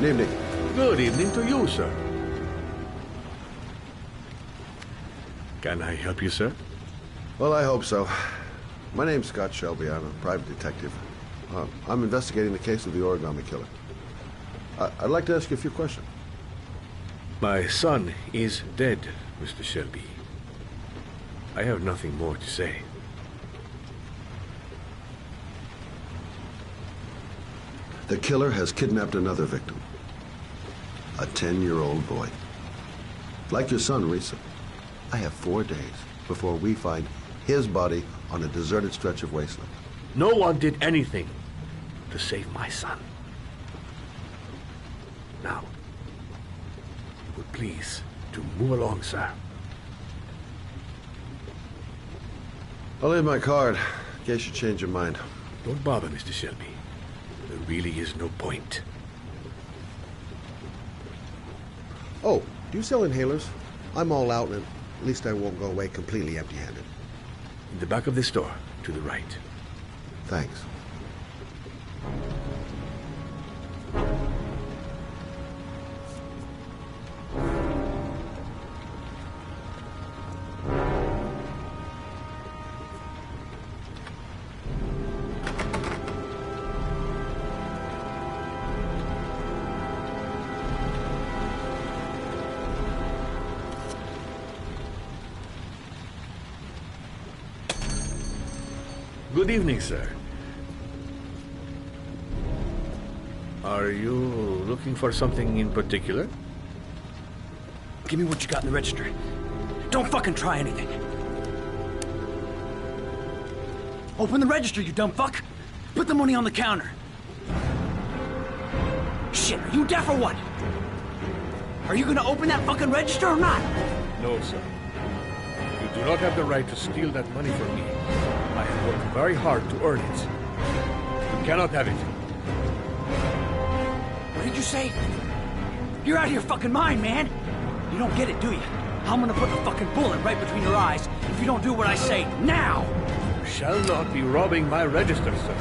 evening. Good evening to you, sir. Can I help you, sir? Well, I hope so. My name's Scott Shelby. I'm a private detective. I'm investigating the case of the origami killer. I'd like to ask you a few questions. My son is dead, Mr. Shelby. I have nothing more to say. The killer has kidnapped another victim. A 10-year-old boy. Like your son, Risa. I have 4 days before we find his body on a deserted stretch of wasteland. No one did anything to save my son. Now, would please to move along, sir. I'll leave my card in case you change your mind. Don't bother, Mr. Shelby. There really is no point. Oh, do you sell inhalers? I'm all out, and at least I won't go away completely empty-handed. In the back of the store, to the right. Thanks. Good evening, sir. Are you looking for something in particular? Give me what you got in the register. Don't fucking try anything. Open the register, you dumb fuck. Put the money on the counter. Shit, are you deaf or what? Are you gonna open that fucking register or not? No, sir. You do not have the right to steal that money from me. I have worked very hard to earn it. You cannot have it. What did you say? You're out of your fucking mind, man. You don't get it, do you? I'm gonna put a fucking bullet right between your eyes if you don't do what I say now. You shall not be robbing my register, sir.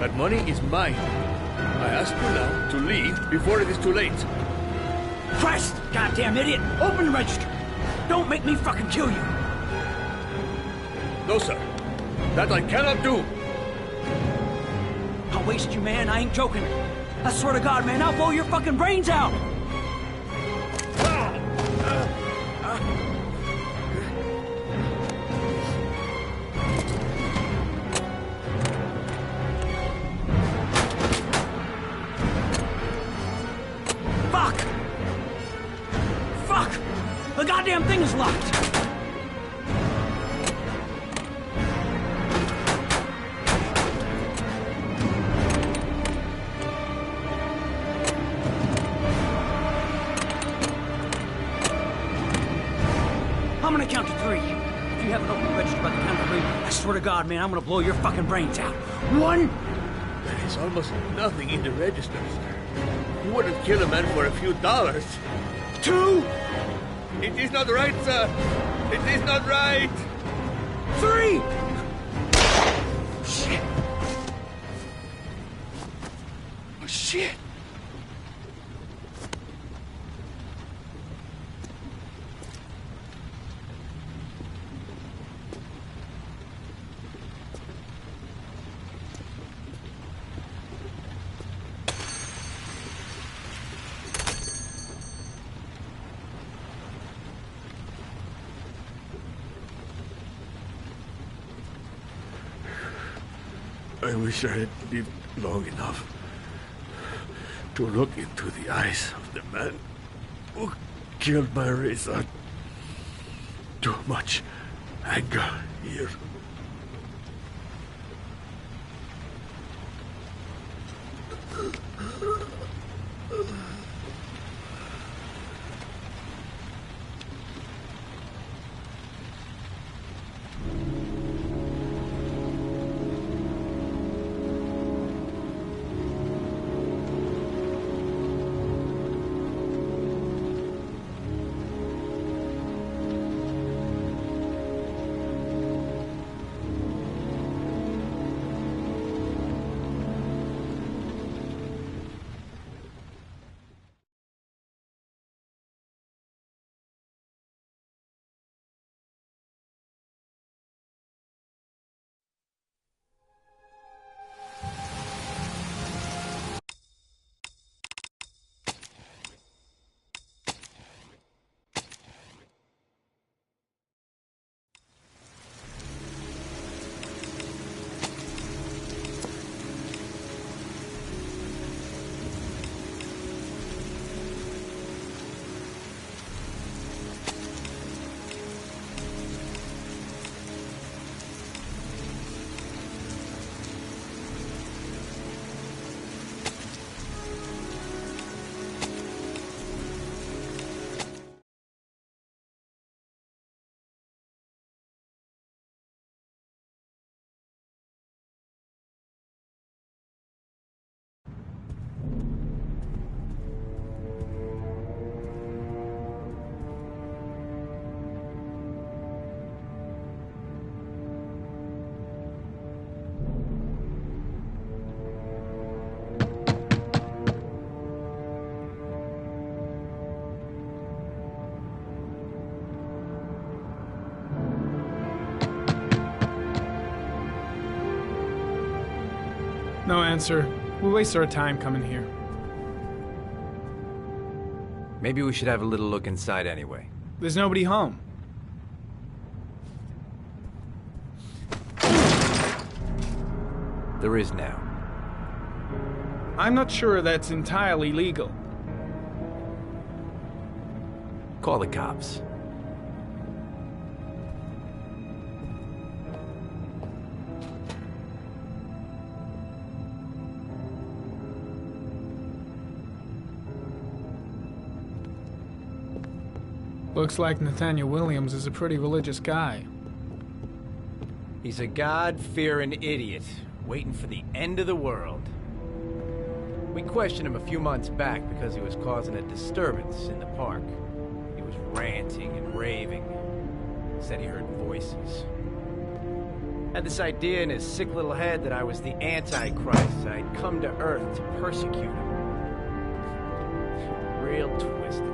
That money is mine. I ask you now to leave before it is too late. Christ, goddamn idiot! Open the register. Don't make me fucking kill you. No, sir. That I cannot do. I'll waste you, man. I ain't joking. I swear to God, man, I'll blow your fucking brains out. Fuck! Fuck! The goddamn thing is locked. I'm gonna count to 3. If you haven't opened the register by the count of 3, I swear to God, man, I'm gonna blow your fucking brains out. 1! There is almost nothing in the register, sir. You wouldn't kill a man for a few dollars. 2! It is not right, sir. It is not right. 3! Shit. Oh, shit. I wish I had lived long enough to look into the eyes of the man who killed my Risa. Too much anger here. No answer. We waste our time coming here. Maybe we should have a little look inside anyway. There's nobody home. There is now. I'm not sure that's entirely legal. Call the cops. Looks like Nathaniel Williams is a pretty religious guy. He's a God-fearing idiot, waiting for the end of the world. We questioned him a few months back because he was causing a disturbance in the park. He was ranting and raving. Said he heard voices. Had this idea in his sick little head that I was the Antichrist. I'd come to Earth to persecute him. Real twisted.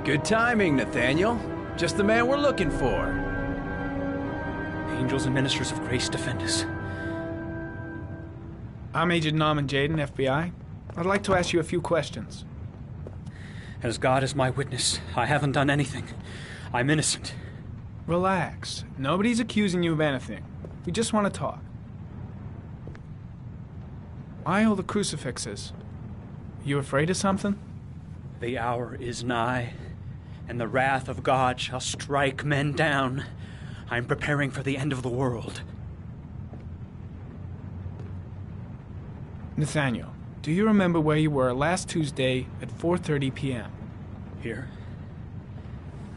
Good timing, Nathaniel. Just the man we're looking for. Angels and ministers of grace defend us. I'm Agent Norman Jaden, FBI. I'd like to ask you a few questions. As God is my witness, I haven't done anything. I'm innocent. Relax. Nobody's accusing you of anything. We just want to talk. Why all the crucifixes? You afraid of something? The hour is nigh, and the wrath of God shall strike men down. I'm preparing for the end of the world. Nathaniel, do you remember where you were last Tuesday at 4:30 p.m.? Here?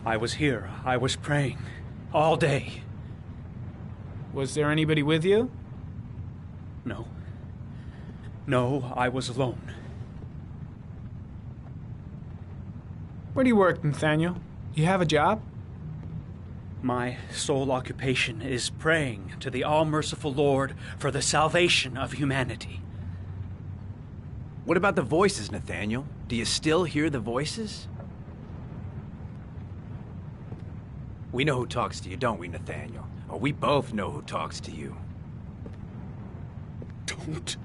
I was here. I was praying. All day. Was there anybody with you? No. No, I was alone. Where do you work, Nathaniel? You have a job? My sole occupation is praying to the all-merciful Lord for the salvation of humanity. What about the voices, Nathaniel? Do you still hear the voices? We know who talks to you, don't we, Nathaniel? Or we both know who talks to you. Don't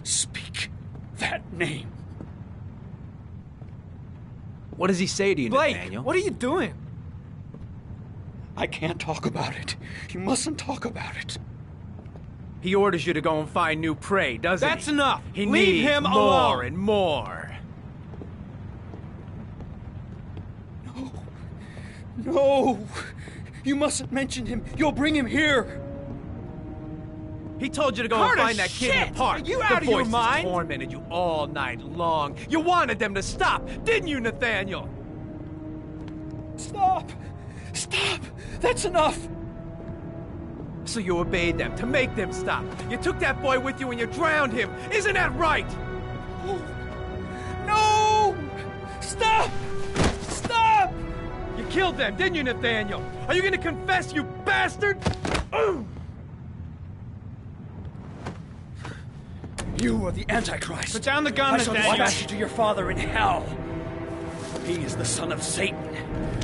speak that name. What does he say to you, Blake, Nathaniel? what are you doing? I can't talk about it. You mustn't talk about it. He orders you to go and find new prey, doesn't he? That's enough. He Leave needs him more alone. and more. No! You mustn't mention him. You'll bring him here. He told you to go Carter, and find that kid in shit! the park. Are you out of your voices mind? tormented you all night long. You wanted them to stop, didn't you, Nathaniel? Stop! Stop! That's enough! So you obeyed them to make them stop. You took that boy with you and you drowned him. Isn't that right? No! Stop! Stop! You killed them, didn't you, Nathaniel? Are you gonna confess, you bastard? You are the Antichrist. Put down the gun, I shall Nathaniel. dispatch you to your father in hell. He is the son of Satan.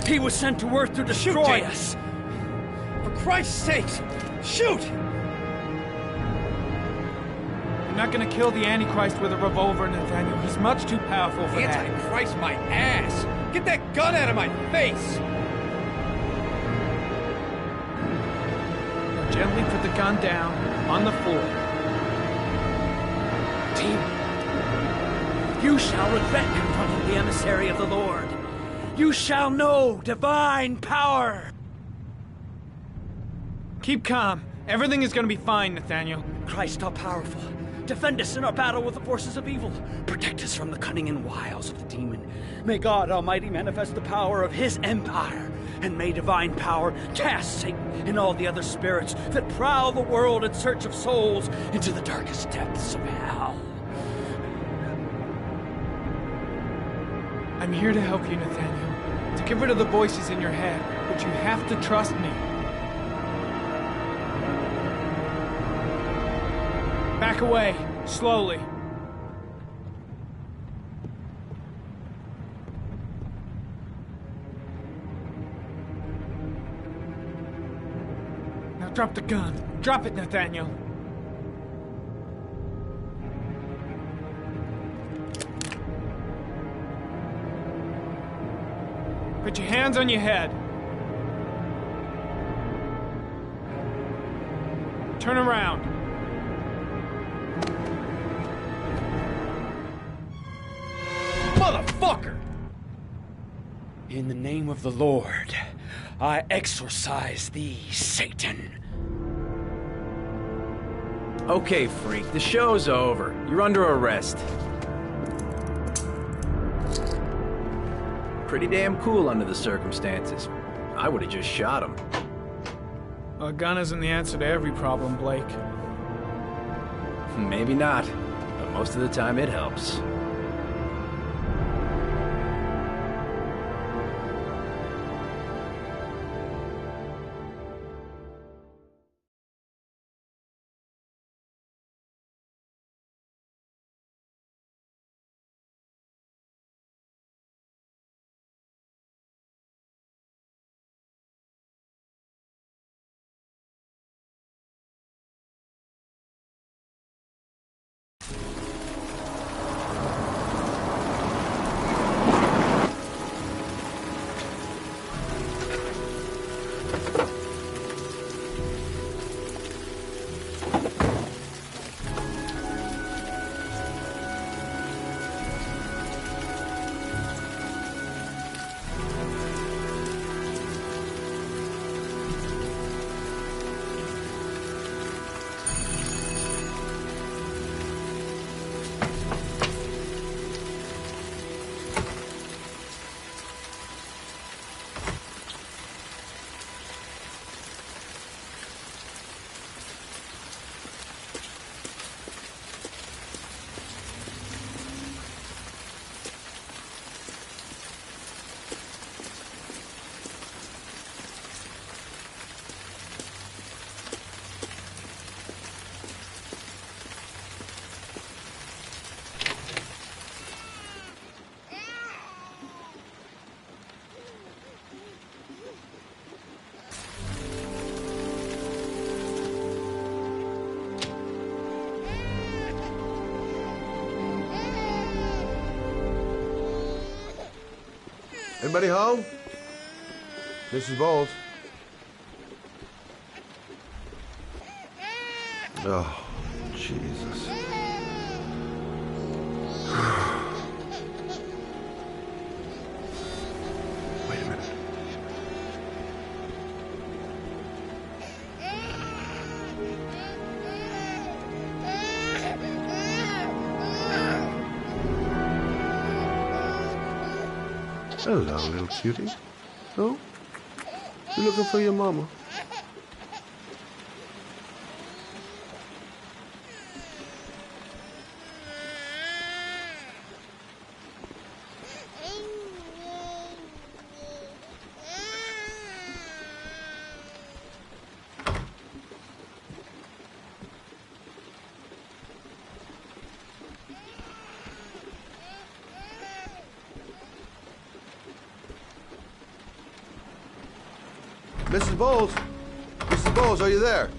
He was sent to Earth to destroy us. For Christ's sake, shoot! You're not gonna kill the Antichrist with a revolver, Nathaniel. He's much too powerful for that. Antichrist, my ass! Get that gun out of my face! Now gently put the gun down on the floor. Demon, you shall regret confronting the emissary of the Lord. You shall know divine power. Keep calm. Everything is gonna be fine, Nathaniel. Christ all powerful, defend us in our battle with the forces of evil. Protect us from the cunning and wiles of the demon. May God Almighty manifest the power of his empire. And may divine power cast Satan and all the other spirits that prowl the world in search of souls into the darkest depths of hell. I'm here to help you, Nathaniel. To get rid of the voices in your head. But you have to trust me. Back away, slowly. Now drop the gun. Drop it, Nathaniel. Put your hands on your head. Turn around. Motherfucker! In the name of the Lord, I exorcise thee, Satan. Okay, freak, the show's over. You're under arrest. Pretty damn cool under the circumstances. I would have just shot him. A gun isn't the answer to every problem, Blake. Maybe not, but most of the time it helps. Anybody home? Mrs. Bowles. Oh, Jesus. Wait a minute. Hello, little cutie. Oh, you looking for your mama? Mrs. Bowles? Mrs. Bowles, are you there?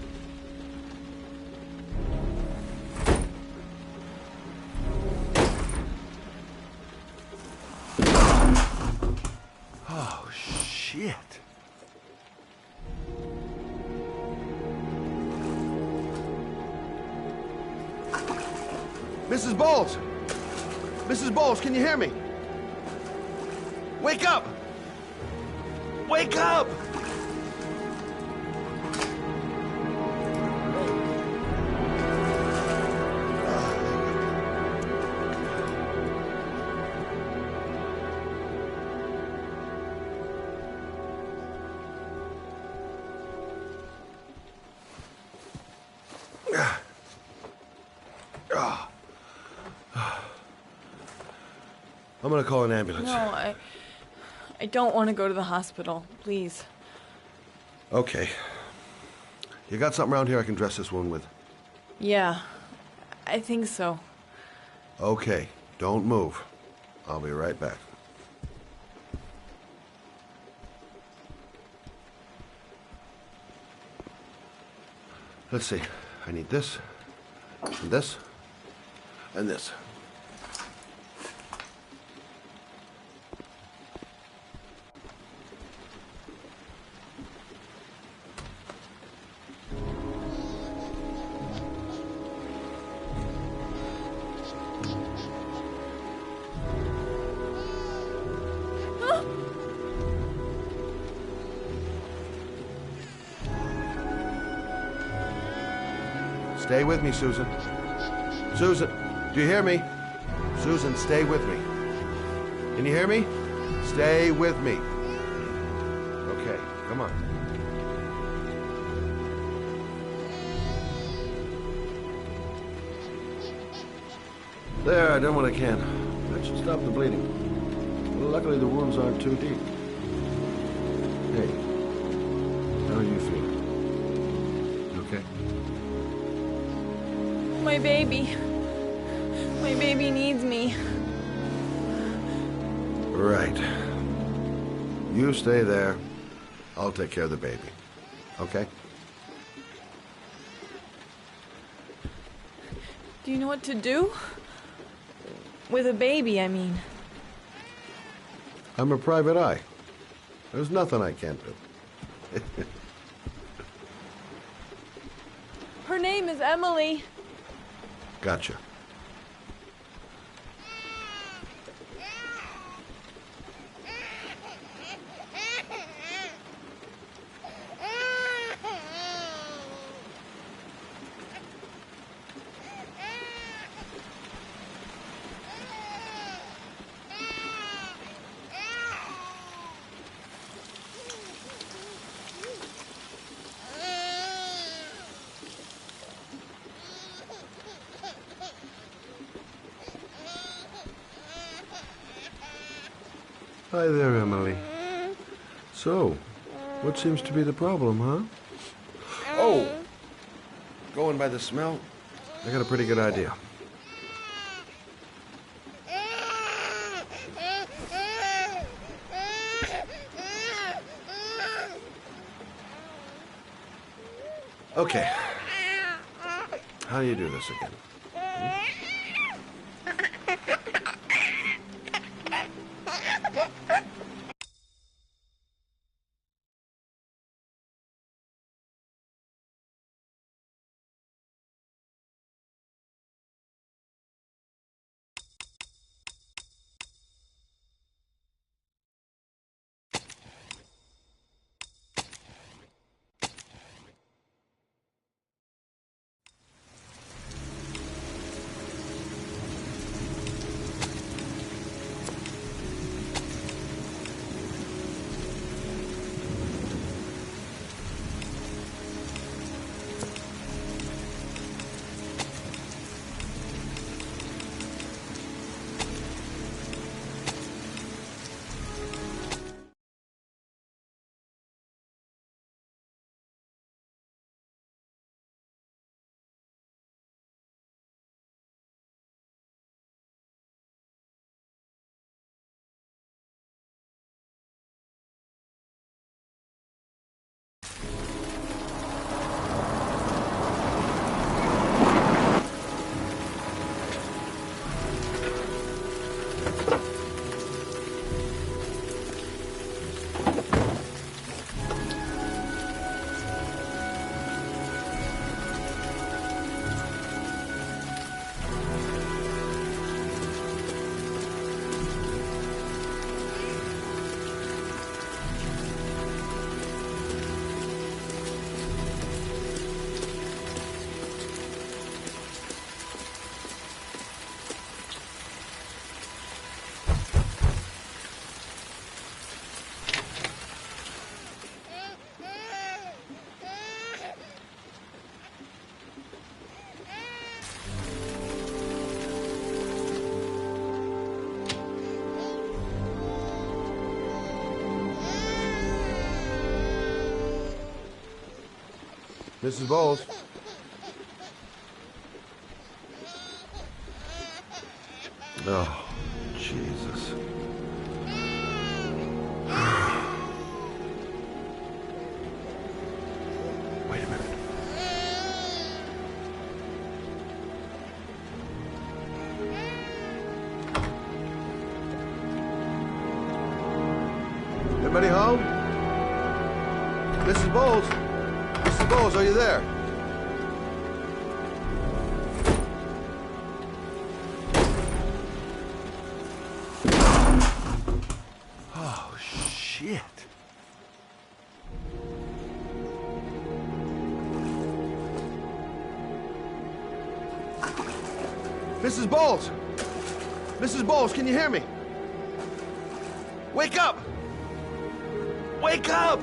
Oh, shit. Mrs. Bowles! Mrs. Bowles, can you hear me? Wake up! Wake up! I'm gonna call an ambulance. No, I don't want to go to the hospital. Please. Okay. You got something around here I can dress this wound with? Yeah, I think so. Okay, don't move. I'll be right back. Let's see. I need this, and this, and this. Stay with me, Susan. Susan, do you hear me? Susan, stay with me. Can you hear me? Stay with me. Okay, come on. There, I done what I can. That should stop the bleeding. Well, luckily the wounds aren't too deep. Hey, how are you feeling? You okay? My baby. My baby needs me. Right. You stay there. I'll take care of the baby. Okay? Do you know what to do? With a baby, I mean. I'm a private eye. There's nothing I can't do. Her name is Emily. Gotcha. Hi there, Emily. So, what seems to be the problem, huh? Oh! Going by the smell, I got a pretty good idea. Okay. How do you do this again? Mrs. Bowles? Oh, Jesus. Wait a minute. Anybody home? Mrs. Bowles? Mrs. Bowles, are you there? Oh, shit. Mrs. Bowles! Mrs. Bowles, can you hear me? Wake up! Wake up!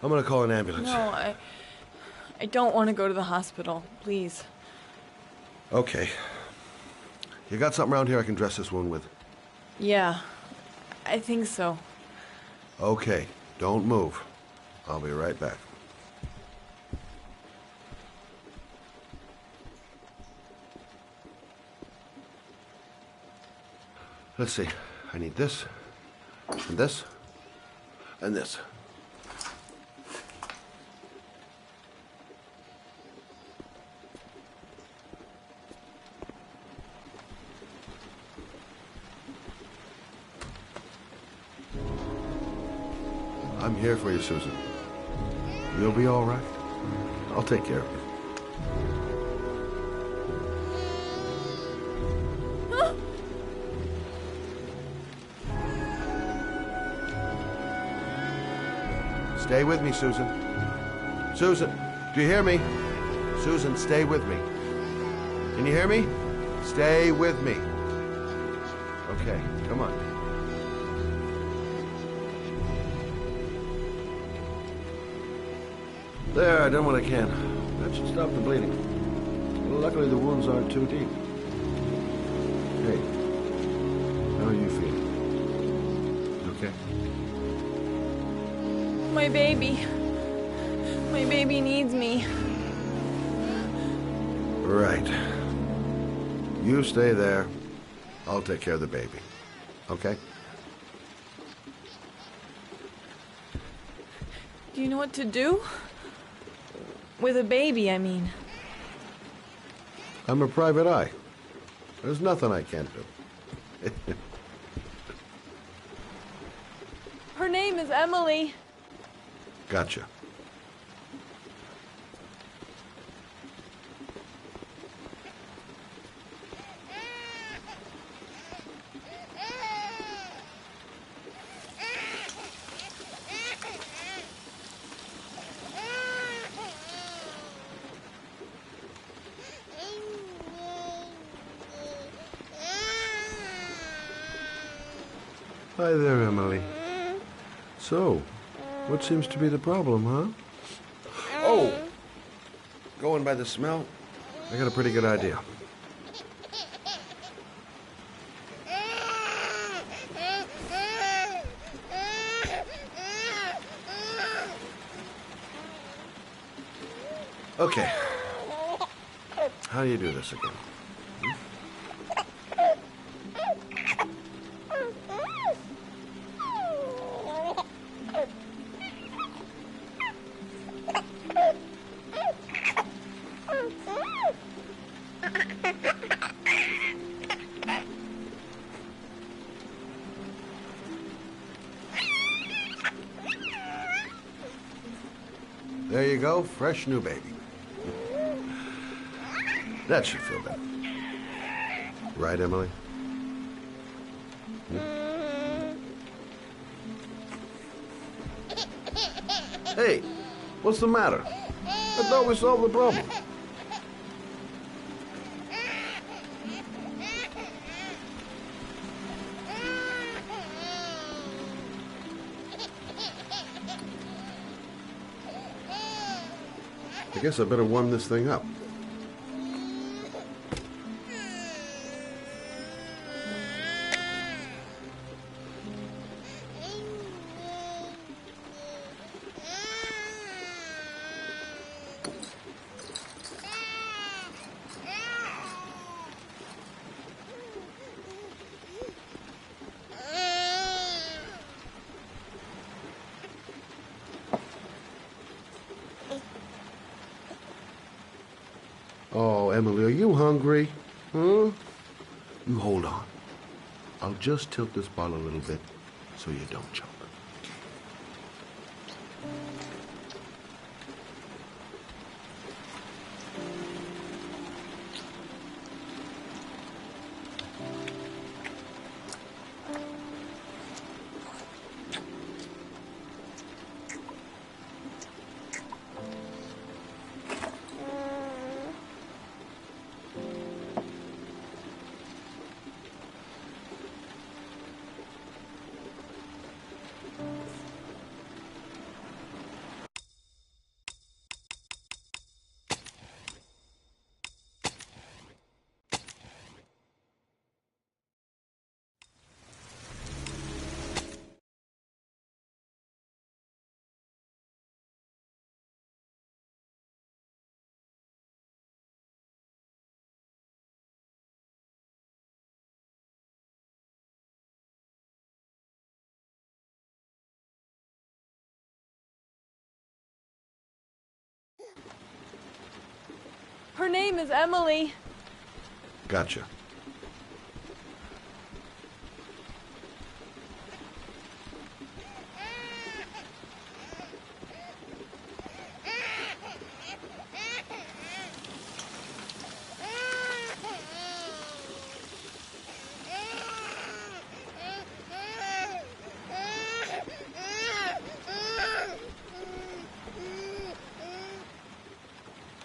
I'm gonna call an ambulance. No, I don't want to go to the hospital. Please. Okay. You got something around here I can dress this wound with? Yeah, I think so. Okay, don't move. I'll be right back. Let's see. I need this, and this, and this. I'm here for you, Susan. You'll be all right. I'll take care of you. Stay with me, Susan. Susan, do you hear me? Susan, stay with me. Can you hear me? Stay with me. Okay, come on. There, I done what I can. That should stop the bleeding. Well, luckily the wounds aren't too deep. Hey, how are you feeling? Okay? My baby. My baby needs me. Right. You stay there. I'll take care of the baby. Okay? Do you know what to do? With a baby, I mean. I'm a private eye. There's nothing I can't do. Her name is Emily. Gotcha. Hi there, Emily. So, what seems to be the problem, huh? Oh! Going by the smell, I got a pretty good idea. Okay. How do you do this again? There you go, fresh new baby. That should feel better. Right, Emily? Hey, what's the matter? I thought we solved the problem. I guess I better warm this thing up. Oh, Emily, are you hungry? Huh? You hold on. I'll just tilt this bottle a little bit so you don't choke. Her name is Emily. Gotcha.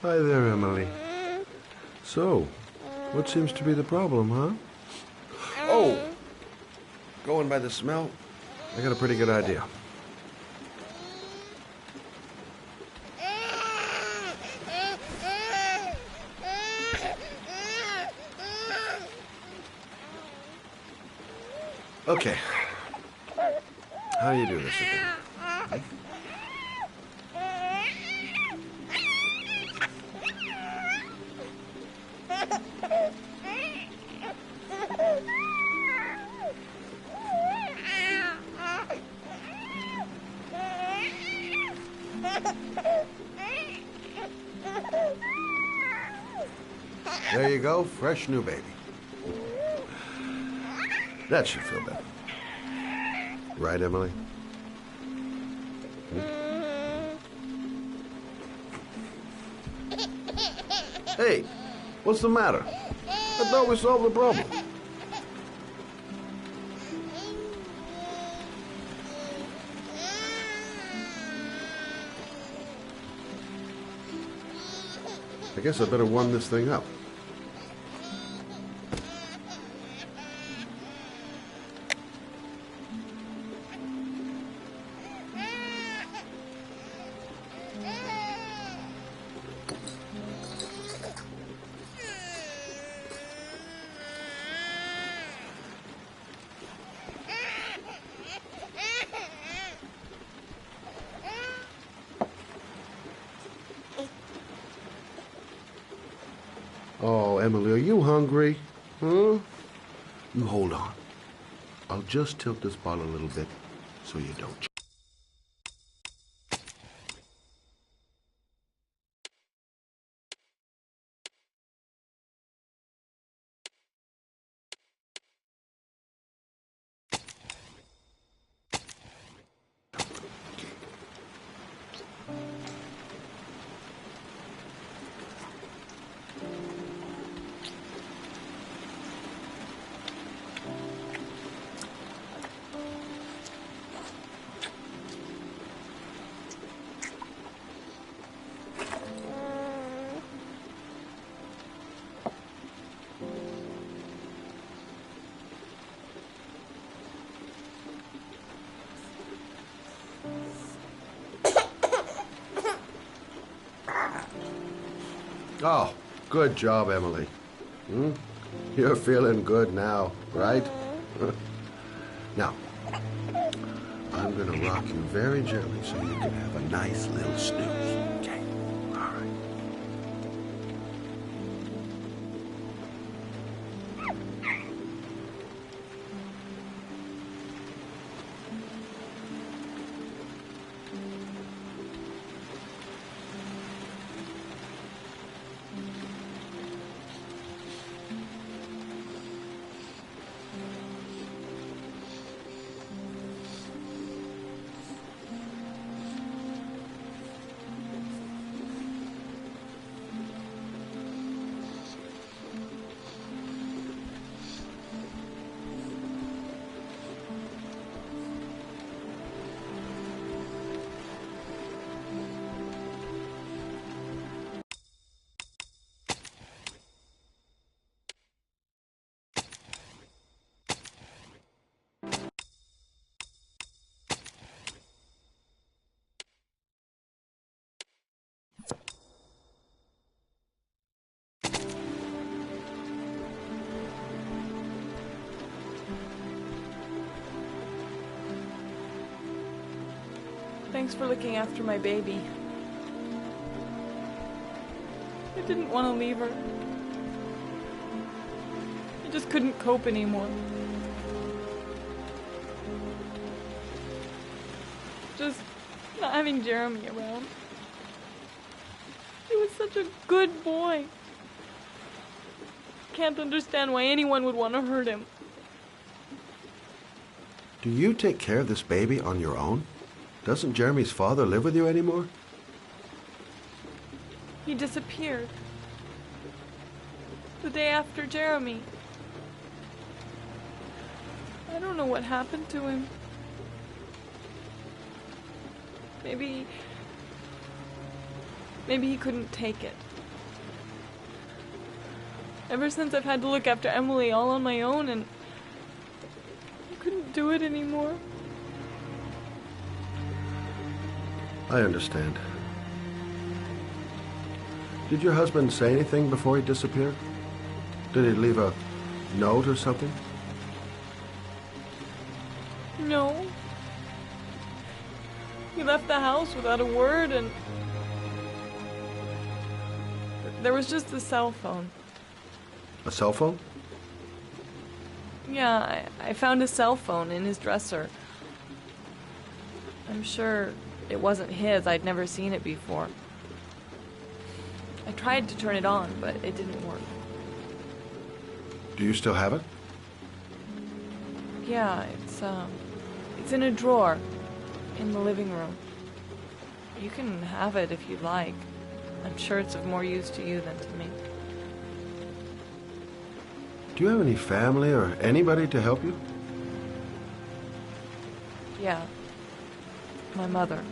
Hi there, Emily. So, what seems to be the problem, huh? Oh! Going by the smell, I got a pretty good idea. Okay. How do you do this again? There you go, fresh new baby. That should feel better. Right, Emily? Hey, what's the matter? I thought we solved the problem. I guess I better warm this thing up. Oh, Emily, are you hungry? Huh? You hold on. I'll just tilt this bottle a little bit so you don't choke. Oh, good job, Emily. Hmm? You're feeling good now, right? Now, I'm gonna rock you very gently so you can have a nice little snooze. Okay? All right. Thanks for looking after my baby. I didn't want to leave her. I just couldn't cope anymore. Just not having Jeremy around. He was such a good boy. Can't understand why anyone would want to hurt him. Do you take care of this baby on your own? Doesn't Jeremy's father live with you anymore? He disappeared. The day after Jeremy. I don't know what happened to him. Maybe he couldn't take it. Ever since I've had to look after Emily all on my own, and I couldn't do it anymore. I understand. Did your husband say anything before he disappeared? Did he leave a note or something? No. He left the house without a word, and there was just a cell phone. A cell phone? Yeah, I found a cell phone in his dresser. I'm sure it wasn't his. I'd never seen it before. I tried to turn it on, but it didn't work. Do you still have it? Yeah, it's in a drawer in the living room. You can have it if you'd like. I'm sure it's of more use to you than to me. Do you have any family or anybody to help you? Yeah. My mother.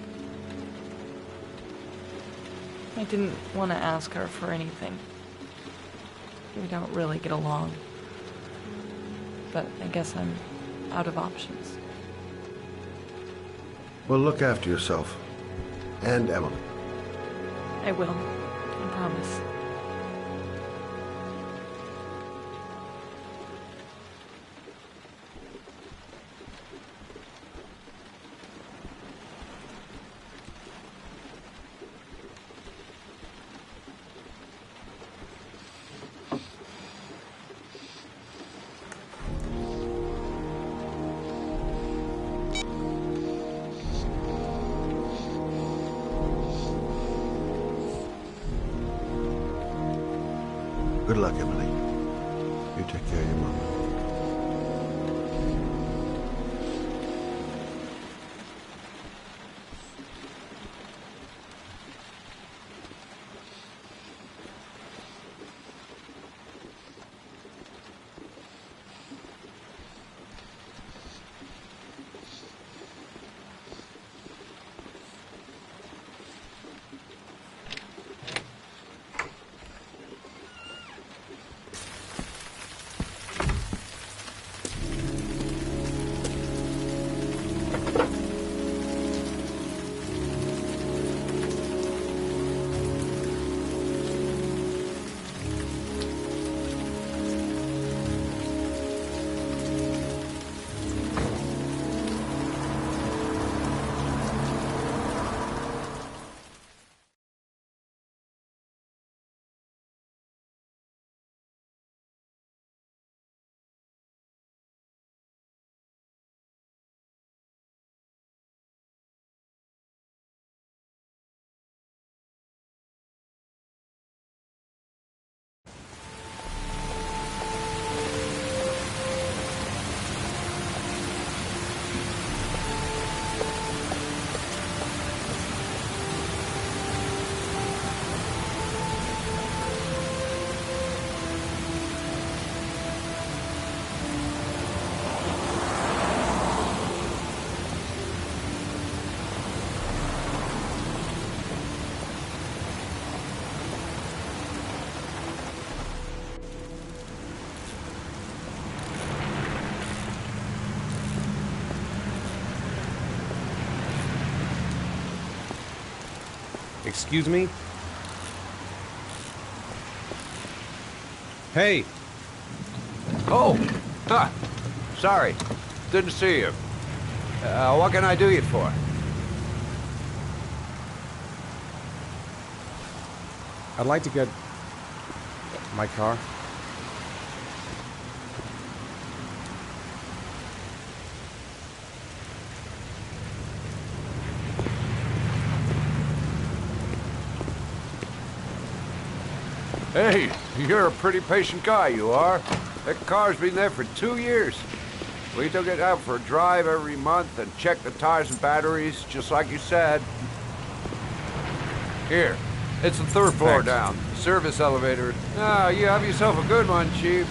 I didn't want to ask her for anything. We don't really get along. But I guess I'm out of options. Well, look after yourself. And Emily. I will. I promise. Good luck, Emily. You take care of your mom. Excuse me? Hey! Oh! Huh. Sorry. Didn't see you. What can I do you for? I'd like to get my car. Hey, you're a pretty patient guy, you are. That car's been there for 2 years. We took it out for a drive every month and checked the tires and batteries, just like you said. Here, it's the 3rd floor Thanks. down. Service elevator. Ah, you have yourself a good one, Chief.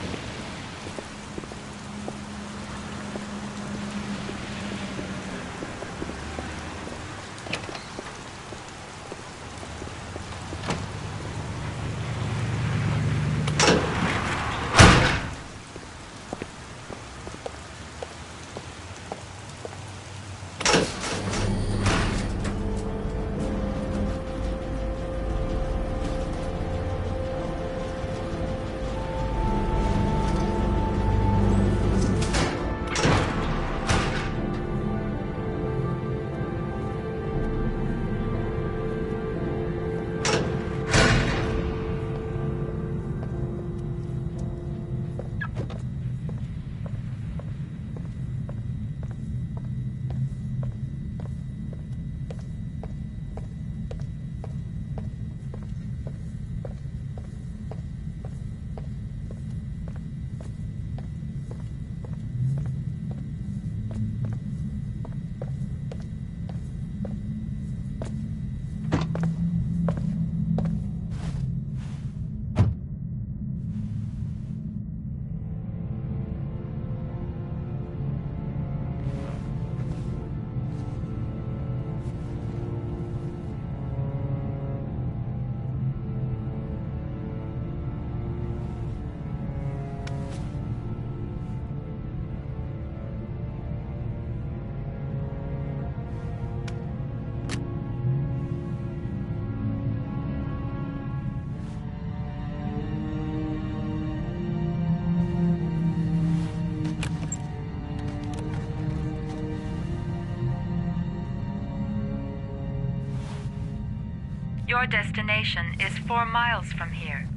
Your destination is 4 miles from here.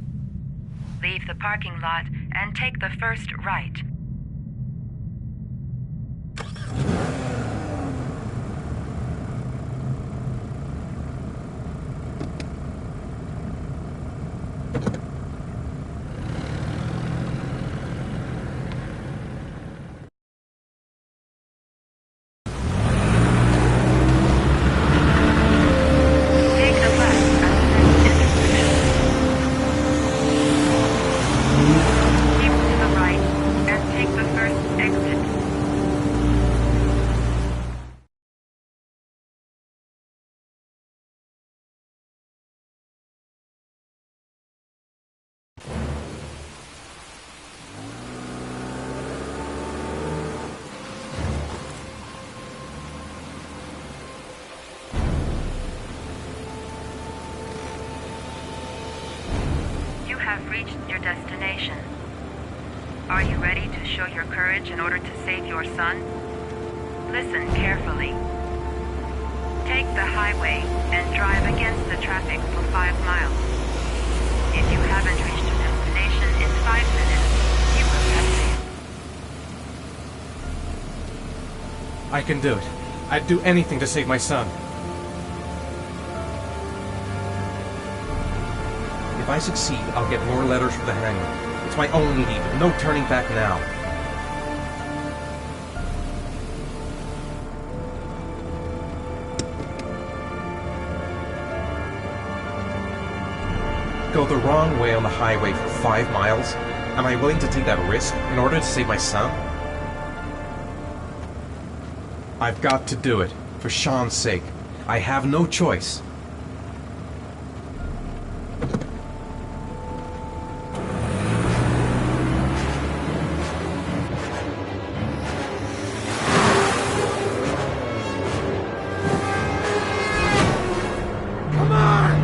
Leave the parking lot and take the first right. Have reached your destination. Are you ready to show your courage in order to save your son? Listen carefully. Take the highway and drive against the traffic for 5 miles. If you haven't reached your destination in 5 minutes, you will have failed. I can do it. I'd do anything to save my son. If I succeed, I'll get more letters from the hangar. It's my only need, no turning back now. Go the wrong way on the highway for 5 miles? Am I willing to take that risk in order to save my son? I've got to do it, for Sean's sake. I have no choice. Come on!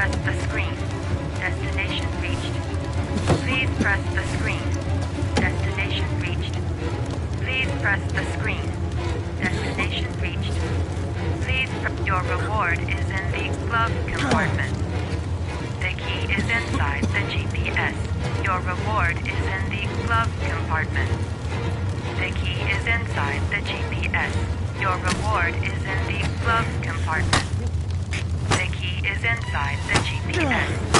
press the screen. Destination reached. Please press the screen. Destination reached. Please press the screen. Destination reached. Please your reward is in the glove compartment. The key is inside the GPS. Your reward is in the glove compartment. The key is inside the GPS. Your reward is in the glove compartment. The key is inside the GPS.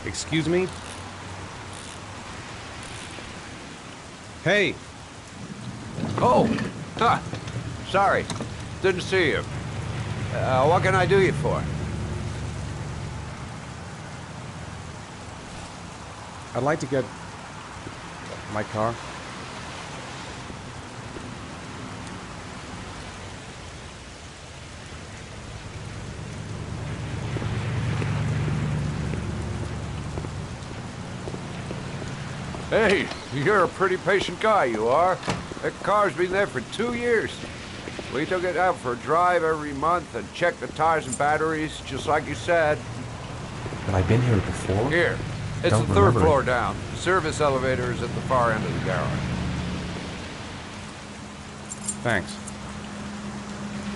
Excuse me? Hey! Oh! Huh. Sorry. Didn't see you. What can I do you for? I'd like to get My car? Hey, you're a pretty patient guy, you are. That car's been there for 2 years. We took it out for a drive every month and checked the tires and batteries, just like you said. Have I been here before? Here. It's the third floor down. The service elevator is at the far end of the garage. Thanks.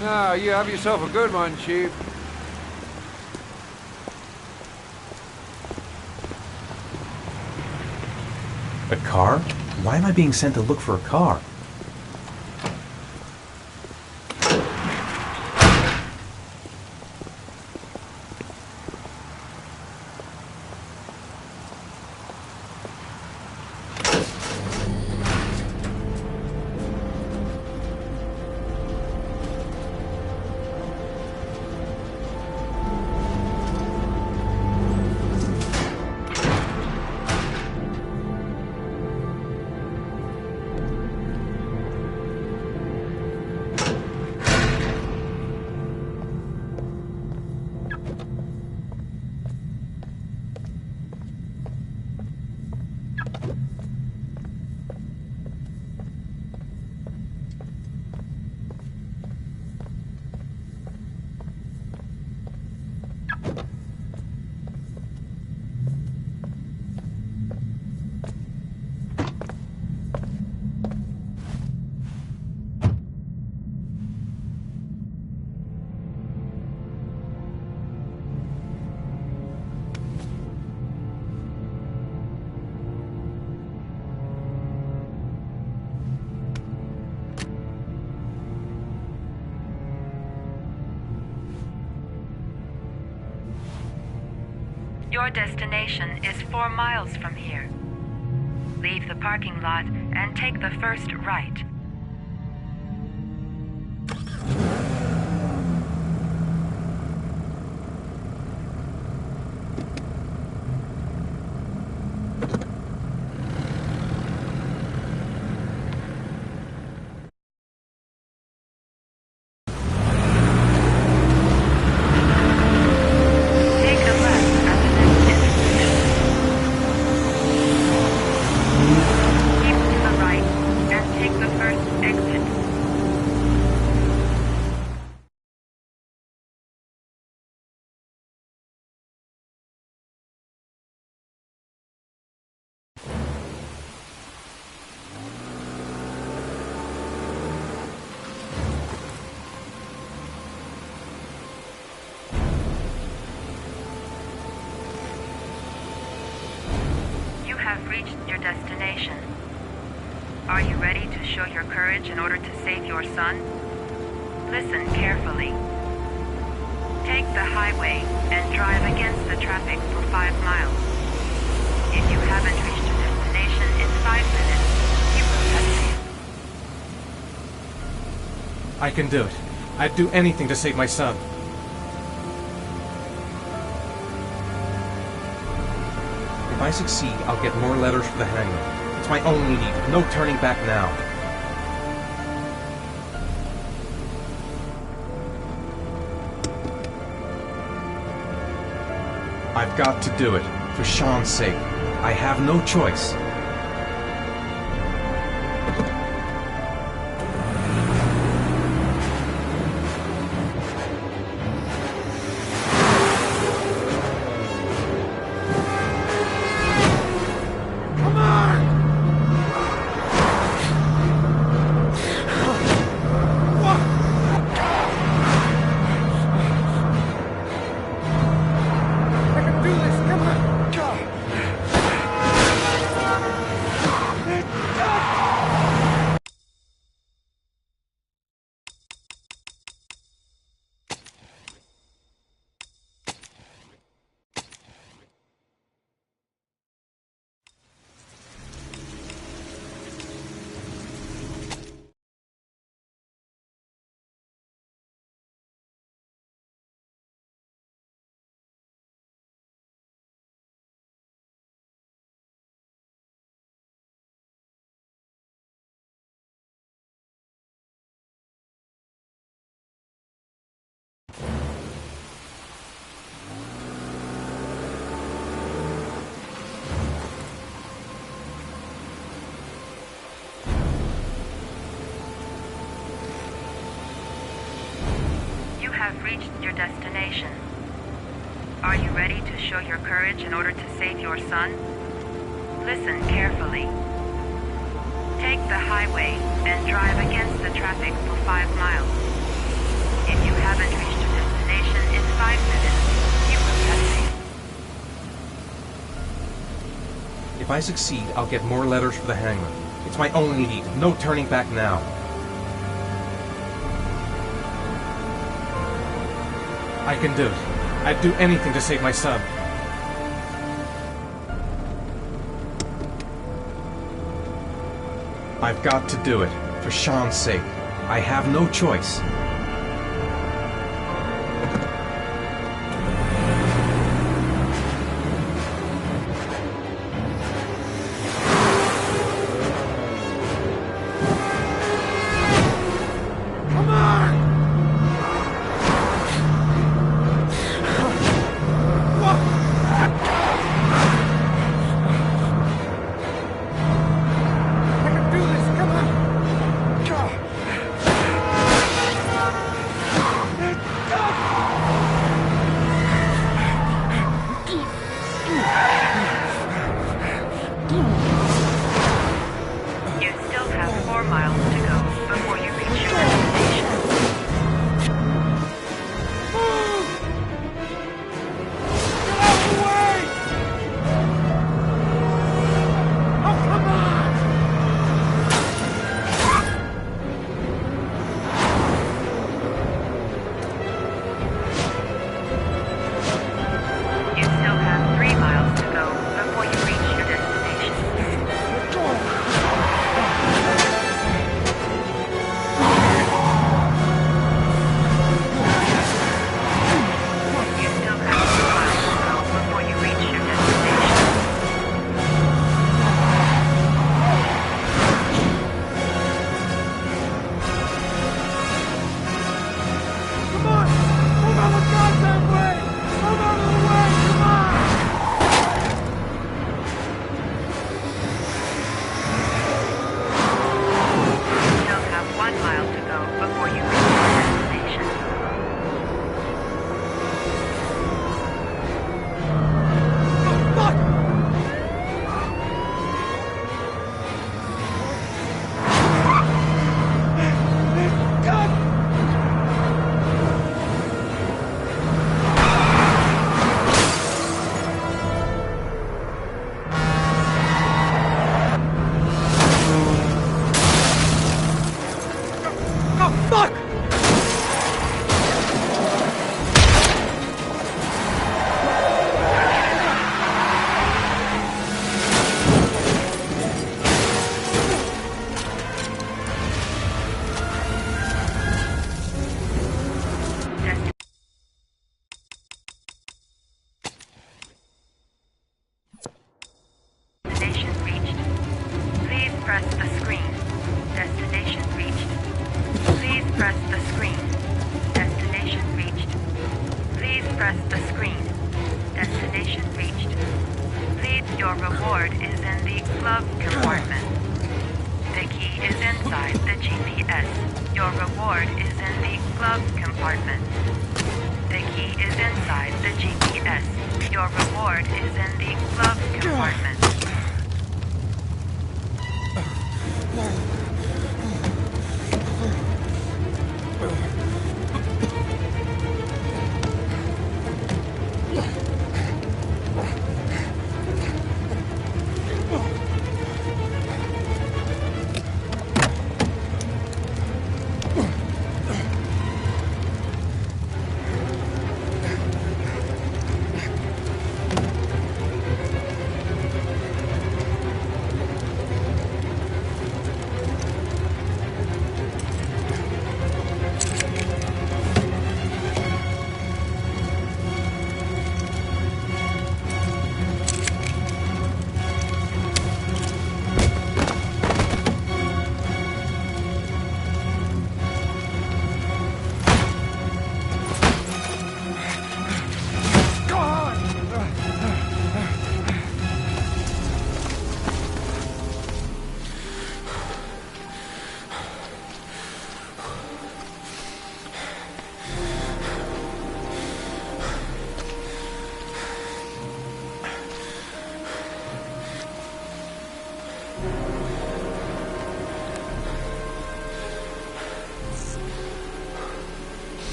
Now, you have yourself a good one, Chief. A car? Why am I being sent to look for a car? Your destination is 4 miles from here. Leave the parking lot and take the first right. Have reached your destination. Are you ready to show your courage in order to save your son? Listen carefully. Take the highway and drive against the traffic for 5 miles. If you haven't reached your destination in 5 minutes, you will have failed. I can do it. I'd do anything to save my son. If I succeed, I'll get more letters for the hangman. It's my only need. No turning back now. I've got to do it. For Sean's sake. I have no choice. have reached your destination. Are you ready to show your courage in order to save your son? Listen carefully. Take the highway and drive against the traffic for 5 miles. If you haven't reached your destination in 5 minutes, you will have saved. If I succeed, I'll get more letters for the hangar. It's my only lead. No turning back now. I can do it. I'd do anything to save my son. I've got to do it. For Sean's sake. I have no choice.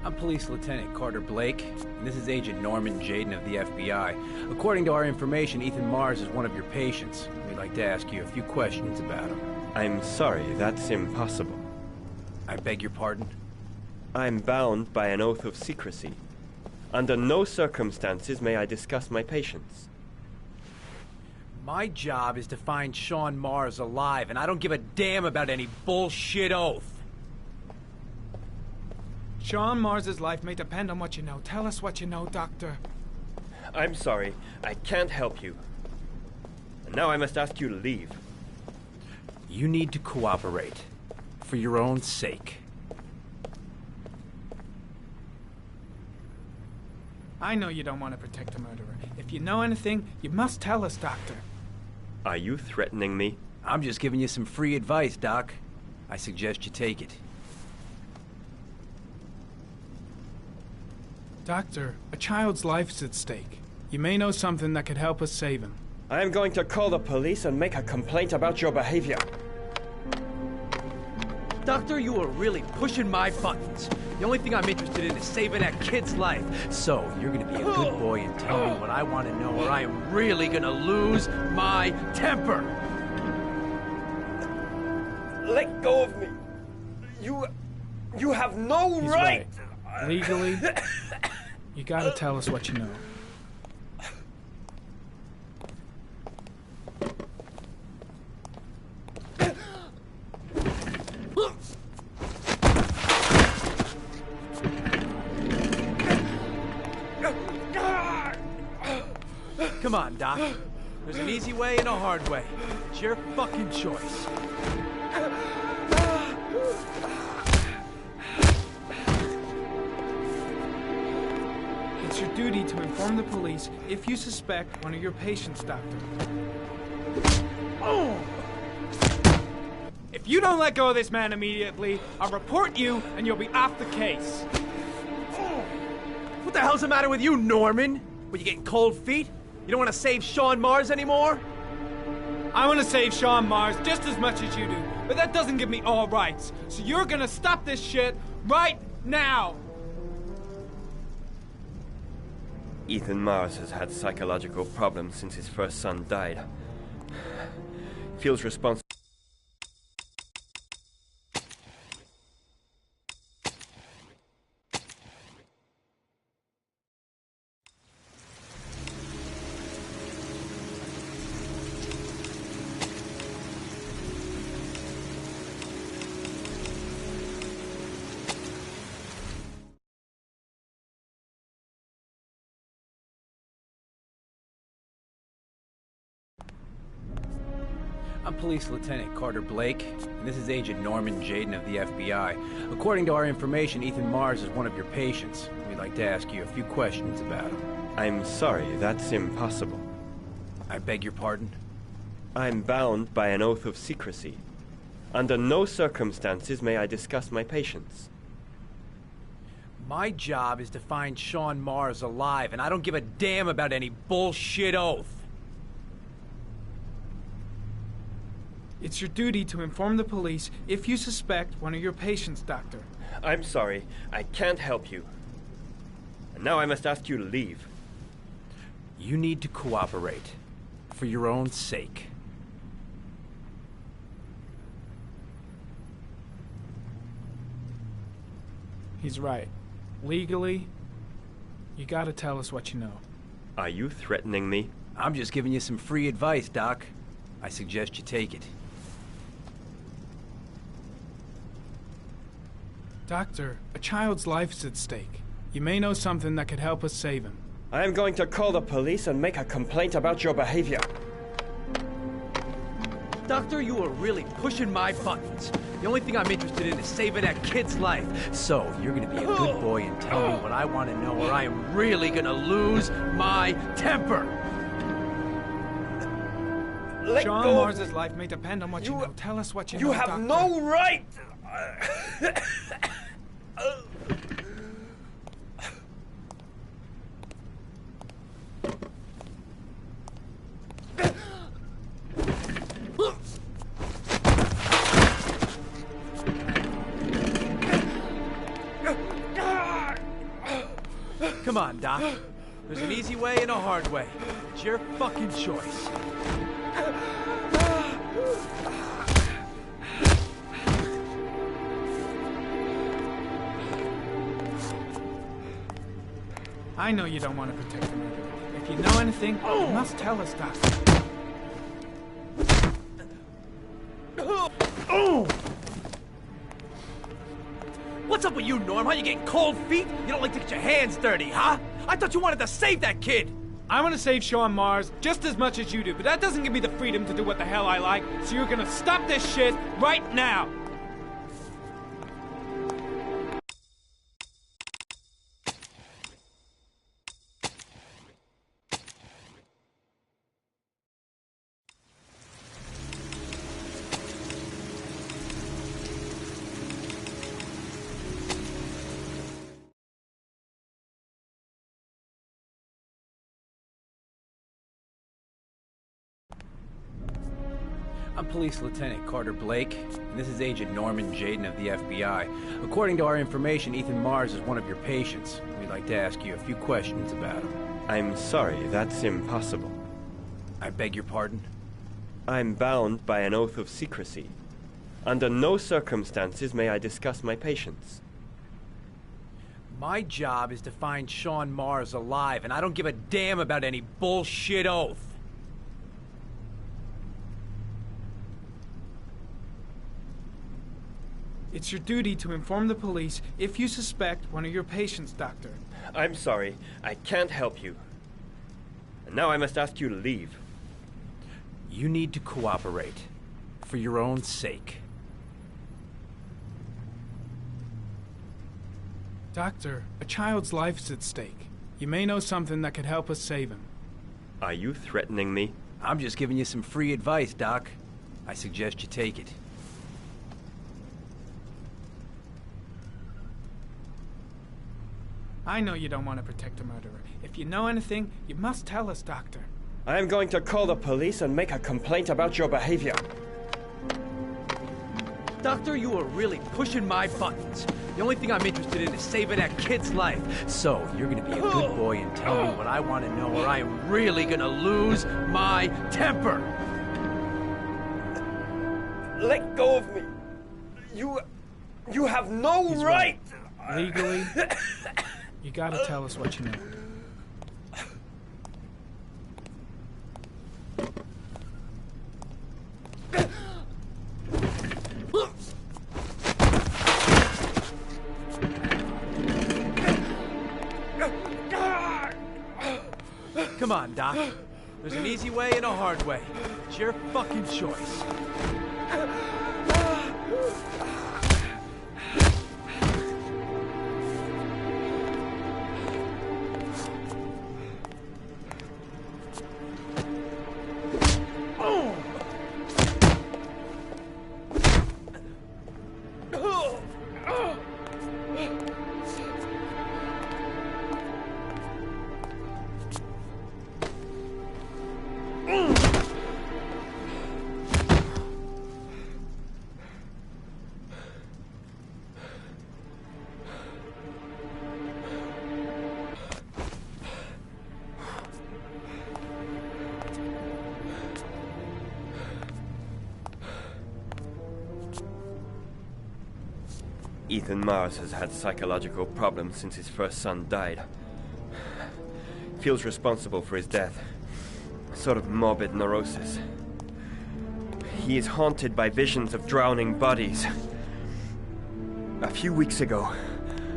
I'm Police Lieutenant Carter Blake, and this is Agent Norman Jaden of the FBI. According to our information, Ethan Mars is one of your patients. We'd like to ask you a few questions about him. I'm sorry, that's impossible. I beg your pardon? I'm bound by an oath of secrecy. Under no circumstances may I discuss my patients. My job is to find Sean Mars alive, and I don't give a damn about any bullshit oath. Sean Mars's life may depend on what you know. Tell us what you know, Doctor. I'm sorry, I can't help you. And now I must ask you to leave. You need to cooperate. For your own sake. I know you don't want to protect the murderer. If you know anything, you must tell us, Doctor. Are you threatening me? I'm just giving you some free advice, Doc. I suggest you take it. Doctor, a child's life's at stake. You may know something that could help us save him. I am going to call the police and make a complaint about your behavior. Doctor, you are really pushing my buttons. The only thing I'm interested in is saving that kid's life. So, you're gonna be a good boy and tell me what I want to know, or I am really gonna lose my temper. Let go of me. You have no He's right. Legally, you gotta tell us what you know. Come on, Doc. There's an easy way and a hard way. It's your fucking choice. It's your duty to inform the police if you suspect one of your patients, Doctor. Oh! If you don't let go of this man immediately, I'll report you and you'll be off the case. What the hell's the matter with you, Norman? What, you getting cold feet? You don't want to save Sean Mars anymore? I want to save Sean Mars just as much as you do, but that doesn't give me all rights. So you're gonna stop this shit right now! Ethan Mars has had psychological problems since his first son died. Feels responsible. I'm Police Lieutenant Carter Blake, and this is Agent Norman Jaden of the FBI. According to our information, Ethan Mars is one of your patients. We'd like to ask you a few questions about him. I'm sorry, that's impossible. I beg your pardon? I'm bound by an oath of secrecy. Under no circumstances may I discuss my patients. My job is to find Sean Mars alive, and I don't give a damn about any bullshit oath. It's your duty to inform the police if you suspect one of your patients, Doctor. I'm sorry, I can't help you. And now I must ask you to leave. You need to cooperate. For your own sake. He's right. Legally, you gotta tell us what you know. Are you threatening me? I'm just giving you some free advice, Doc. I suggest you take it. Doctor, a child's life's at stake. You may know something that could help us save him. I am going to call the police and make a complaint about your behavior. Doctor, you are really pushing my buttons. The only thing I'm interested in is saving that kid's life. So, you're gonna be a good boy and tell me what I want to know, or I am really gonna lose my temper. Sean Mars's life may depend on what you know. Tell us what you know, You have Doctor. no right! Come on, Doc. There's an easy way and a hard way. It's your fucking choice. I know you don't want to protect the murderer. If you know anything, you must tell us, Doctor. What's up with you, Norm? How you getting cold feet? You don't like to get your hands dirty, huh? I thought you wanted to save that kid! I want to save Sean Mars just as much as you do, but that doesn't give me the freedom to do what the hell I like, so you're gonna stop this shit right now! I'm Police Lieutenant Carter Blake, and this is Agent Norman Jaden of the FBI. According to our information, Ethan Mars is one of your patients. We'd like to ask you a few questions about him. I'm sorry, that's impossible. I beg your pardon? I'm bound by an oath of secrecy. Under no circumstances may I discuss my patients. My job is to find Sean Mars alive, and I don't give a damn about any bullshit oath. It's your duty to inform the police if you suspect one of your patients, Doctor. I'm sorry, I can't help you. And now I must ask you to leave. You need to cooperate, for your own sake. Doctor, a child's life is at stake. You may know something that could help us save him. Are you threatening me? I'm just giving you some free advice, Doc. I suggest you take it. I know you don't want to protect the murderer. If you know anything, you must tell us, Doctor. I am going to call the police and make a complaint about your behavior. Doctor, you are really pushing my buttons. The only thing I'm interested in is saving that kid's life. So, you're gonna be a good boy and tell me what I want to know, or I am really gonna lose my temper! Let go of me! You have no right! Legally, you gotta tell us what you know. Come on, Doc. There's an easy way and a hard way. It's your fucking choice. Ethan Mars has had psychological problems since his first son died. Feels responsible for his death. A sort of morbid neurosis. He is haunted by visions of drowning bodies. A few weeks ago,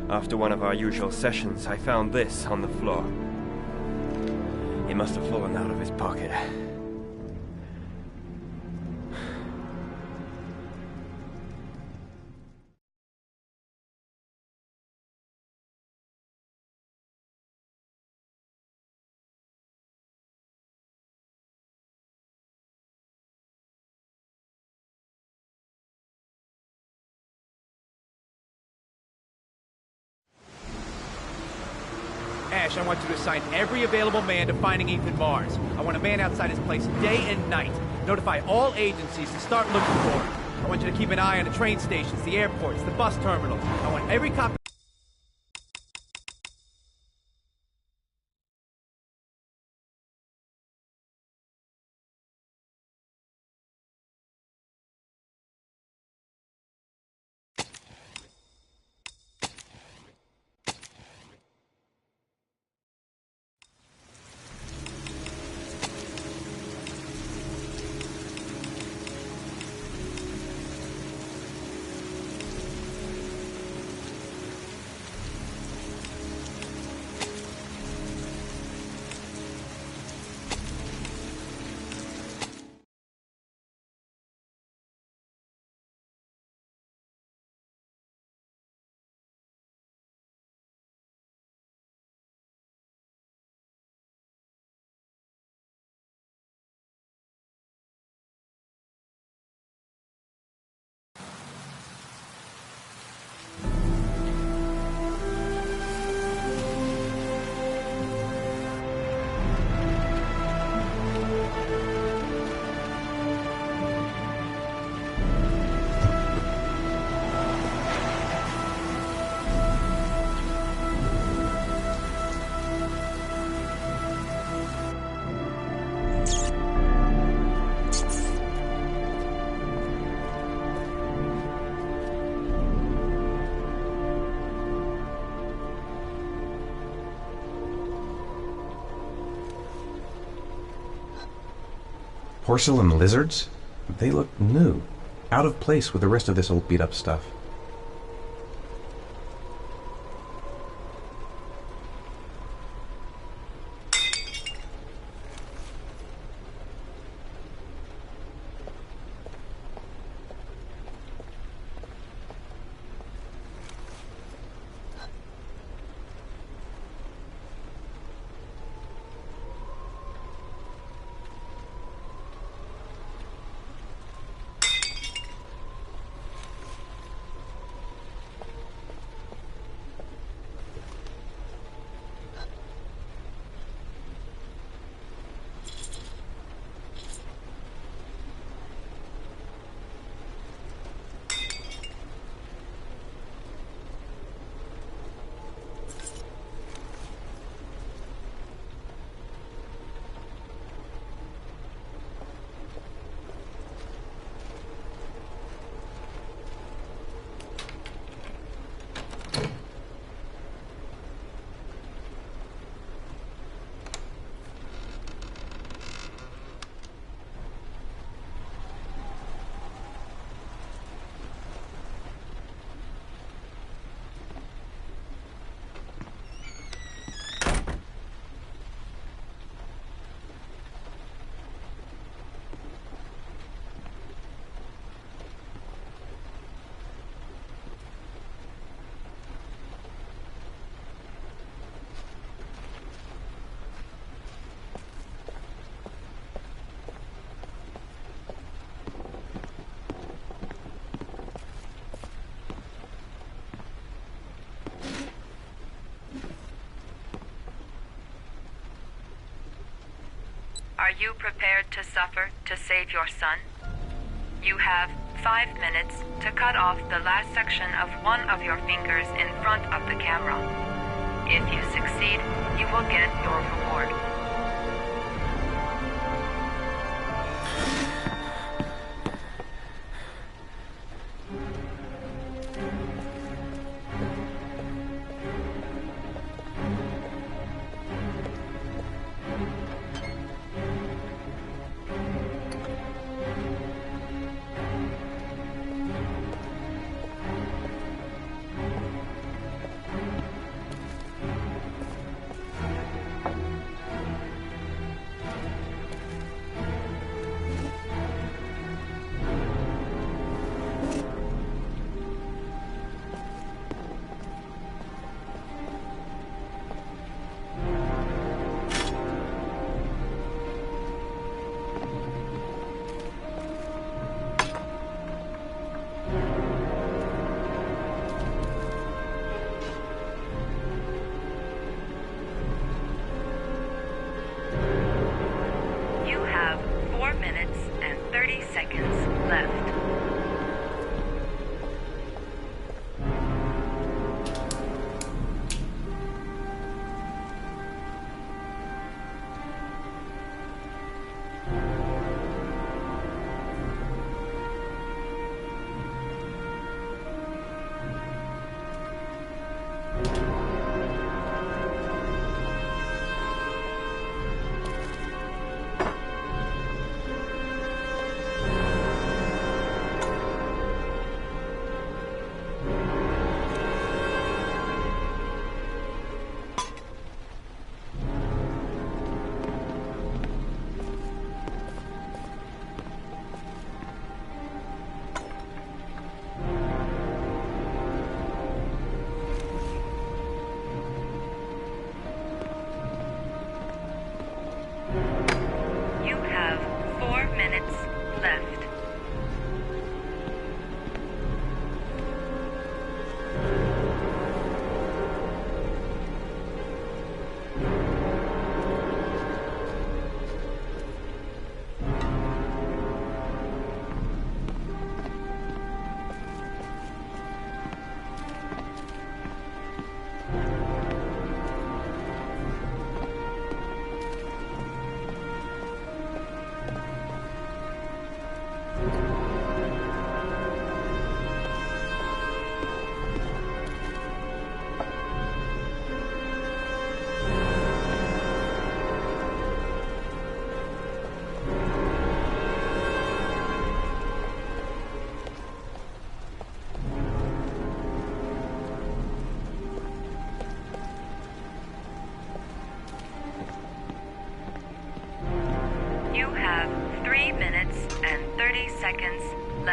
after one of our usual sessions, I found this on the floor. It must have fallen out of his pocket. Ash, I want you to assign every available man to finding Ethan Mars. I want a man outside his place day and night. Notify all agencies to start looking for him. I want you to keep an eye on the train stations, the airports, the bus terminals. I want every cop... Porcelain lizards? They look new. Out of place with the rest of this old beat-up stuff. Are you prepared to suffer to save your son? You have 5 minutes to cut off the last section of one of your fingers in front of the camera. If you succeed, you will get your reward.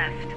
left.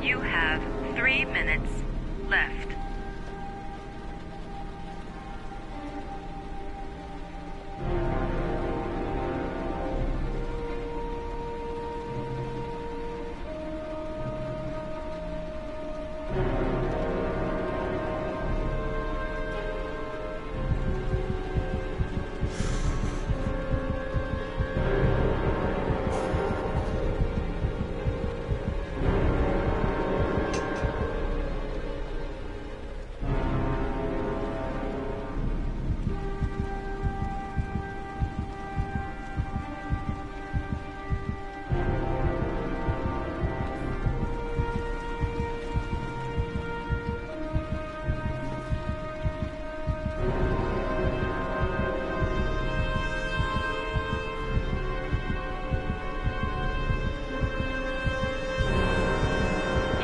You have 3 minutes left.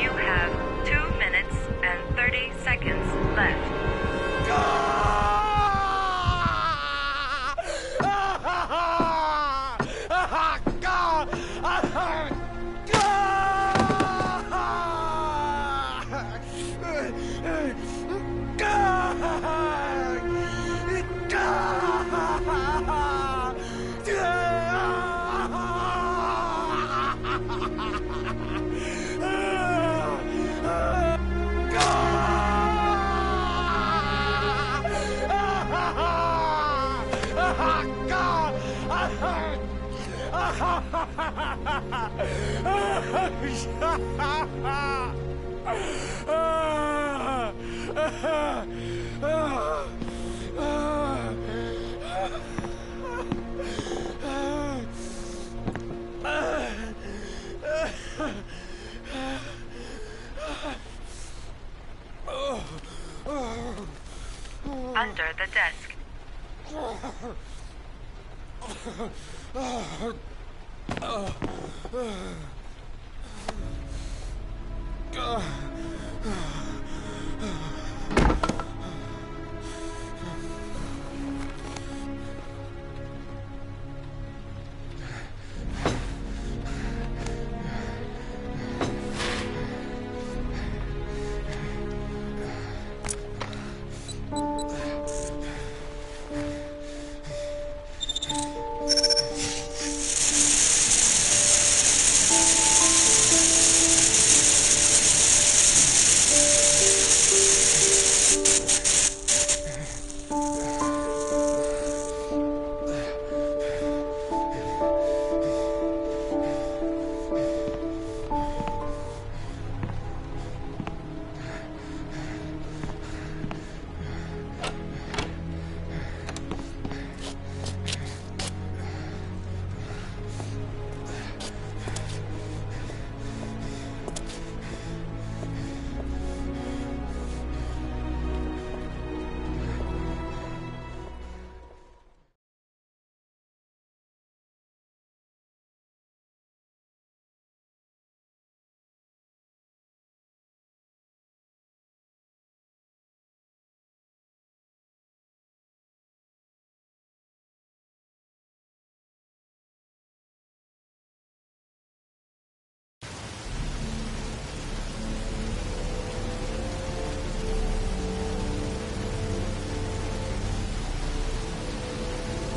You have 2 minutes and 30 seconds left. Under the desk.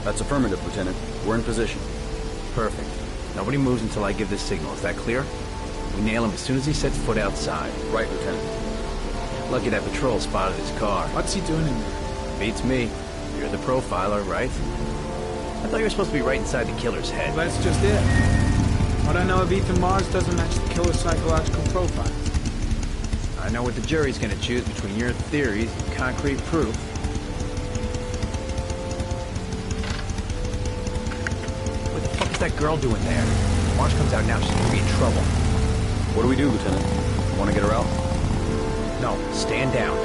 That's affirmative, Lieutenant. We're in position. Perfect. Nobody moves until I give the signal. Is that clear? We nail him as soon as he sets foot outside. Right, Lieutenant. Lucky that patrol spotted his car. What's he doing in there? Beats me. You're the profiler, right? I thought you were supposed to be right inside the killer's head. Well, that's just it. What I know of Ethan Mars doesn't match the killer's psychological profile. I know what the jury's gonna choose between your theories and concrete proof. What the fuck is that girl doing there? If Mars comes out now, she's gonna be in trouble. What do we do, Lieutenant? Want to get her out? No, stand down.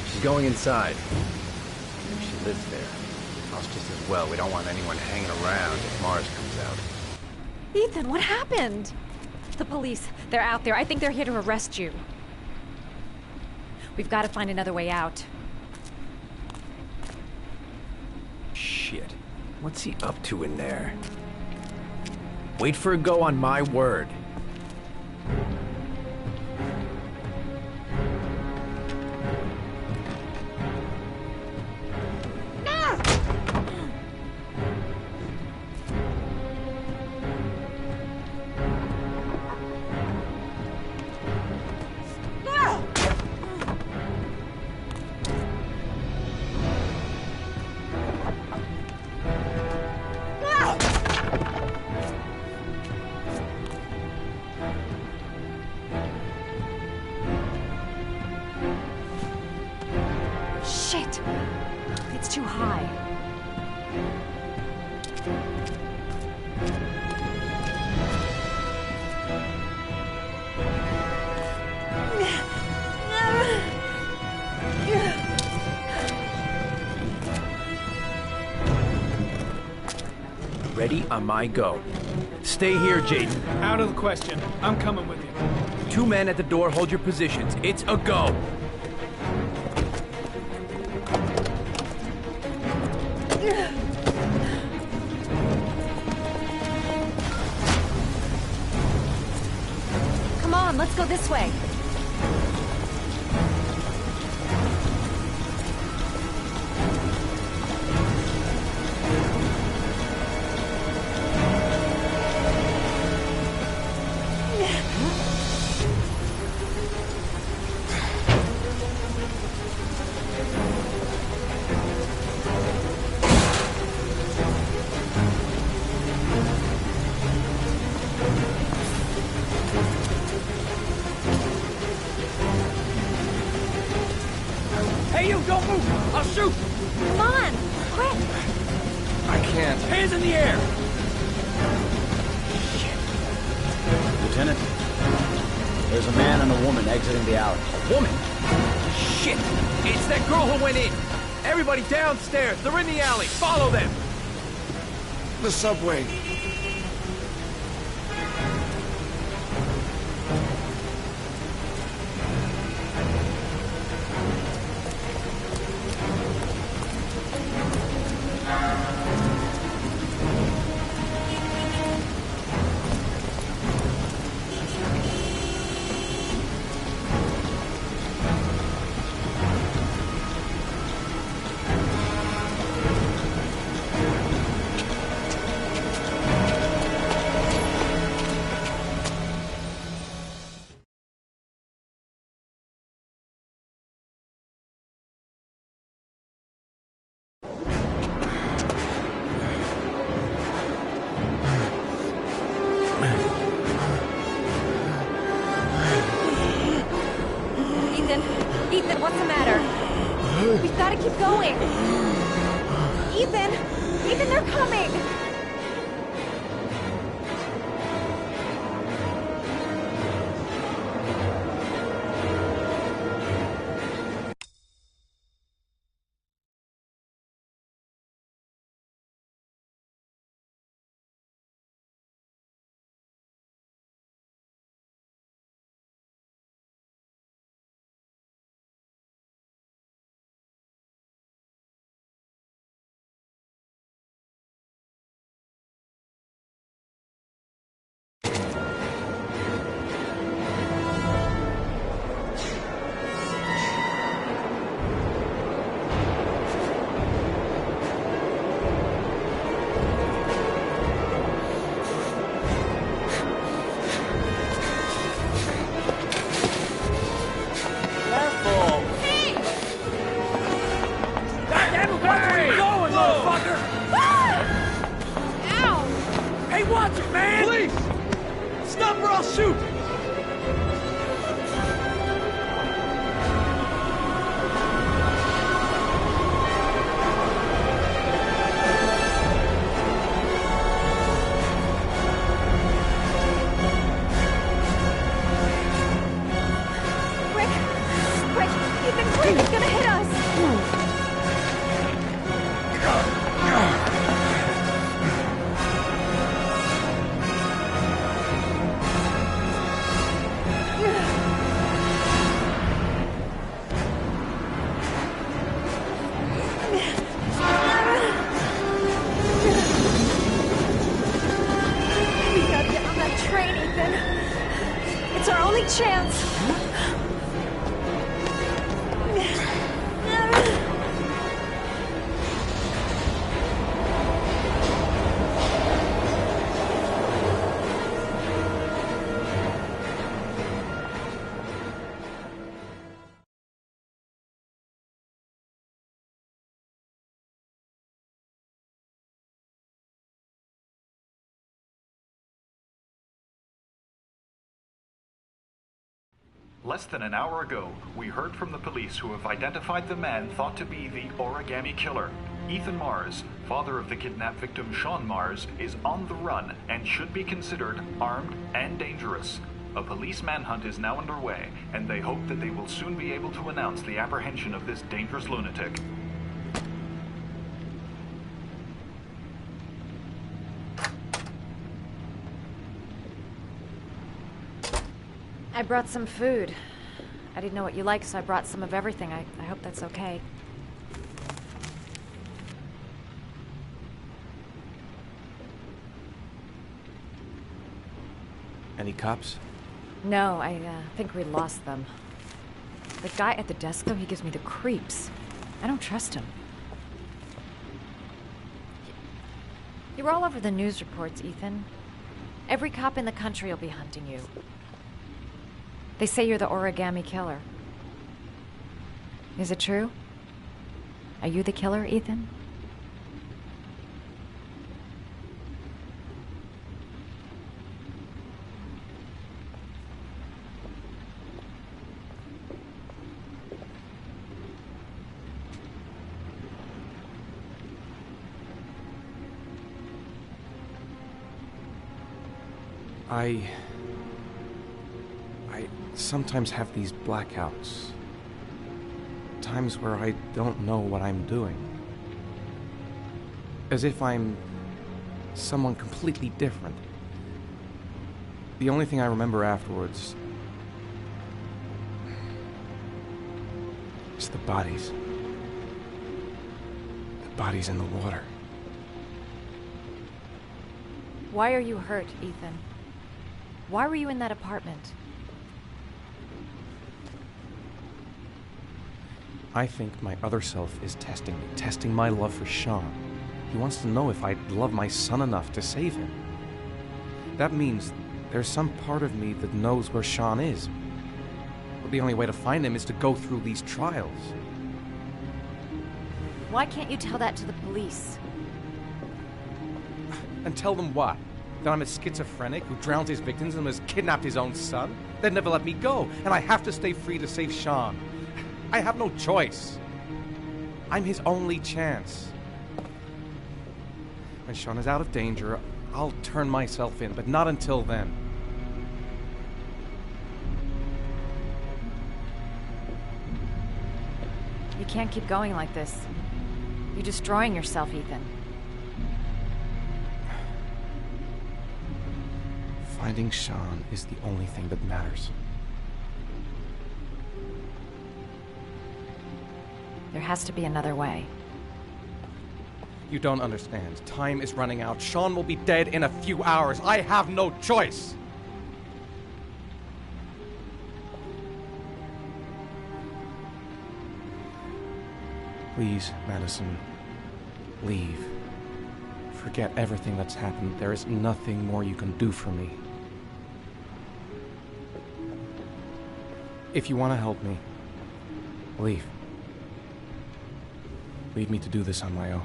She's going inside. Maybe she lives there. Else just as well. We don't want anyone hanging around if Mars comes out. Ethan, what happened? The police, they're out there. I think they're here to arrest you. We've got to find another way out. Shit. What's he up to in there? Wait for a go on my word. Shit! It's too high. Ready on my go. Stay here, Jaden. Out of the question. I'm coming with you. 2 men at the door, hold your positions. It's a go. Come on, let's go this way. Hey, you, don't move! I'll shoot! Come on, quick! I can't. Hands in the air! Lieutenant, there's a man and a woman exiting the alley. Woman? Shit! It's that girl who went in! Everybody downstairs! They're in the alley! Follow them! The subway. gotta keep going. Ethan! Ethan, they're coming! Less than an hour ago, we heard from the police who have identified the man thought to be the origami killer. Ethan Mars, father of the kidnapped victim Sean Mars, is on the run and should be considered armed and dangerous. A police manhunt is now underway, and they hope that they will soon be able to announce the apprehension of this dangerous lunatic. I brought some food. I didn't know what you liked, so I brought some of everything. I hope that's okay. Any cops? No, I think we lost them. The guy at the desk, though, he gives me the creeps. I don't trust him. You're all over the news reports, Ethan. Every cop in the country will be hunting you. They say you're the origami killer. Is it true? Are you the killer, Ethan? I sometimes have these blackouts. Times where I don't know what I'm doing. As if I'm someone completely different. The only thing I remember afterwards is the bodies. The bodies in the water. Why are you hurt, Ethan? Why were you in that apartment? I think my other self is testing me, testing my love for Sean. He wants to know if I love my son enough to save him. That means there's some part of me that knows where Sean is. But the only way to find him is to go through these trials. Why can't you tell that to the police? And tell them what? That I'm a schizophrenic who drowns his victims and has kidnapped his own son? They'd never let me go, and I have to stay free to save Sean. I have no choice. I'm his only chance. When Sean is out of danger, I'll turn myself in, but not until then. You can't keep going like this. You're destroying yourself, Ethan. Finding Sean is the only thing that matters. There has to be another way. You don't understand. Time is running out. Sean will be dead in a few hours. I have no choice. Please, Madison, leave. Forget everything that's happened. There is nothing more you can do for me. If you want to help me, leave. Leave me to do this on my own.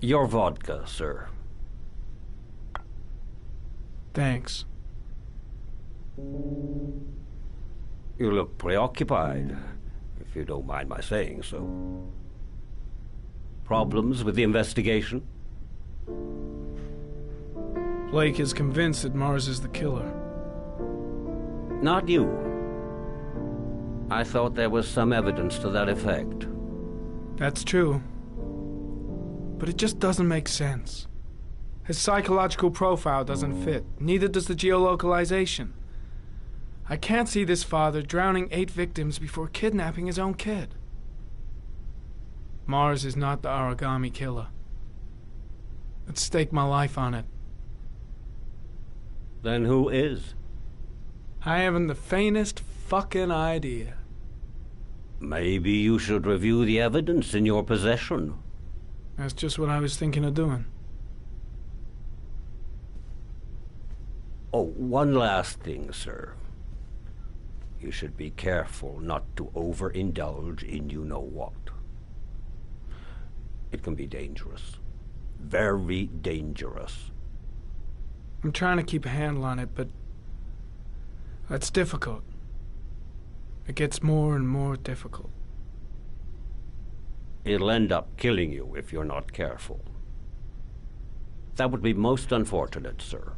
Your vodka, sir. Thanks. You look preoccupied, if you don't mind my saying so. Problems with the investigation? Blake is convinced that Mars is the killer. Not you. I thought there was some evidence to that effect. That's true. But it just doesn't make sense. His psychological profile doesn't fit. Neither does the geolocalization. I can't see this father drowning 8 victims before kidnapping his own kid. Mars is not the origami killer. I'd stake my life on it. Then who is? I haven't the faintest fucking idea. Maybe you should review the evidence in your possession. That's just what I was thinking of doing. Oh, one last thing, sir. You should be careful not to overindulge in you-know-what. It can be dangerous. Very dangerous. I'm trying to keep a handle on it, but That's difficult. It gets more and more difficult. It'll end up killing you if you're not careful. That would be most unfortunate, sir.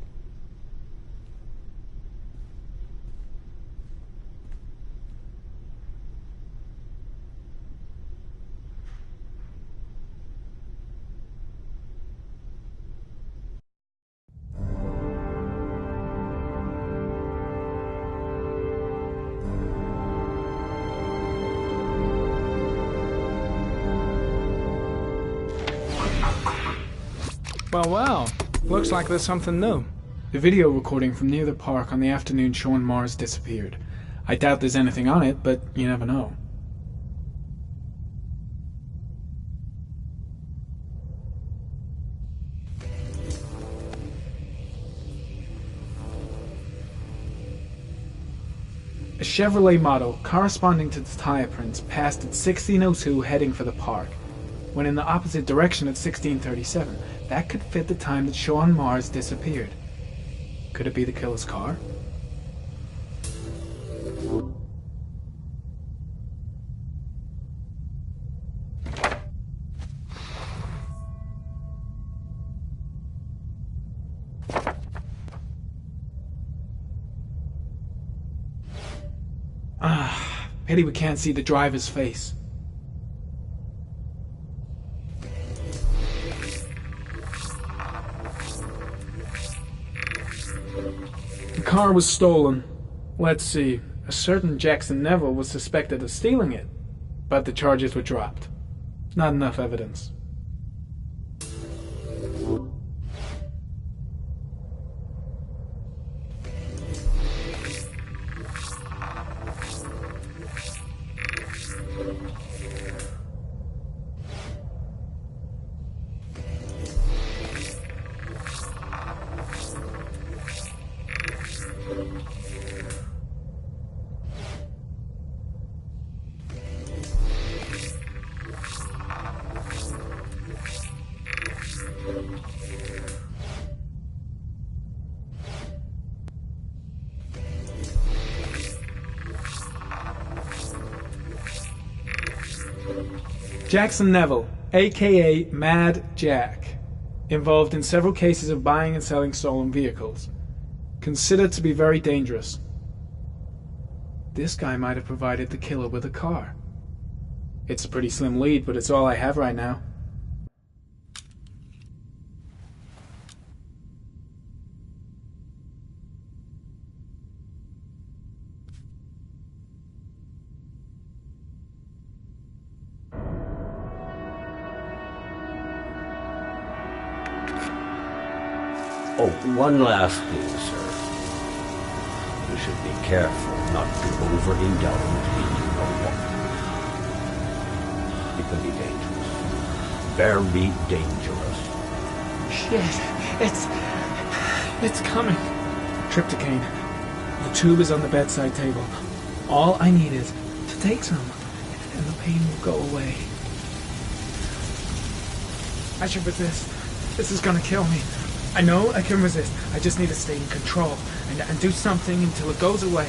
Well, looks like there's something new. The video recording from near the park on the afternoon Sean Mars disappeared. I doubt there's anything on it, but you never know. A Chevrolet model corresponding to the tire prints passed at 16:02 heading for the park, when in the opposite direction at 16:37. That could fit the time that Sean Mars disappeared. Could it be the killer's car? Pity we can't see the driver's face. The car was stolen. Let's see. A certain Jackson Neville was suspected of stealing it, but the charges were dropped. Not enough evidence. Jackson Neville, aka Mad Jack, involved in several cases of buying and selling stolen vehicles, considered to be very dangerous. This guy might have provided the killer with a car. It's a pretty slim lead, but it's all I have right now. Oh, one last thing, sir. You should be careful not to overindulge in you know what. It can be dangerous. Very dangerous. Shit, it's coming. Trypticane. The tube is on the bedside table. All I need is to take some, and the pain will go away. I should resist. This is gonna kill me. I know I can resist. I just need to stay in control and do something until it goes away.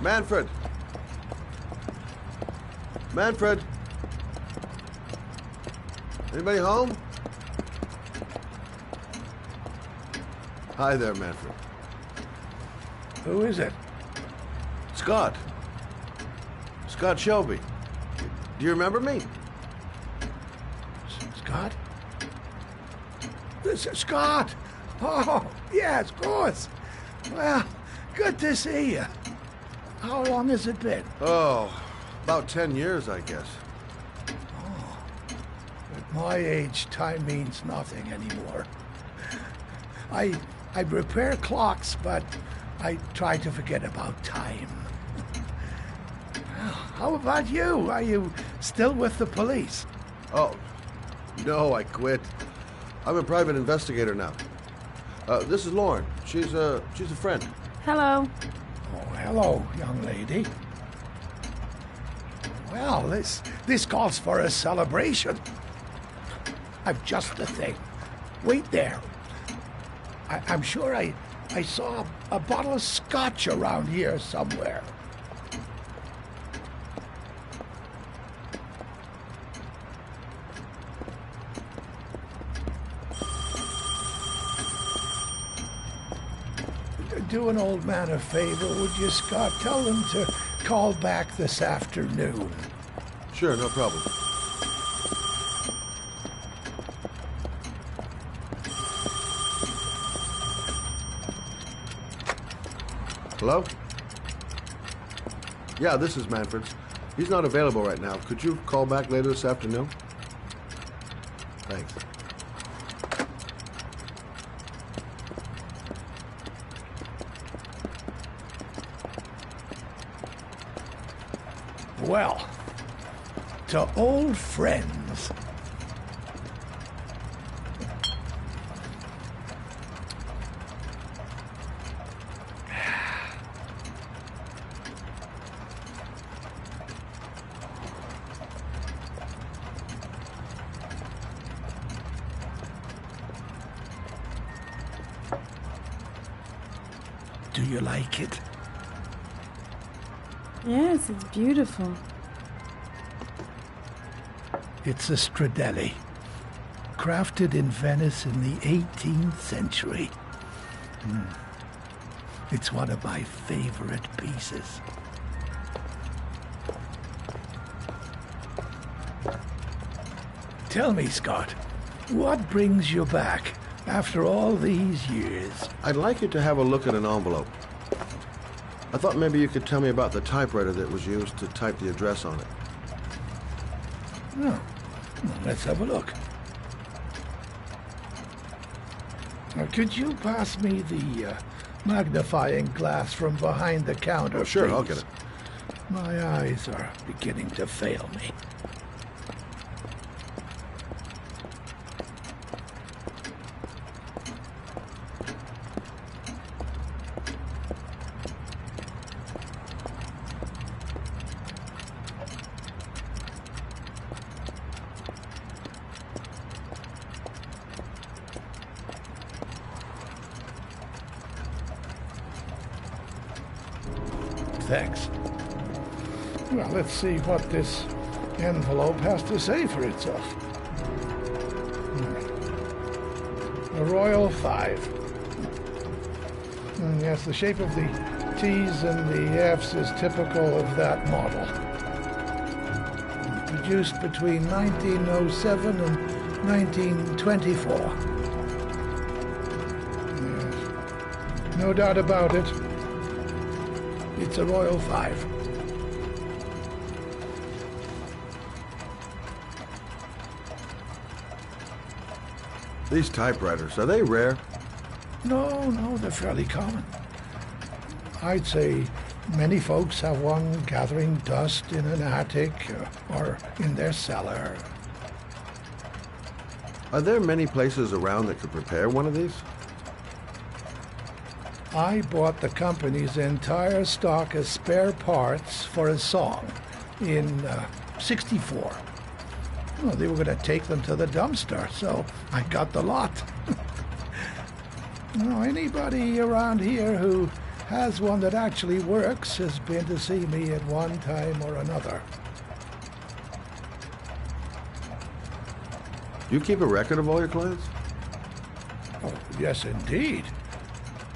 Manfred! Manfred! Anybody home? Hi there, Manfred. Who is it? Scott. Scott Shelby. Do you remember me? Scott? This is Scott! Oh, yes, of course. Well, good to see you. How long has it been? Oh, about 10 years, I guess. Oh, at my age, time means nothing anymore. I repair clocks, but I try to forget about time. How about you? Are you still with the police? Oh, no, I quit. I'm a private investigator now. This is Lauren. She's a friend. Hello. Oh, hello, young lady. Well, this calls for a celebration. I've just the thing. Wait there. I'm sure I saw a bottle of scotch around here somewhere. Do an old man a favor, would you, Scott? Tell them to call back this afternoon. Sure, no problem. Hello? Yeah, this is Manfred's. He's not available right now. Could you call back later this afternoon? Thanks. Well, to old friends. Do you like it? Yes, it's beautiful. It's a Stradelli, crafted in Venice in the 18th century. It's one of my favorite pieces. Tell me, Scott, what brings you back after all these years? I'd like you to have a look at an envelope. I thought maybe you could tell me about the typewriter that was used to type the address on it. Oh, well, let's have a look. Now, could you pass me the magnifying glass from behind the counter, sure, please? I'll get it. My eyes are beginning to fail me. Thanks. Well, let's see what this envelope has to say for itself. A Royal 5. Yes, the shape of the T's and the F's is typical of that model. Produced between 1907 and 1924. Yes. No doubt about it. It's a Royal 5. These typewriters, are they rare? No, they're fairly common. I'd say many folks have one gathering dust in an attic or in their cellar. Are there many places around that could prepare one of these? I bought the company's entire stock of spare parts for a song in '64. Well, they were going to take them to the dumpster, so I got the lot. Anybody around here who has one that actually works has been to see me at one time or another. You keep a record of all your clients? Oh, yes, indeed.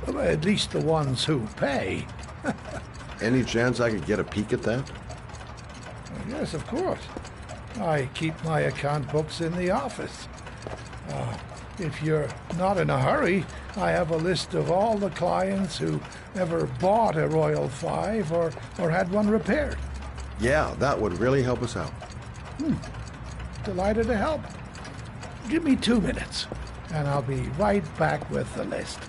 Well, at least the ones who pay. Any chance I could get a peek at that? Yes, of course. I keep my account books in the office. If you're not in a hurry, I have a list of all the clients who ever bought a Royal 5 or had one repaired. Yeah, that would really help us out. Delighted to help. Give me 2 minutes, and I'll be right back with the list.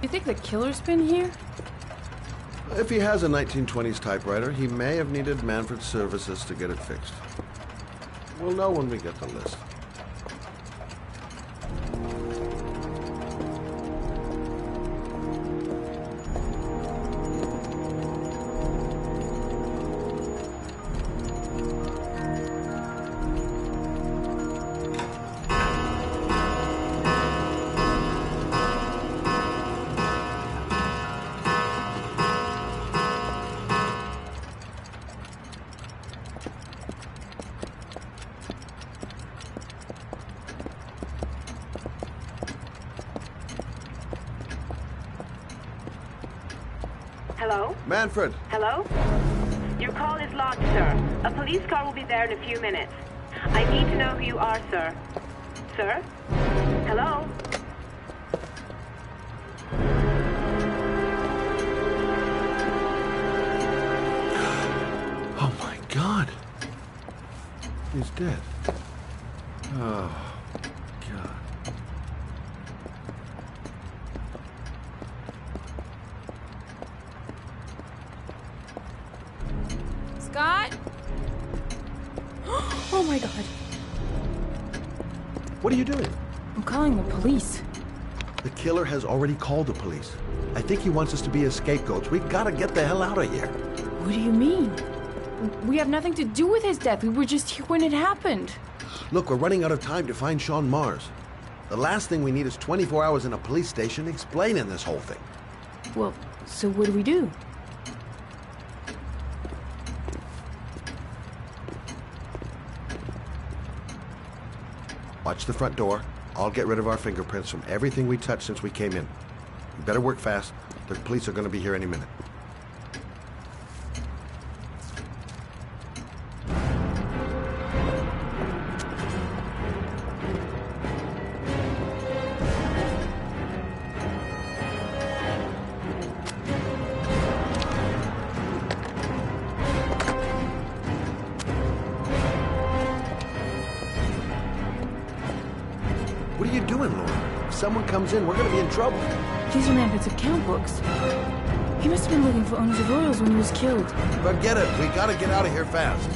You think the killer's been here? If he has a 1920s typewriter, he may have needed Manfred's services to get it fixed. We'll know when we get the list. Hello? Manfred! Hello? Your call is logged, sir. A police car will be there in a few minutes. I need to know who you are, sir. Sir? Hello? Oh my God! He's dead. Oh, God. Scott? Oh my God. What are you doing? I'm calling the police. The killer has already called the police. I think he wants us to be his scapegoats. We gotta get the hell out of here. What do you mean? We have nothing to do with his death. We were just here when it happened. Look, we're running out of time to find Sean Mars. The last thing we need is 24 hours in a police station explaining this whole thing. Well, so what do we do? Watch the front door. I'll get rid of our fingerprints from everything we touched since we came in. You better work fast. The police are going to be here any minute. What are you doing, Laura? If someone comes in, we're going to be in trouble. These are Manfred's account books. He must have been looking for owners of Royals when he was killed. Forget it. We got to get out of here fast.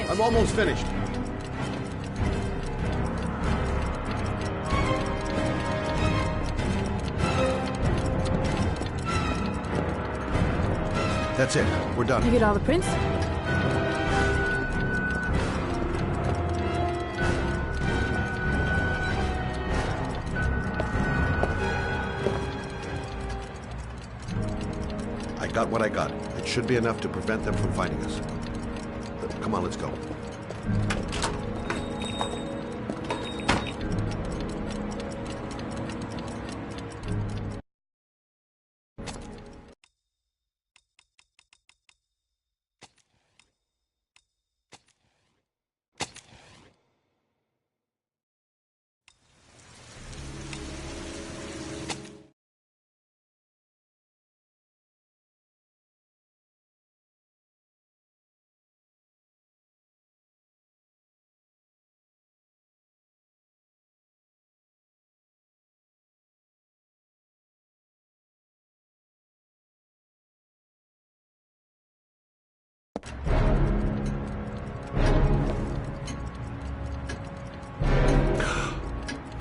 I'm almost finished. That's it. We're done. You get all the prints? got what I got. It should be enough to prevent them from finding us. Come on, let's go.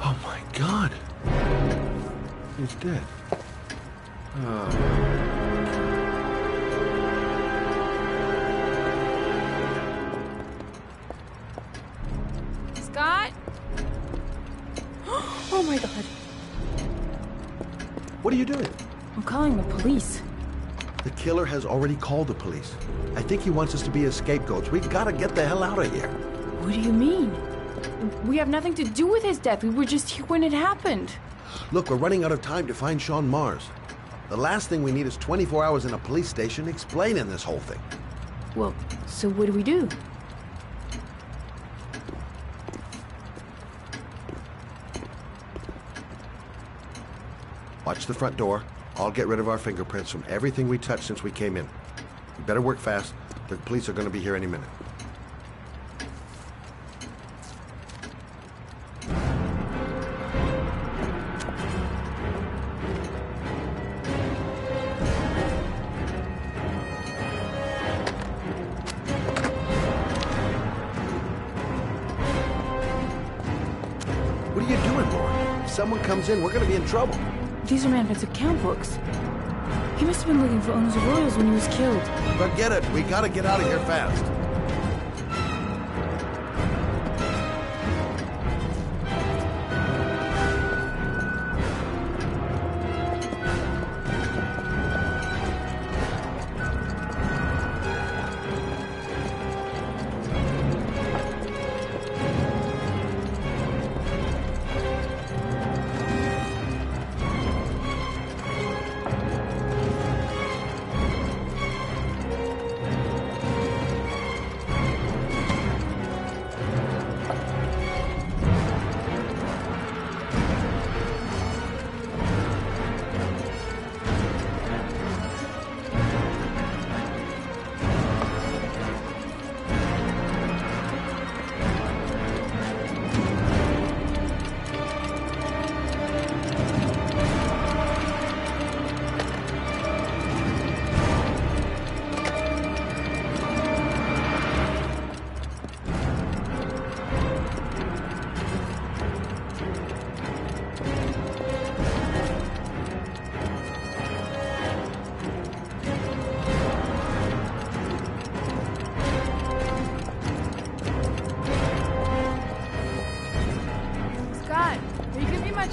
Oh my God! He's dead. Scott? Oh my God. What are you doing? I'm calling the police. The killer has already called the police. I think he wants us to be his scapegoats. We've got to get the hell out of here. What do you mean? We have nothing to do with his death. We were just here when it happened. Look, we're running out of time to find Sean Mars. The last thing we need is 24 hours in a police station explaining this whole thing. Well, so what do we do? Watch the front door. I'll get rid of our fingerprints from everything we touched since we came in. We better work fast. The police are going to be here any minute. What are you doing, Lauren? If someone comes in, we're going to be in trouble. These are Manfred's account books. He must have been looking for owners of Royals when he was killed. Forget it. We got to get out of here fast.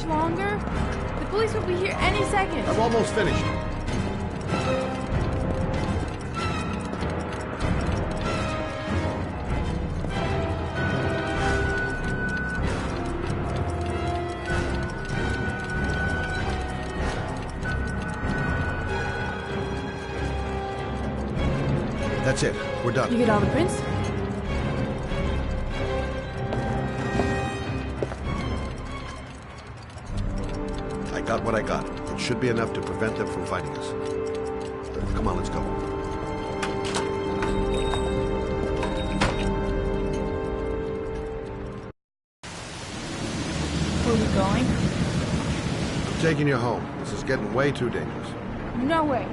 Longer? The police will be here any second. I'm almost finished. That's it. We're done. You get all the prints? I got what I got. It should be enough to prevent them from finding us. Come on, let's go. Where are we going? I'm taking you home. This is getting way too dangerous. No way.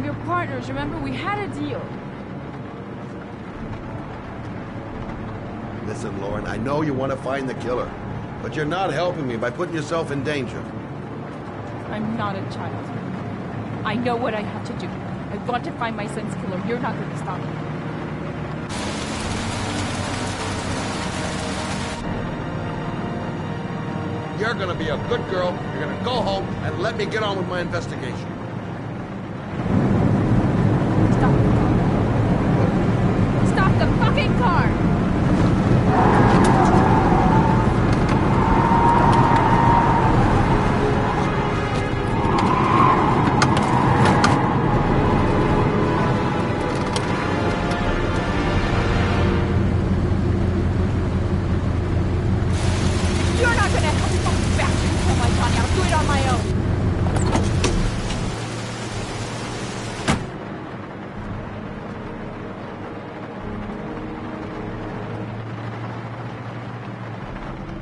We're partners, remember? We had a deal. Listen, Lauren, I know you want to find the killer, but you're not helping me by putting yourself in danger. I'm not a child. I know what I have to do. I want to find my son's killer. You're not going to stop me. You're gonna be a good girl. You're gonna go home and let me get on with my investigation.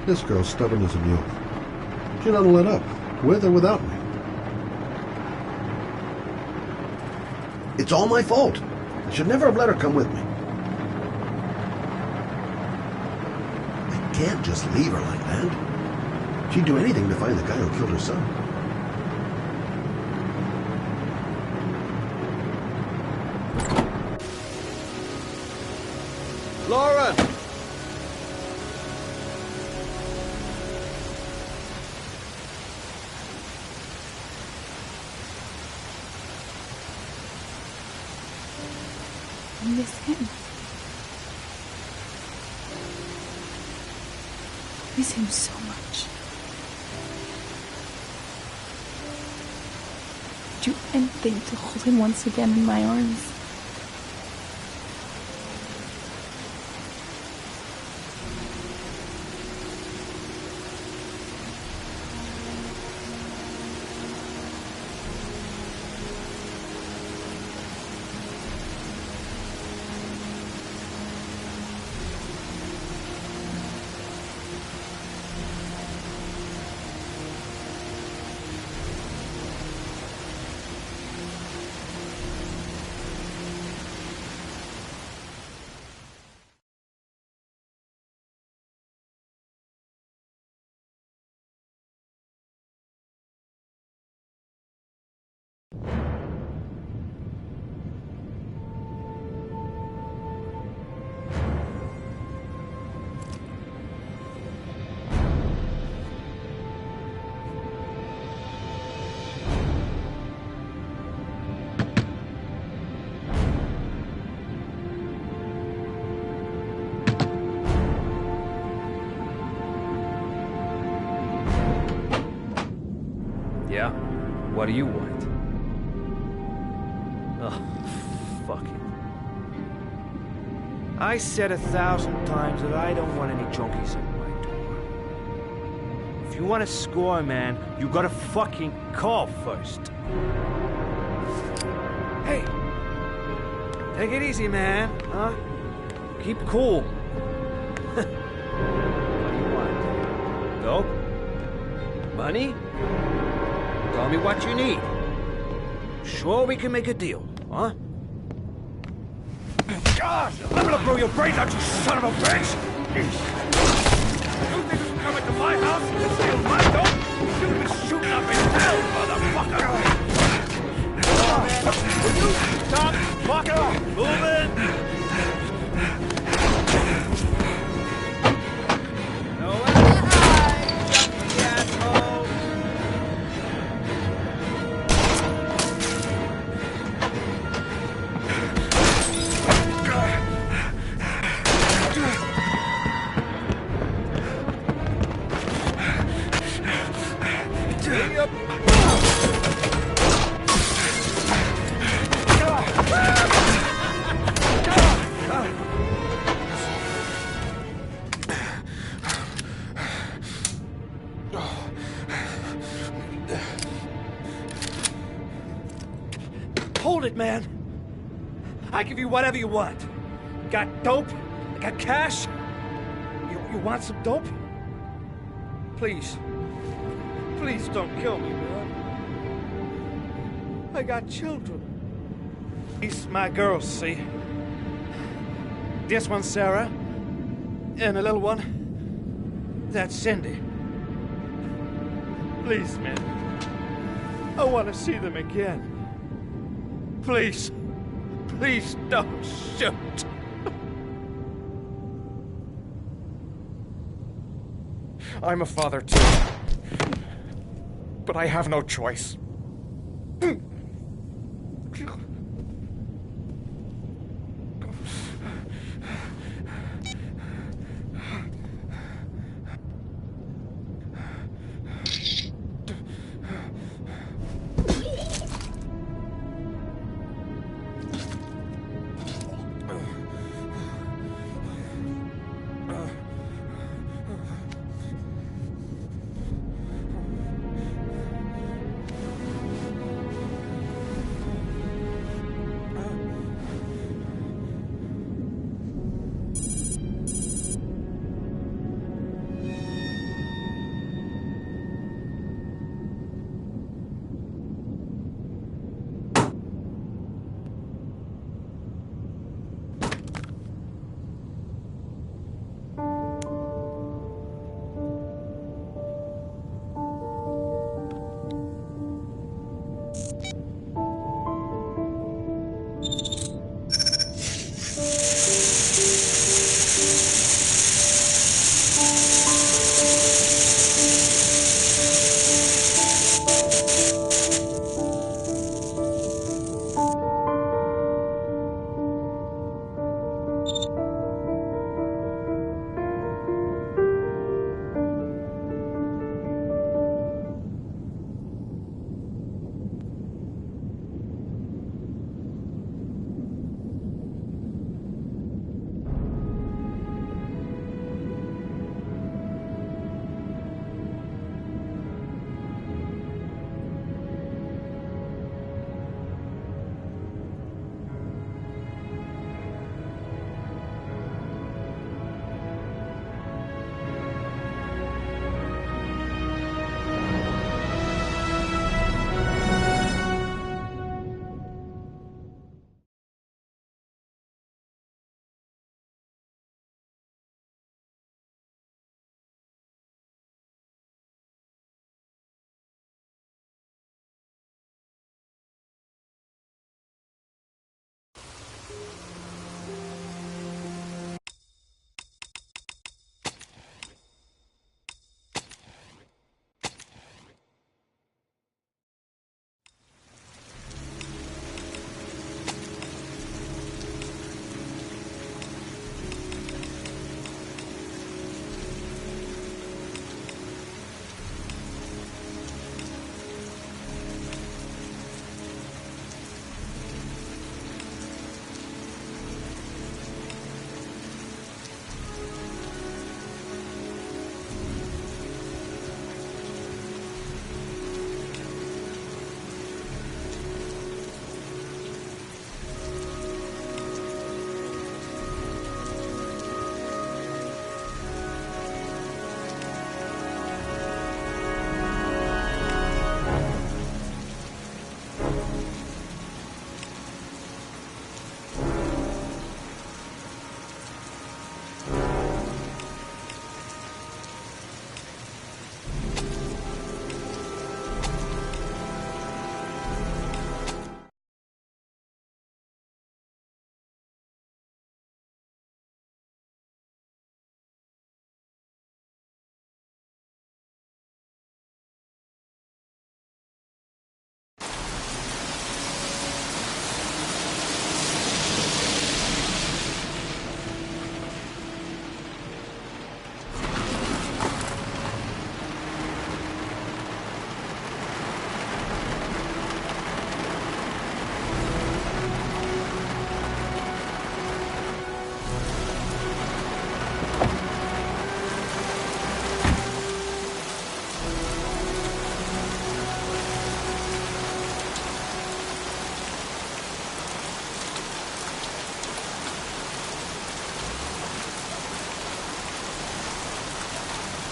This girl's stubborn as a mule. She doesn't let up, with or without me. It's all my fault. I should never have let her come with me. I can't just leave her like that. She'd do anything to find the guy who killed her son. Lauren! I miss him. Miss him so much. I'd do anything to hold him once again in my arms. Yeah? What do you want? Oh, fuck it. I said 1,000 times that I don't want any junkies at my door. If you want to score, man, you gotta fucking call first. Hey! Take it easy, man, huh? Keep cool. What do you want? Dope? Money? Tell me what you need. Sure we can make a deal, huh? God! I'm gonna blow your brains out, you son of a bitch! You think you can come into my house and steal my dope? You'll be shooting up in hell, motherfucker! Will you stop fucking moving? Hold it, man. I give you whatever you want. Got dope? I got cash? You want some dope? Please. Please don't kill me, man. I got children. These my girls, see? This one's Sarah. And the little one, that's Cindy. Please, man. I want to see them again. Please. Please don't shoot. I'm a father too. But I have no choice.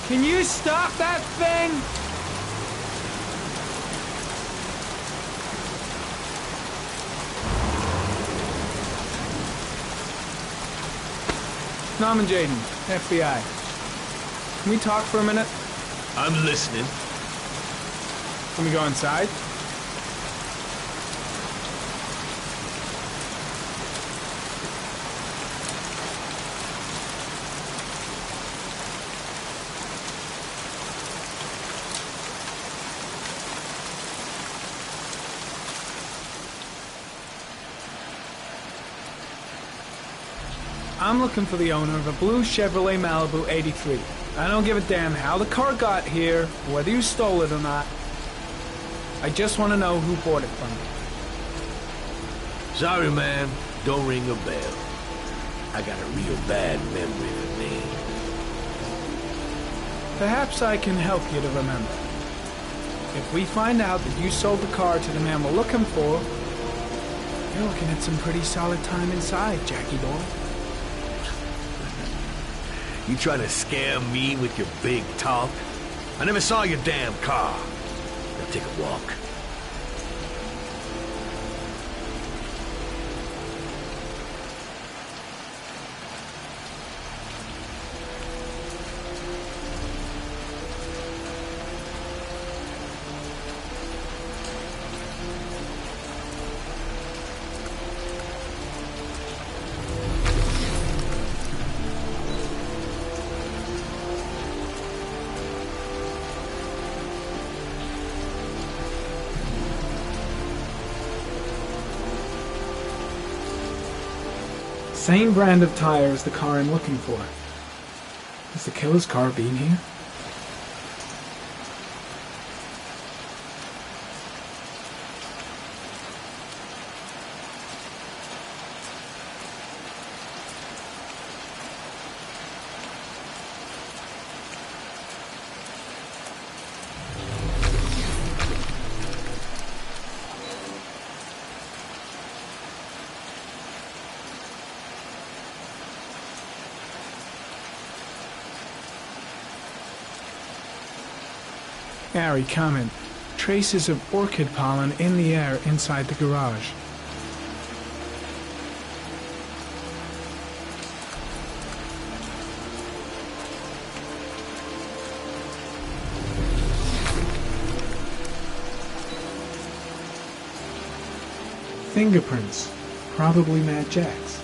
Can you stop that thing? Norman Jaden, FBI. Can we talk for a minute? I'm listening. Can we go inside? I'm looking for the owner of a blue Chevrolet Malibu 83. I don't give a damn how the car got here, whether you stole it or not. I just want to know who bought it from you. Sorry, man. Don't ring a bell. I got a real bad memory of names. Perhaps I can help you to remember. If we find out that you sold the car to the man we're looking for, you're looking at some pretty solid time inside, Jackie boy. You trying to scare me with your big talk? I never saw your damn car. Now take a walk. Same brand of tire as the car I'm looking for. Has the killer's car been here? Gary, comment. Traces of orchid pollen in the air inside the garage. Fingerprints. Probably Matt Jack's.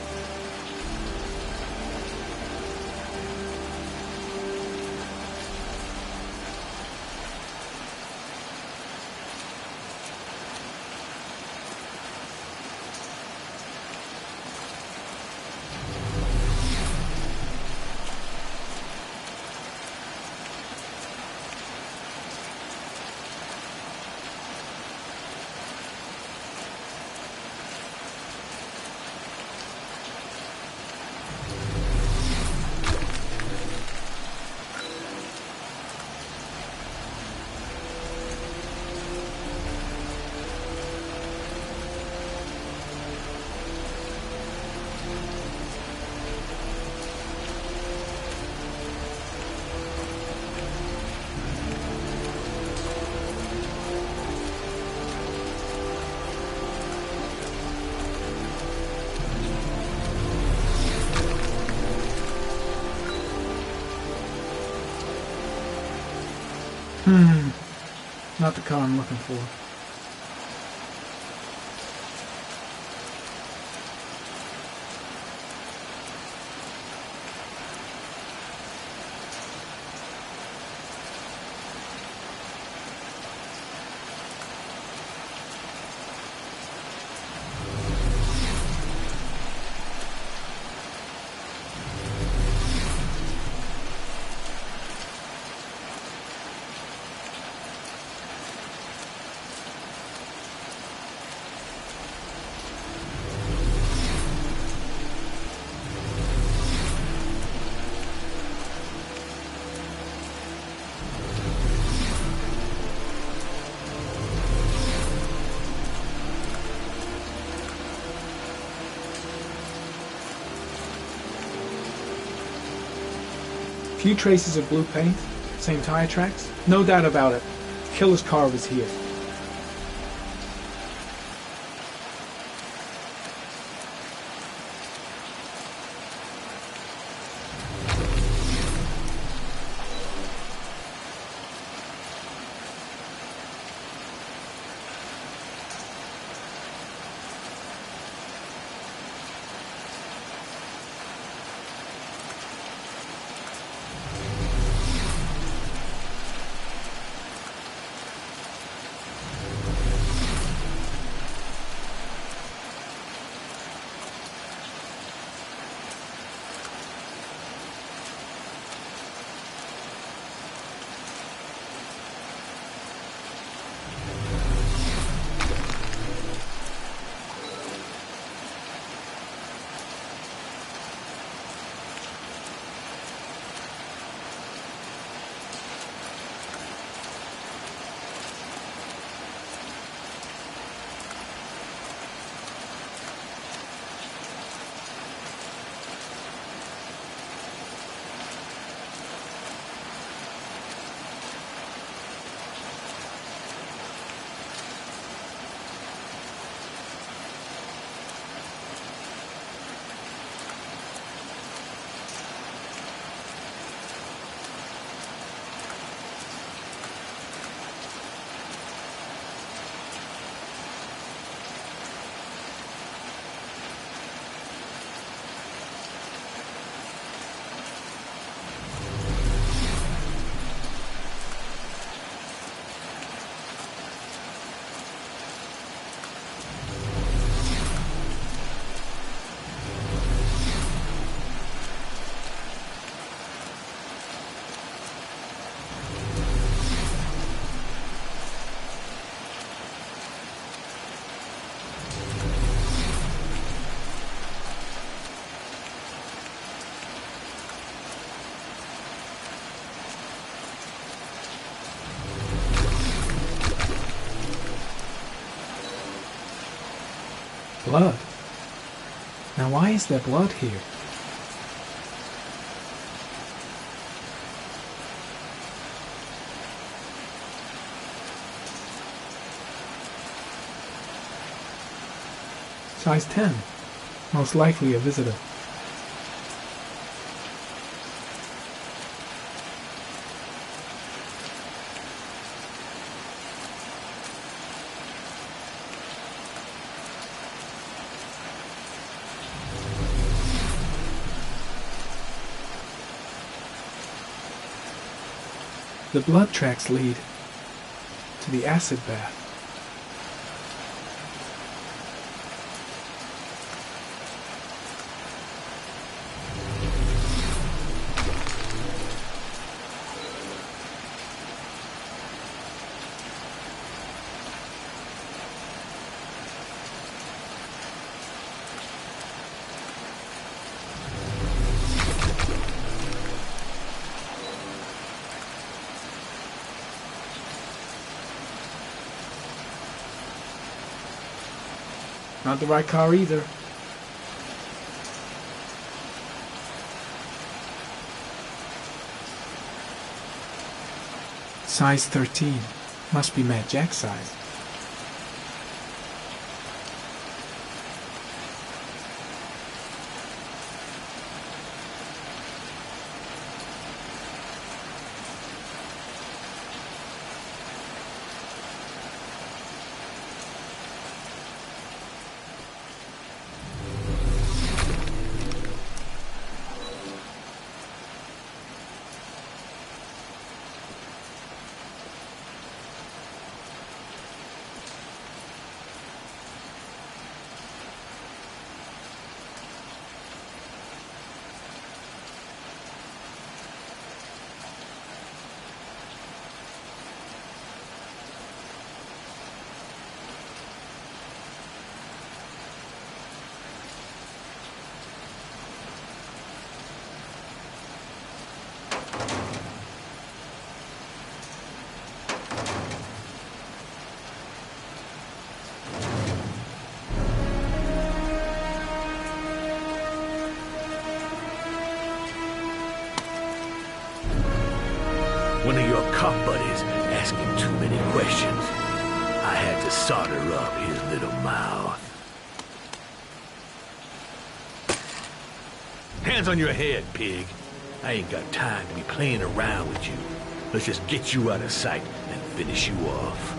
Not the car I'm looking for. Few traces of blue paint, Same tire tracks? No doubt about it. The killer's car was here. Blood. Now why is there blood here? Size 10. Most likely a visitor. The blood tracks lead to the acid bath. Not the right car either. Size 13. Must be Matt Jack's size. One of your cop buddies asking too many questions. I had to solder up his little mouth. Hands on your head, pig. I ain't got time to be playing around with you. Let's just get you out of sight and finish you off.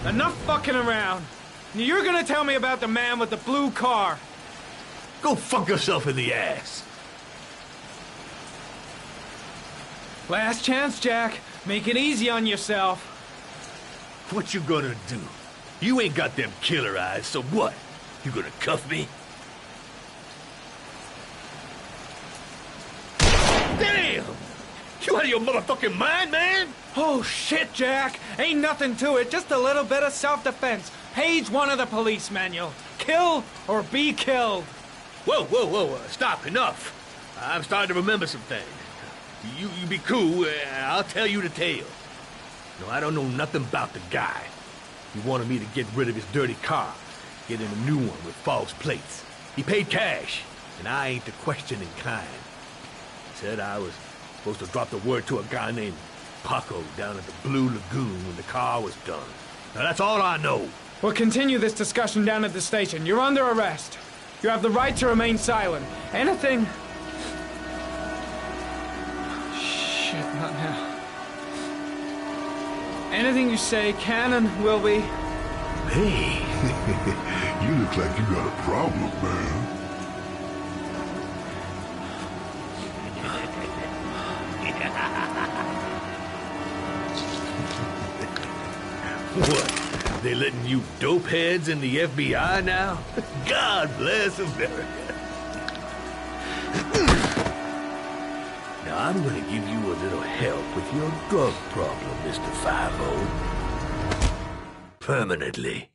Enough fucking around. You're gonna tell me about the man with the blue car. Go fuck yourself in the ass. Last chance, Jack. Make it easy on yourself. What you gonna do? You ain't got them killer eyes, so what? You gonna cuff me? Damn! You out of your motherfucking mind, man? Oh, shit, Jack. Ain't nothing to it. Just a little bit of self-defense. Page 1 of the police manual. Kill or be killed. Whoa, whoa, whoa. Stop. Enough. I'm starting to remember some things. You be cool. I'll tell you the tale. No, I don't know nothing about the guy. He wanted me to get rid of his dirty car. Get him a new one with false plates. He paid cash, and I ain't the questioning kind. He said I was supposed to drop the word to a guy named Paco down at the Blue Lagoon when the car was done. Now that's all I know. We'll continue this discussion down at the station. You're under arrest. You have the right to remain silent. Anything... Shit, not now. Anything you say can and will be... Hey, you look like you got a problem, man. What? They letting you dope heads in the FBI now? God bless America. Now I'm gonna give you a little help with your drug problem, Mr. 5-0. Permanently.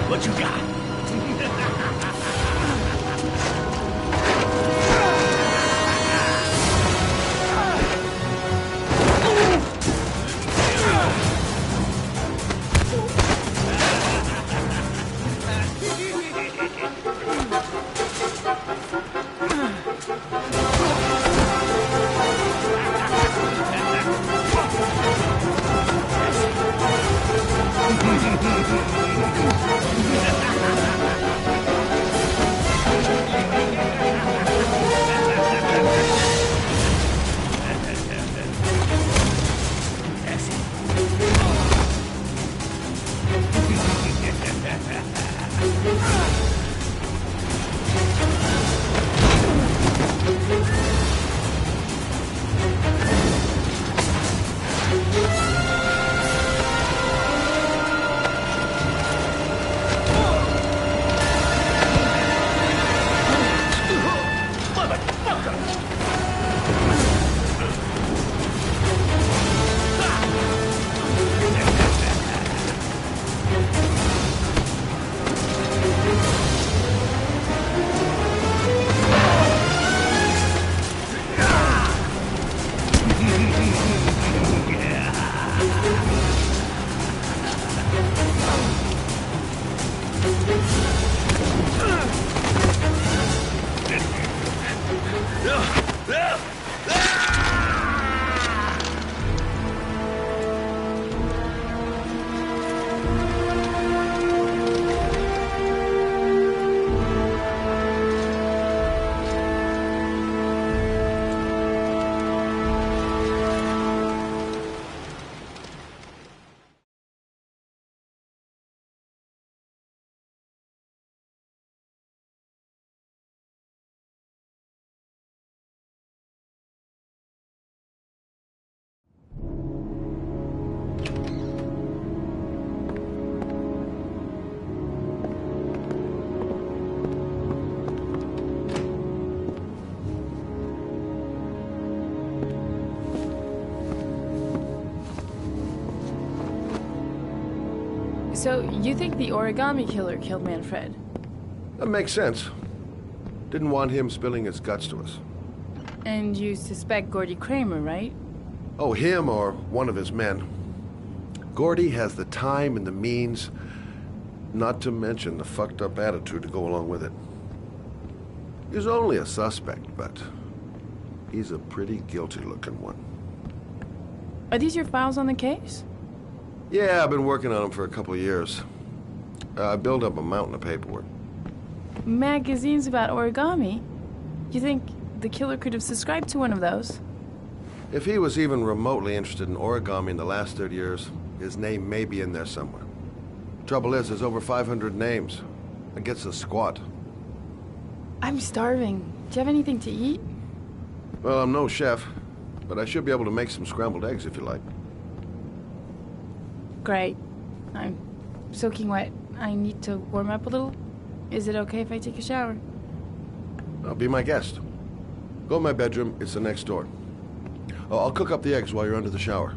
What you got? So, you think the origami killer killed Manfred? That makes sense. Didn't want him spilling his guts to us. And you suspect Gordy Kramer, right? Oh, him or one of his men. Gordy has the time and the means, not to mention the fucked up attitude to go along with it. He's only a suspect, but he's a pretty guilty looking one. Are these your files on the case? Yeah, I've been working on him for a couple of years. I built up a mountain of paperwork. Magazines about origami? You think the killer could have subscribed to one of those? If he was even remotely interested in origami in the last 30 years, his name may be in there somewhere. Trouble is, there's over 500 names. It gets a squat. I'm starving. Do you have anything to eat? Well, I'm no chef, but I should be able to make some scrambled eggs if you like. Great. I'm soaking wet. I need to warm up a little. Is it okay if I take a shower? Be my guest. Go in my bedroom. It's the next door. Oh, I'll cook up the eggs while you're under the shower.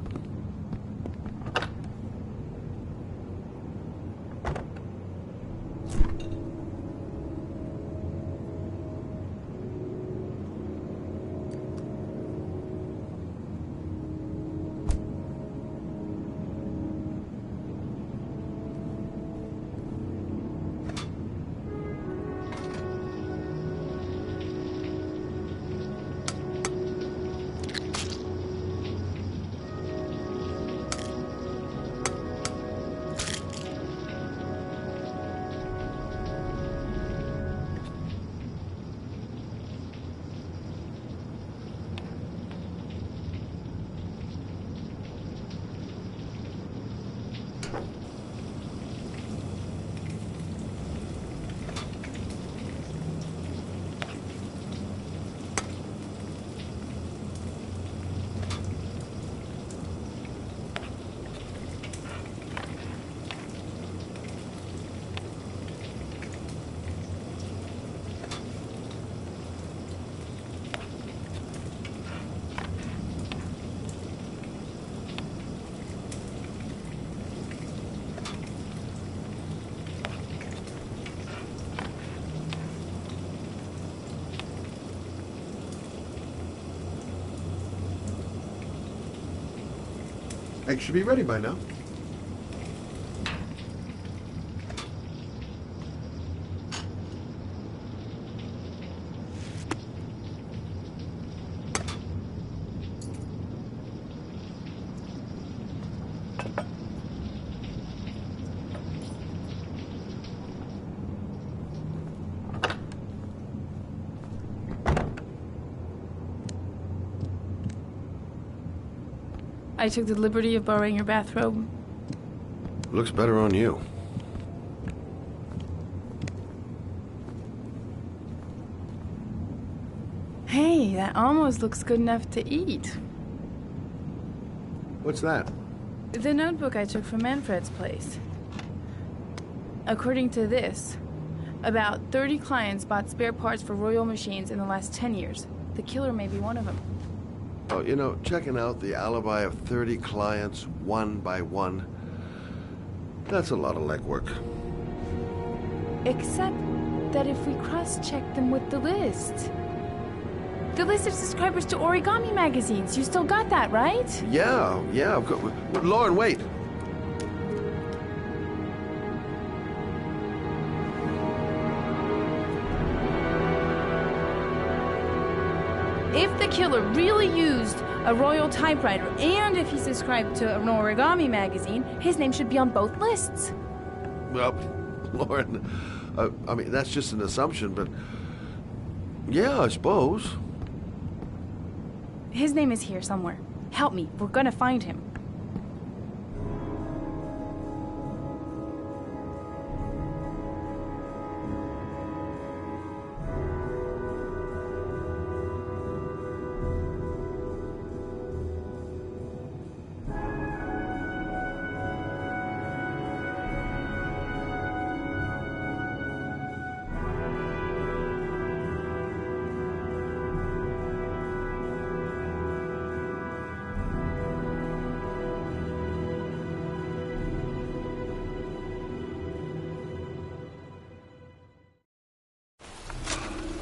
Eggs should be ready by now. I took the liberty of borrowing your bathrobe. Looks better on you. Hey, that almost looks good enough to eat. What's that? The notebook I took from Manfred's place. According to this, about 30 clients bought spare parts for Royal machines in the last 10 years. The killer may be one of them. Oh, you know, checking out the alibi of 30 clients one by one, that's a lot of legwork. Except that if we cross-check them with the list. The list of subscribers to Origami magazines. You still got that, right? Yeah, Lauren, wait. If the killer really used a royal typewriter and if he subscribed to an Origami magazine, his name should be on both lists. Well, Lauren, I mean, that's just an assumption, but yeah, I suppose. His name is here somewhere. Help me. We're gonna find him.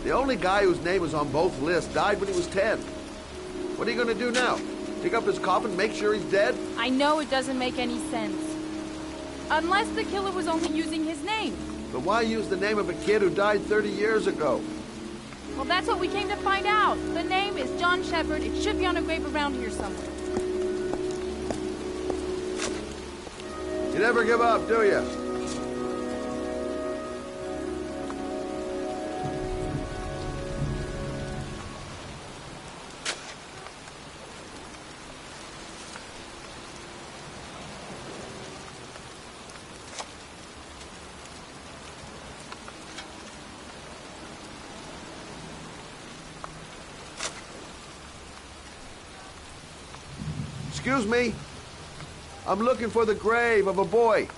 The only guy whose name was on both lists died when he was 10. What are you gonna do now? Dig up his coffin, make sure he's dead? I know it doesn't make any sense. Unless the killer was only using his name. But why use the name of a kid who died 30 years ago? Well, that's what we came to find out. The name is John Shepard. It should be on a grave around here somewhere. You never give up, do you? Excuse me. I'm looking for the grave of a boy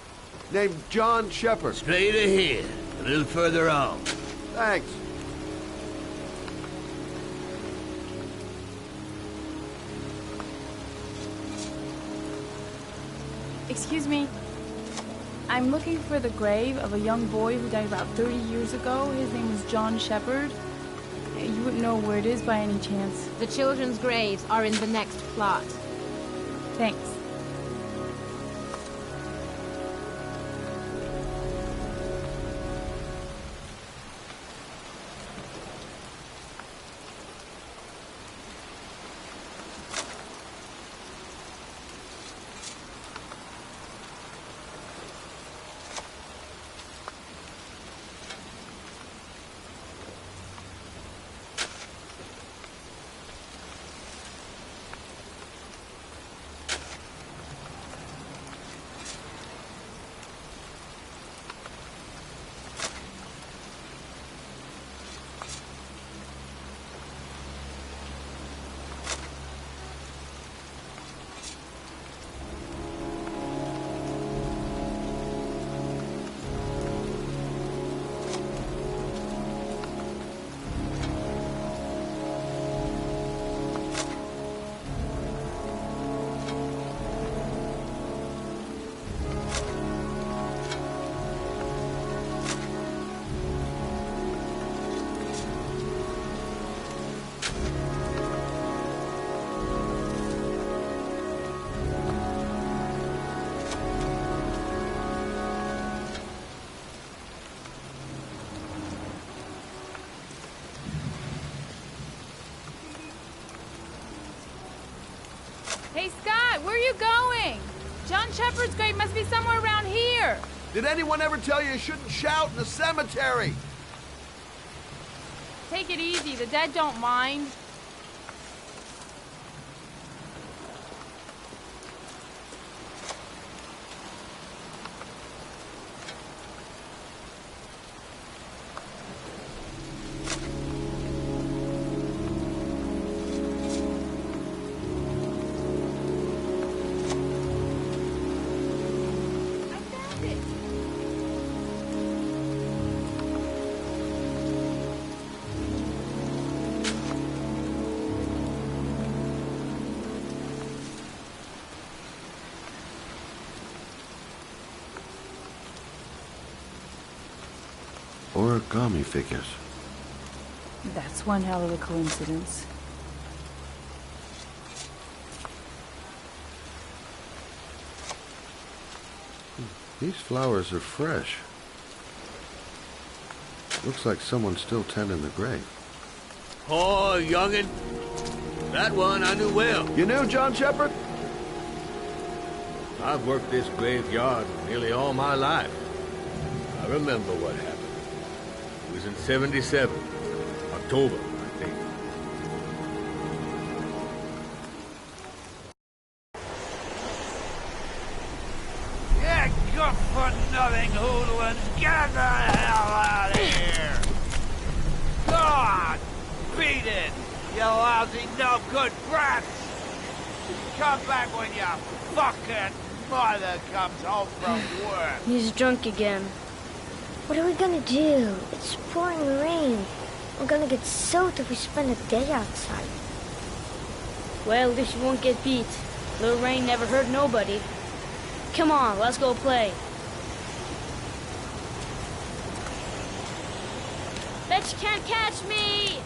named John Shepard. Straight ahead. A little further on. Thanks. Excuse me. I'm looking for the grave of a young boy who died about 30 years ago. His name was John Shepard. You wouldn't know where it is by any chance. The children's graves are in the next plot. Thanks. Hey, Scott, where are you going? John Shepard's grave must be somewhere around here. Did anyone ever tell you shouldn't shout in the cemetery? Take it easy. The dead don't mind. origami figures. That's one hell of a coincidence. These flowers are fresh. Looks like someone's still tending the grave. Oh, youngin'. That one I knew well. You knew John Shepard? I've worked this graveyard nearly all my life. I remember what happened. It was in 77. October, I think. Yeah, good-for-nothing hoodlums, get the hell out of here! God, beat it, you lousy no-good brats! Come back when your fucking mother comes home from work. He's drunk again. What are we gonna do? It's pouring rain. We're gonna get soaked if we spend a day outside. Well, at least you won't get beat. Little rain never hurt nobody. Come on, let's go play. Bet you can't catch me!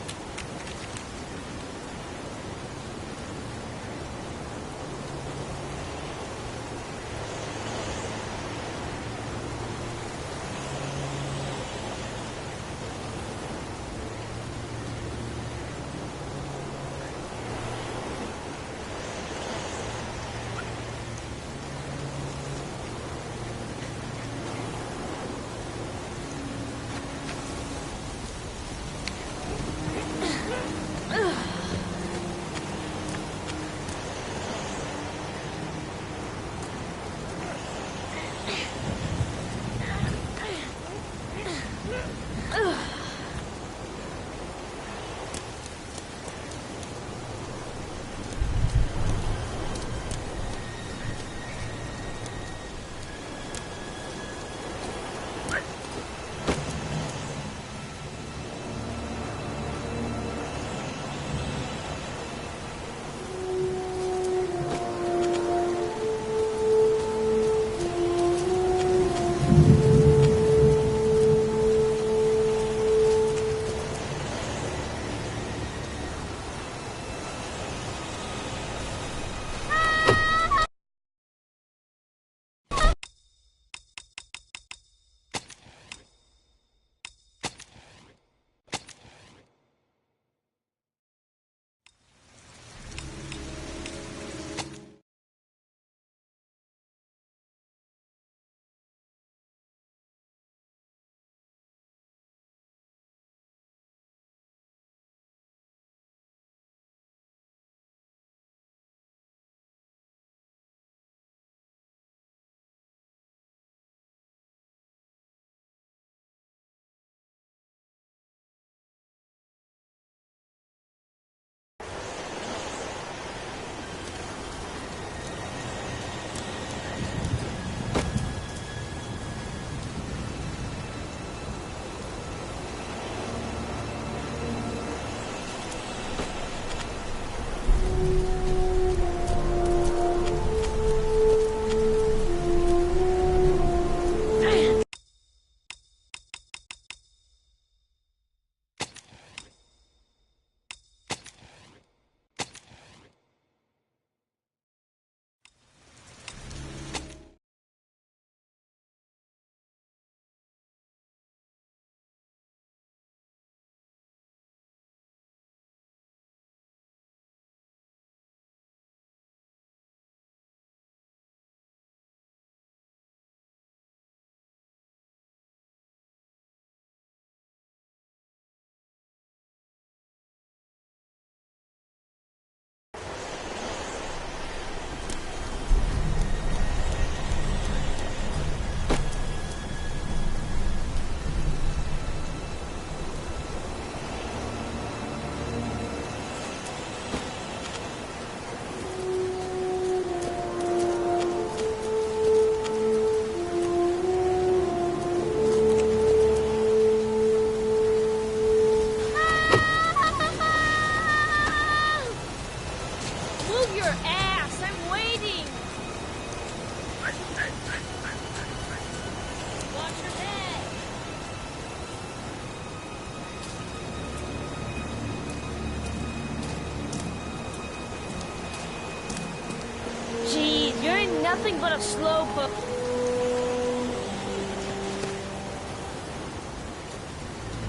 nothing but a slowpoke.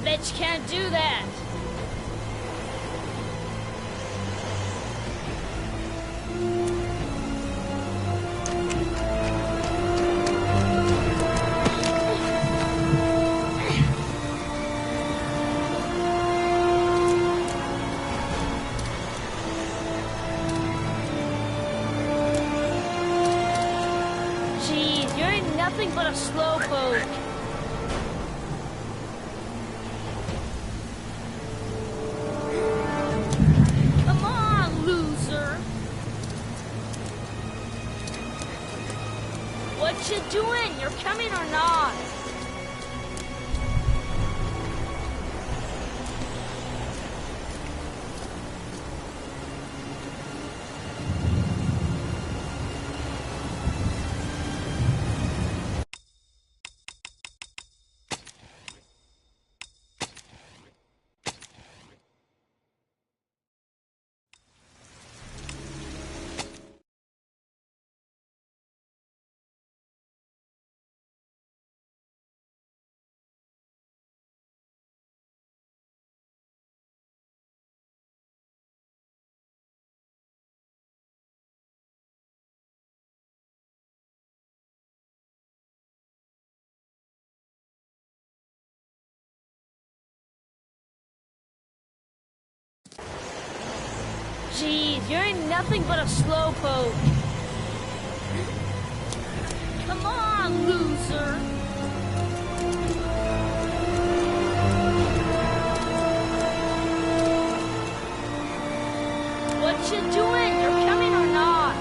Bet you can't do that. Jeez, you're nothing but a slowpoke. Come on, loser. What you doing? You're coming or not? Jeez, you're nothing but a slowpoke. Come on, loser. What you doing? You're coming or not?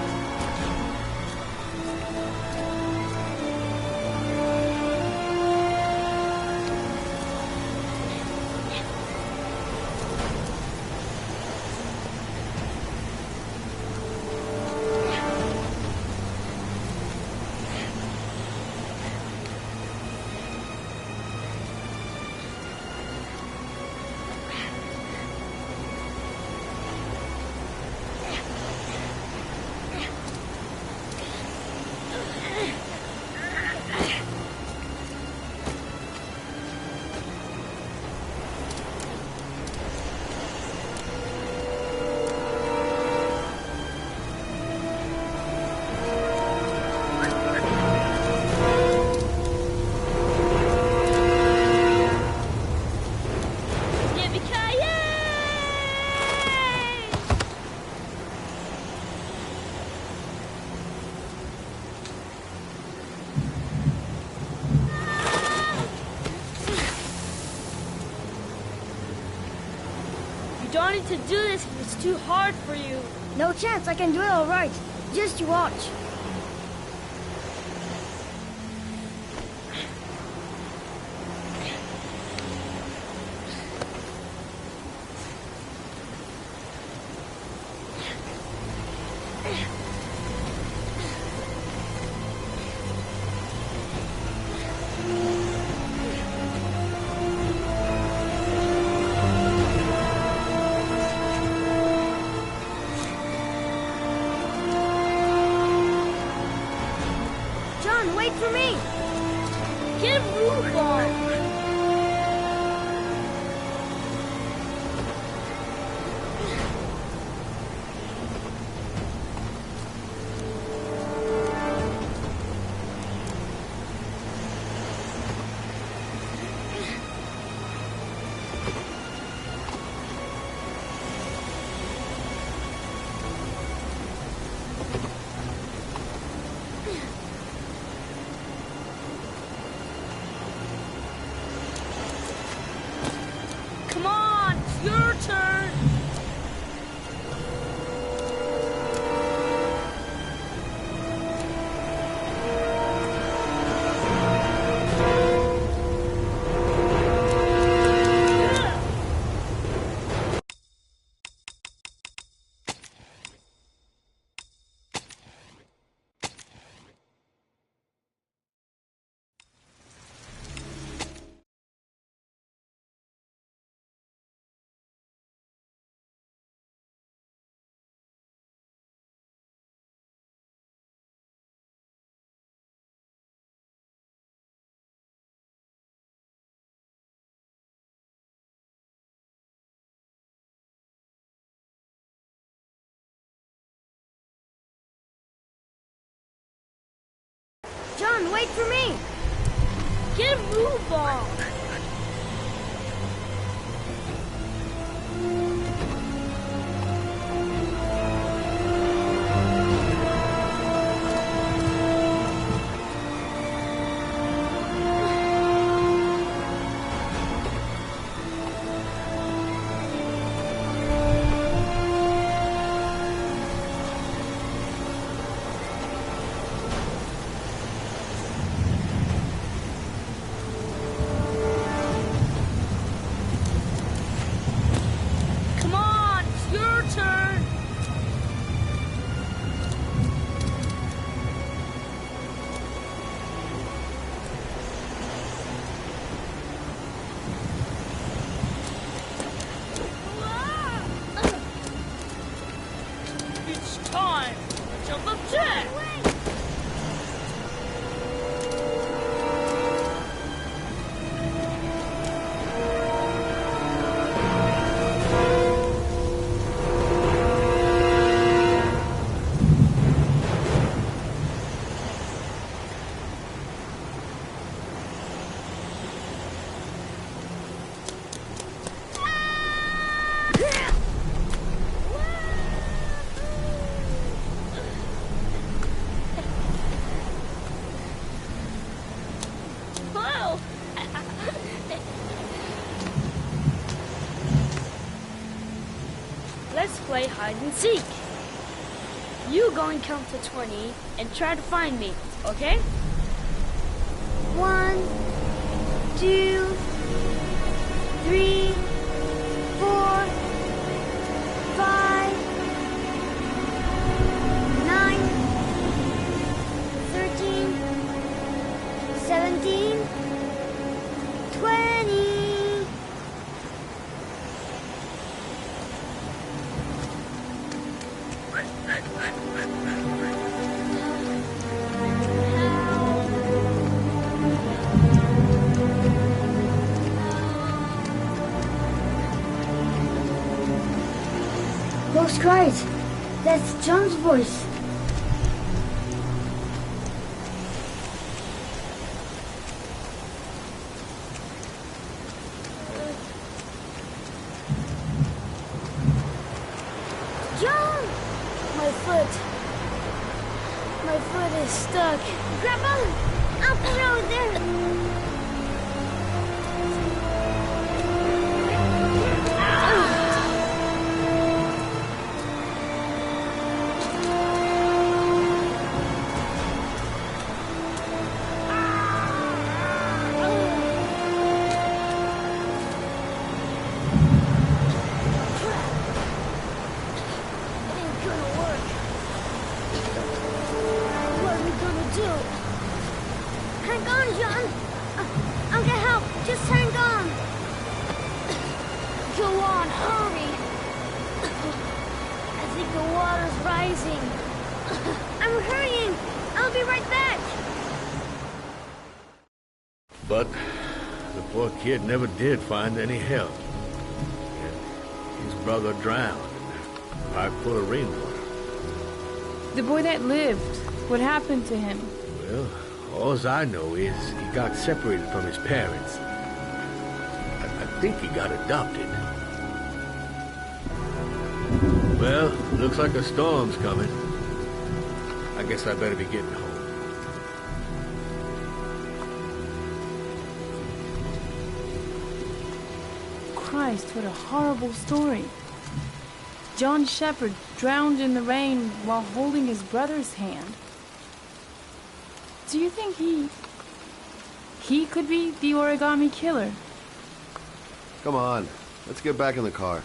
You don't need to do this if it's too hard for you. No chance, I can do it all right. Just you watch. Wait for me! Get a move on! Move on! Let's play hide and seek. You go and count to 20 and try to find me, okay? 1, 2, 3, 4, 5, 9, 13, 17, 20. Ghost right. That's John's voice. John! My foot is stuck. Grab on! Up the road there! But the poor kid never did find any help. And his brother drowned in a pipe full of rainwater. The boy that lived, what happened to him? Well, all I know is he got separated from his parents. I think he got adopted. Well, looks like a storm's coming. I guess I better be getting home. Christ, what a horrible story. John Shepherd drowned in the rain while holding his brother's hand. Do you think he could be the origami killer? Come on, let's get back in the car.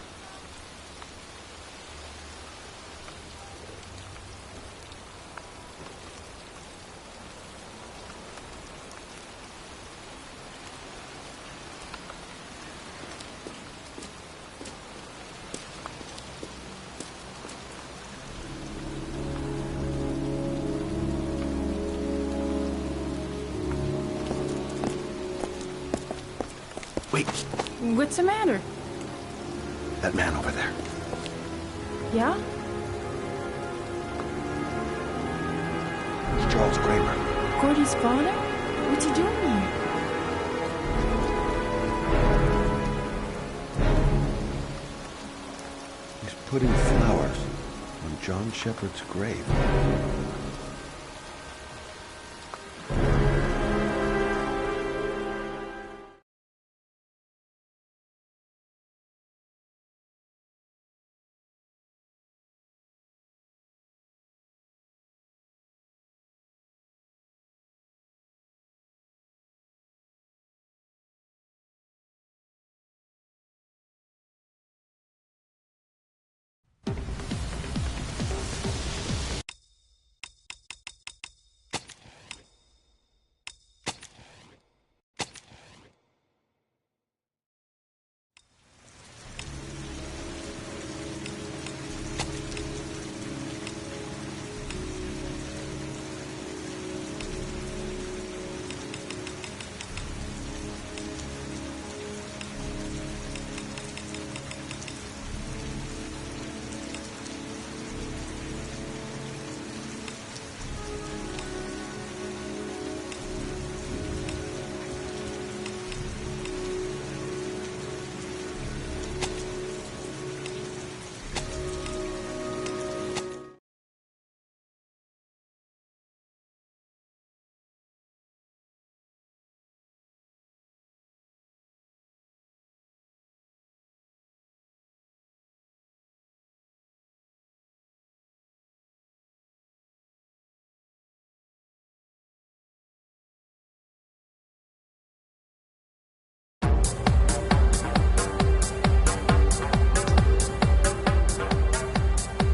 Wait. What's the matter? That man over there. Yeah? It's Charles Kramer. Gordy's father? What's he doing here? putting flowers on John Shepard's grave.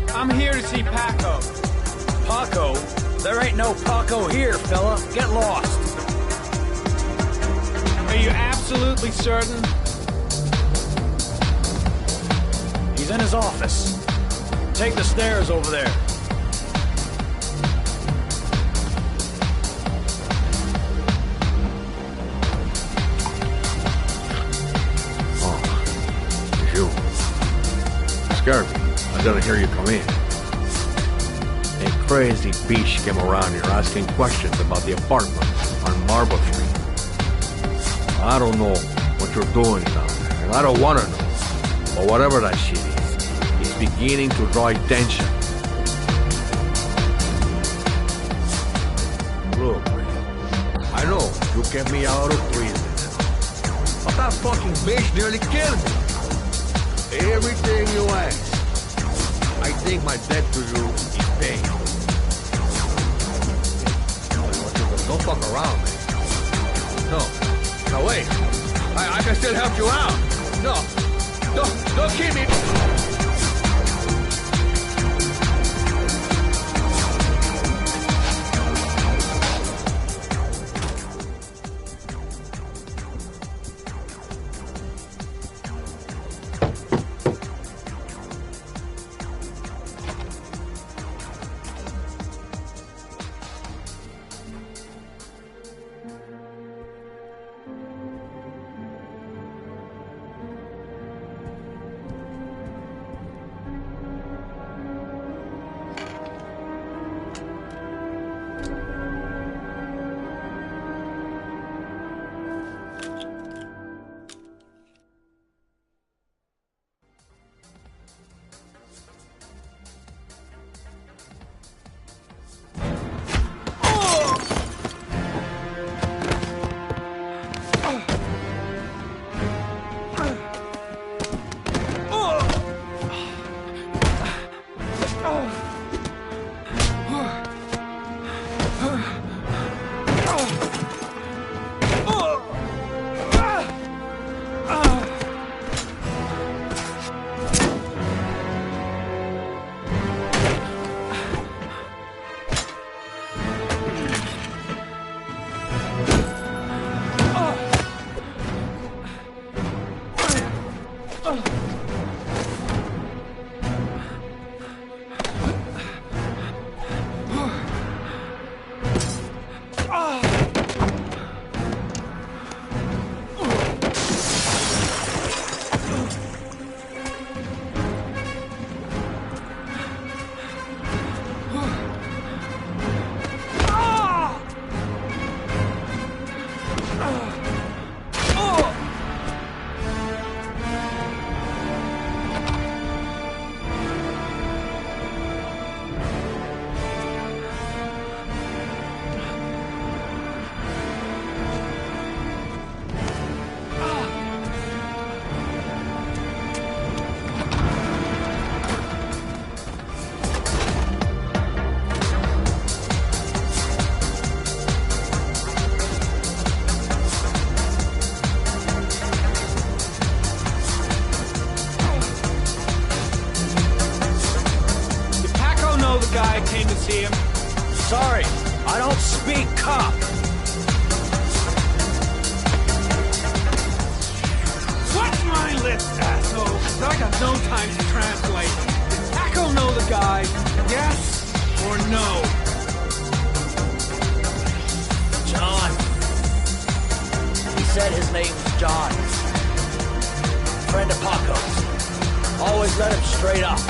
I'm here to see Paco. Paco? There ain't no Paco here, fella. Get lost. Are you absolutely certain? He's in his office. Take the stairs over there. Oh, it's you. Scared me. I didn't hear you come in. A crazy bitch came around here asking questions about the apartment on Marble Street. I don't know what you're doing down there, and I don't want to know. But whatever that shit is, it's beginning to draw attention. Look, man, I know you kept me out of prison, but that fucking bitch nearly killed me. Everything you ask. I think my debt to you is paid. Don't fuck around, man. No. No, wait. I can still help you out. No. Don't keep me. to see him. Sorry, I don't speak cop. Watch my lips, asshole. I got no time to translate. Does Taco know the guy? Yes or no? John. He said his name was John. Friend of Paco's. Always let him straight up.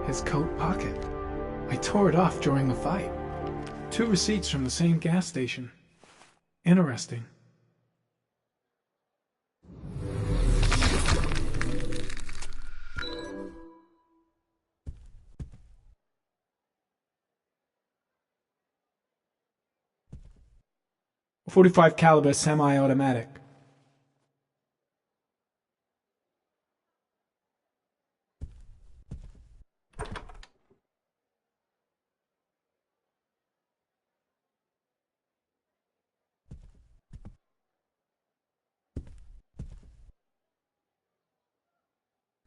His coat pocket. I tore it off during the fight. 2 receipts from the same gas station. Interesting. .45 caliber semi-automatic.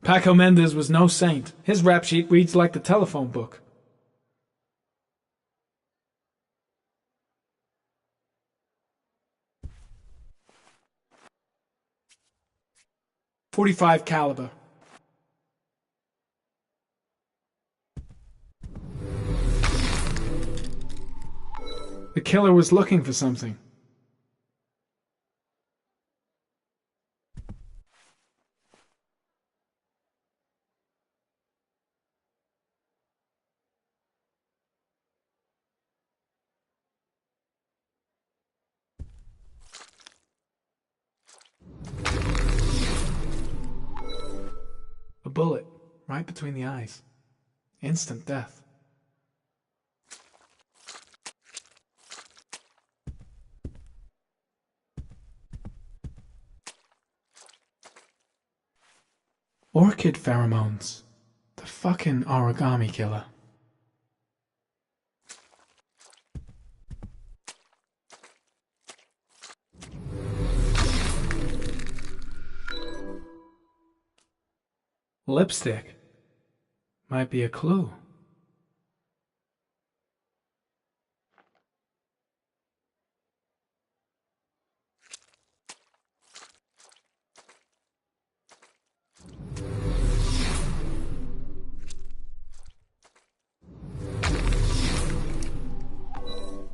Paco Mendez was no saint. His rap sheet reads like the telephone book. .45 caliber. The killer was looking for something. A bullet, right between the eyes. Instant death. Orchid pheromones. The fucking origami killer. Lipstick. Might be a clue.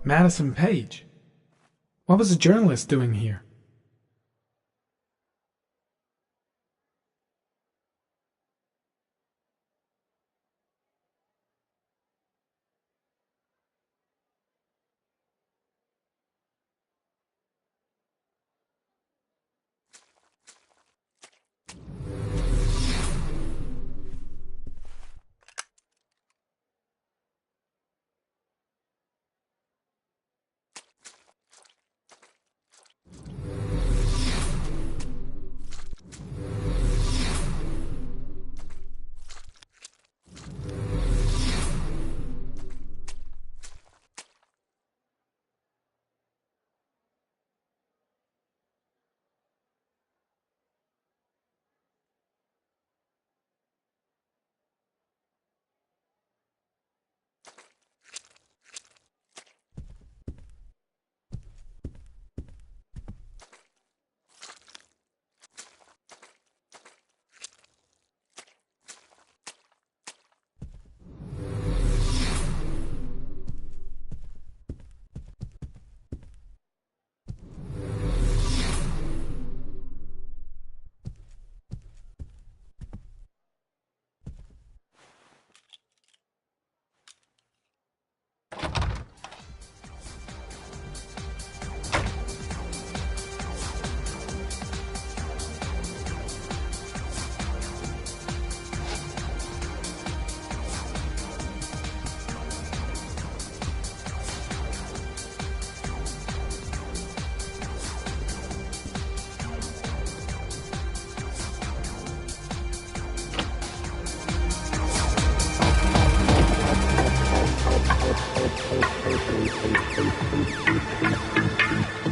Madison Page. What was a journalist doing here?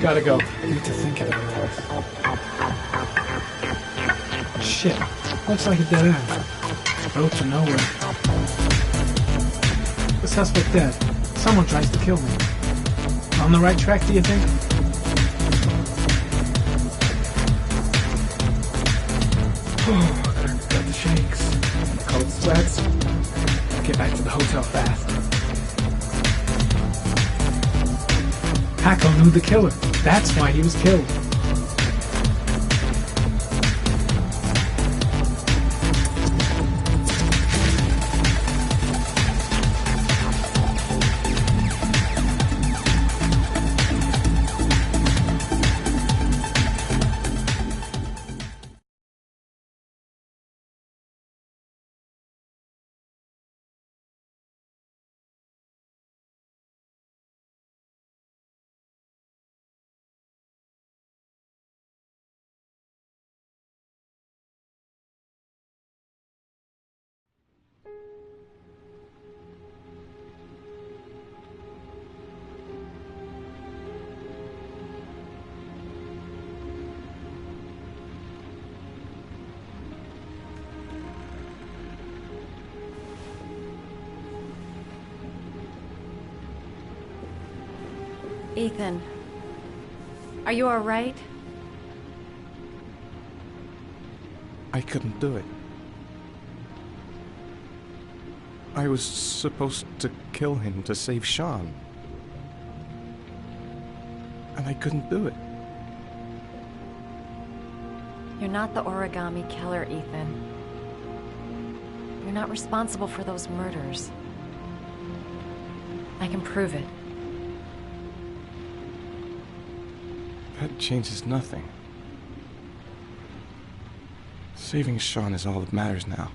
Gotta go. I need to think about this. Shit. Looks like a dead end. Road to nowhere. The suspect dead. Someone tries to kill me. On the right track, do you think? Oh, got the shakes. Cold sweats. Get back to the hotel fast. Paco knew the killer. That's why he was killed. Ethan, are you all right? I couldn't do it. I was supposed to kill him to save Sean. And I couldn't do it. You're not the origami killer, Ethan. You're not responsible for those murders. I can prove it. That changes nothing. Saving Sean is all that matters now.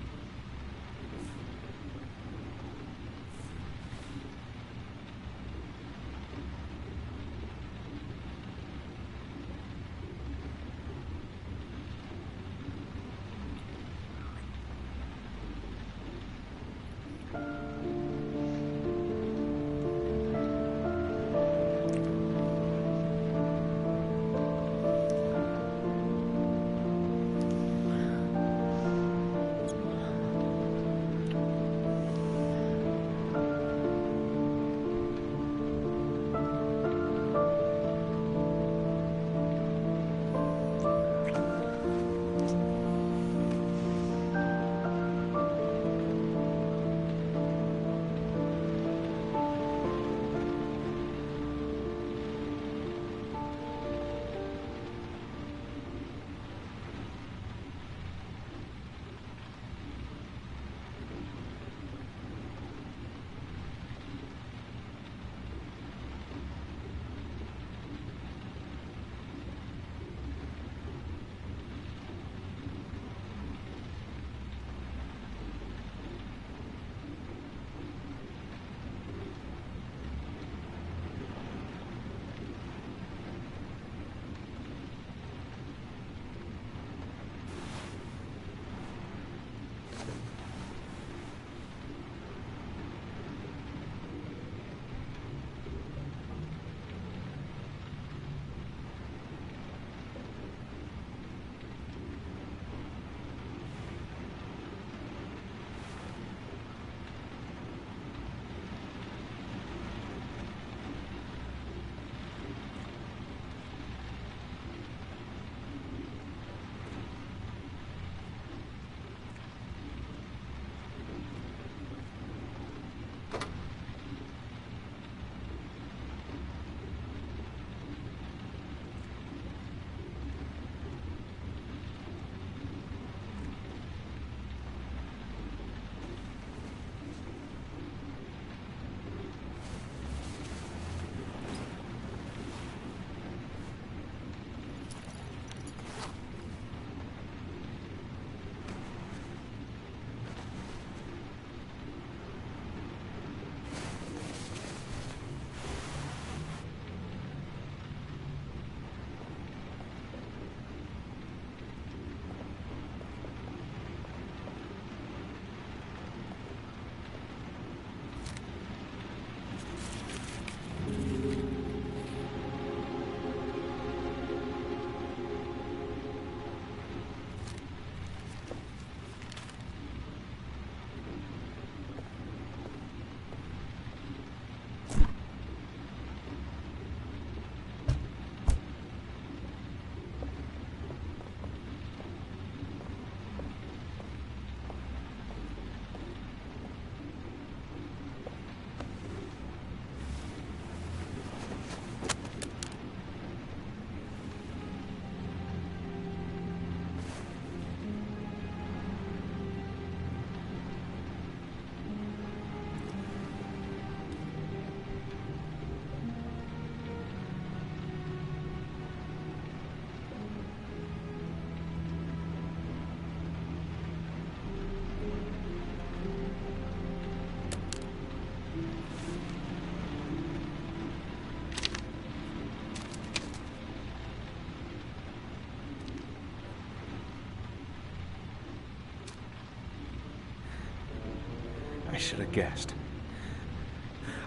I should have guessed.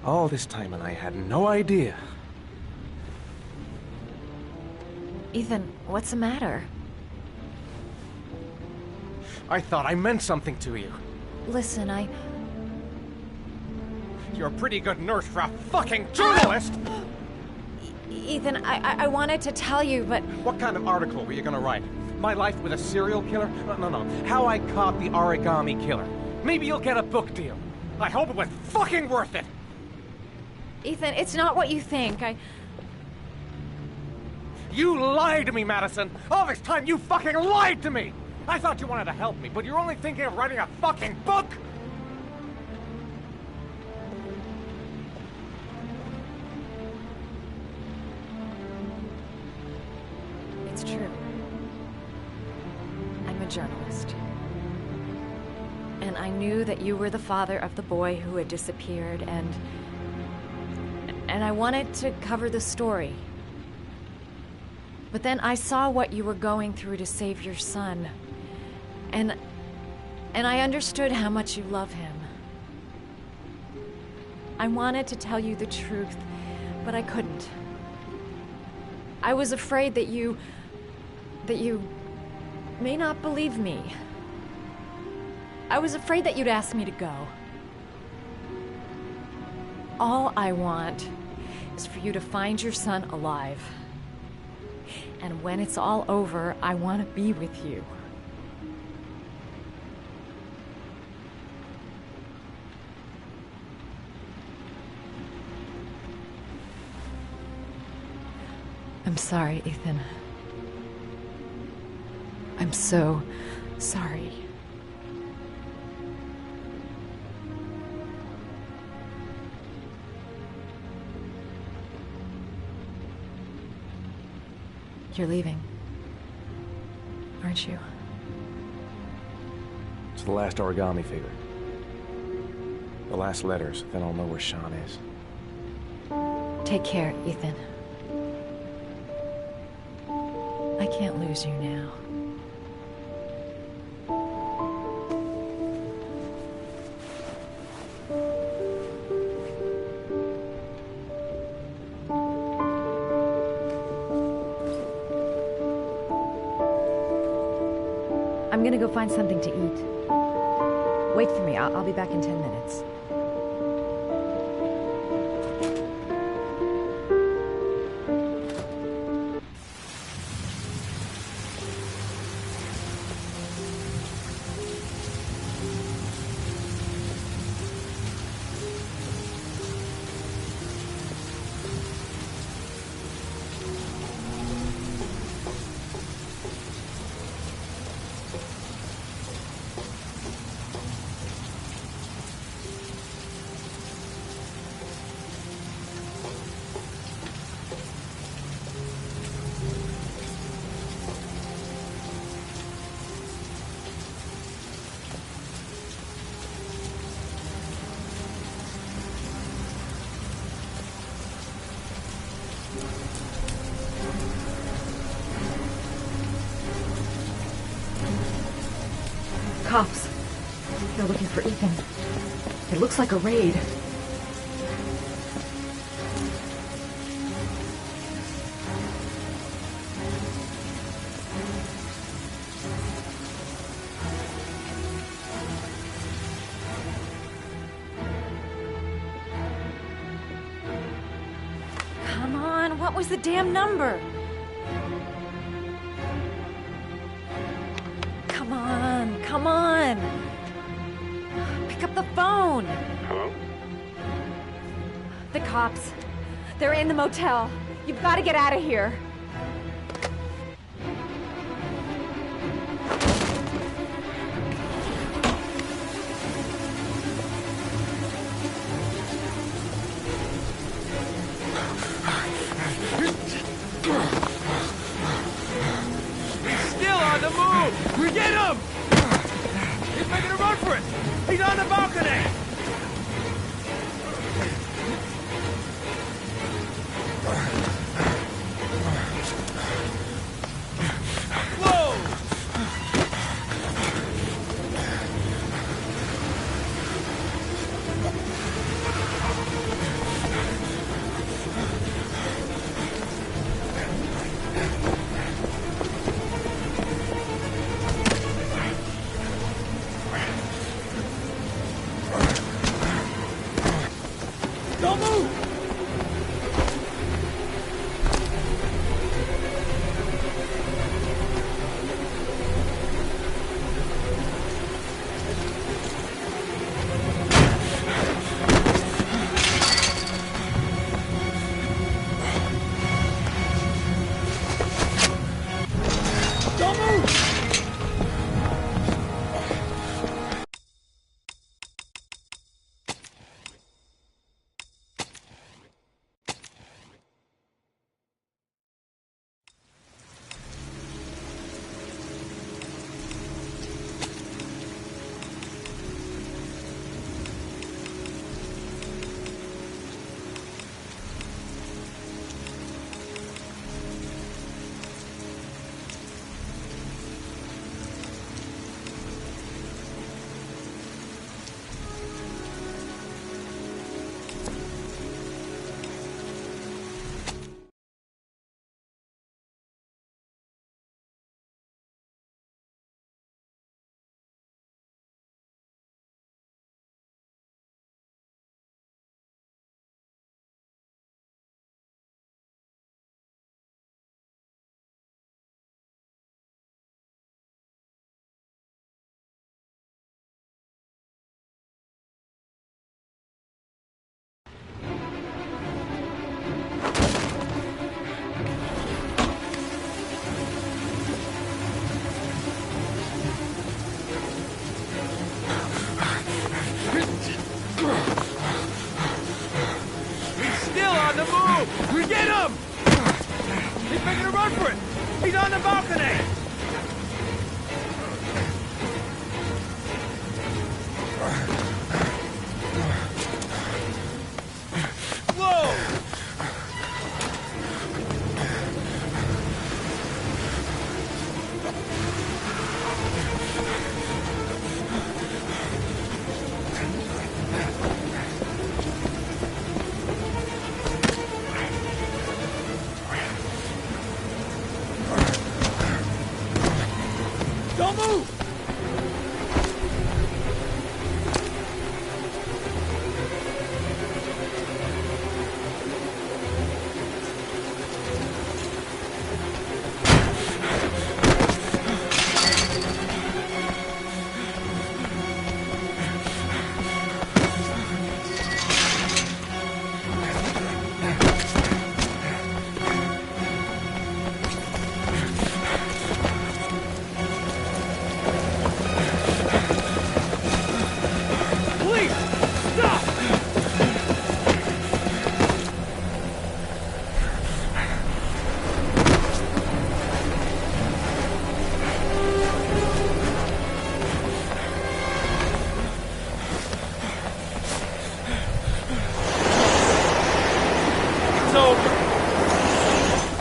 All this time and I had no idea. Ethan, what's the matter? I thought I meant something to you. Listen, You're a pretty good nurse for a fucking journalist! Ethan, I wanted to tell you, but... What kind of article were you gonna write? My life with a serial killer? No. How I caught the origami killer. Maybe you'll get a book deal. I hope it was fucking worth it! Ethan, it's not what you think. You lied to me, Madison! All this time you fucking lied to me! I thought you wanted to help me, but you're only thinking of writing a fucking book! It's true. I'm a journalist. And I knew that you were the father of the boy who had disappeared, and I wanted to cover the story. But then I saw what you were going through to save your son. And I understood how much you love him. I wanted to tell you the truth, but I couldn't. I was afraid that you may not believe me. I was afraid that you'd ask me to go. All I want is for you to find your son alive. And when it's all over, I want to be with you. I'm sorry, Ethan. I'm so sorry. You're leaving, aren't you? It's the last origami figure. The last letters, then I'll know where Sean is. Take care, Ethan. I can't lose you now. I'm gonna go find something to eat. Wait for me. I'll be back in 10 minutes. Cops. They're looking for Ethan. It looks like a raid. Come on, what was the damn number? Come on! Pick up the phone! Hello? The cops. They're in the motel. You've got to get out of here. He's still on the move! We get him! He's making a run for it! He's on the balcony! Whoa! Get him! He's making a run for it! He's on the balcony! Whoa! Don't move!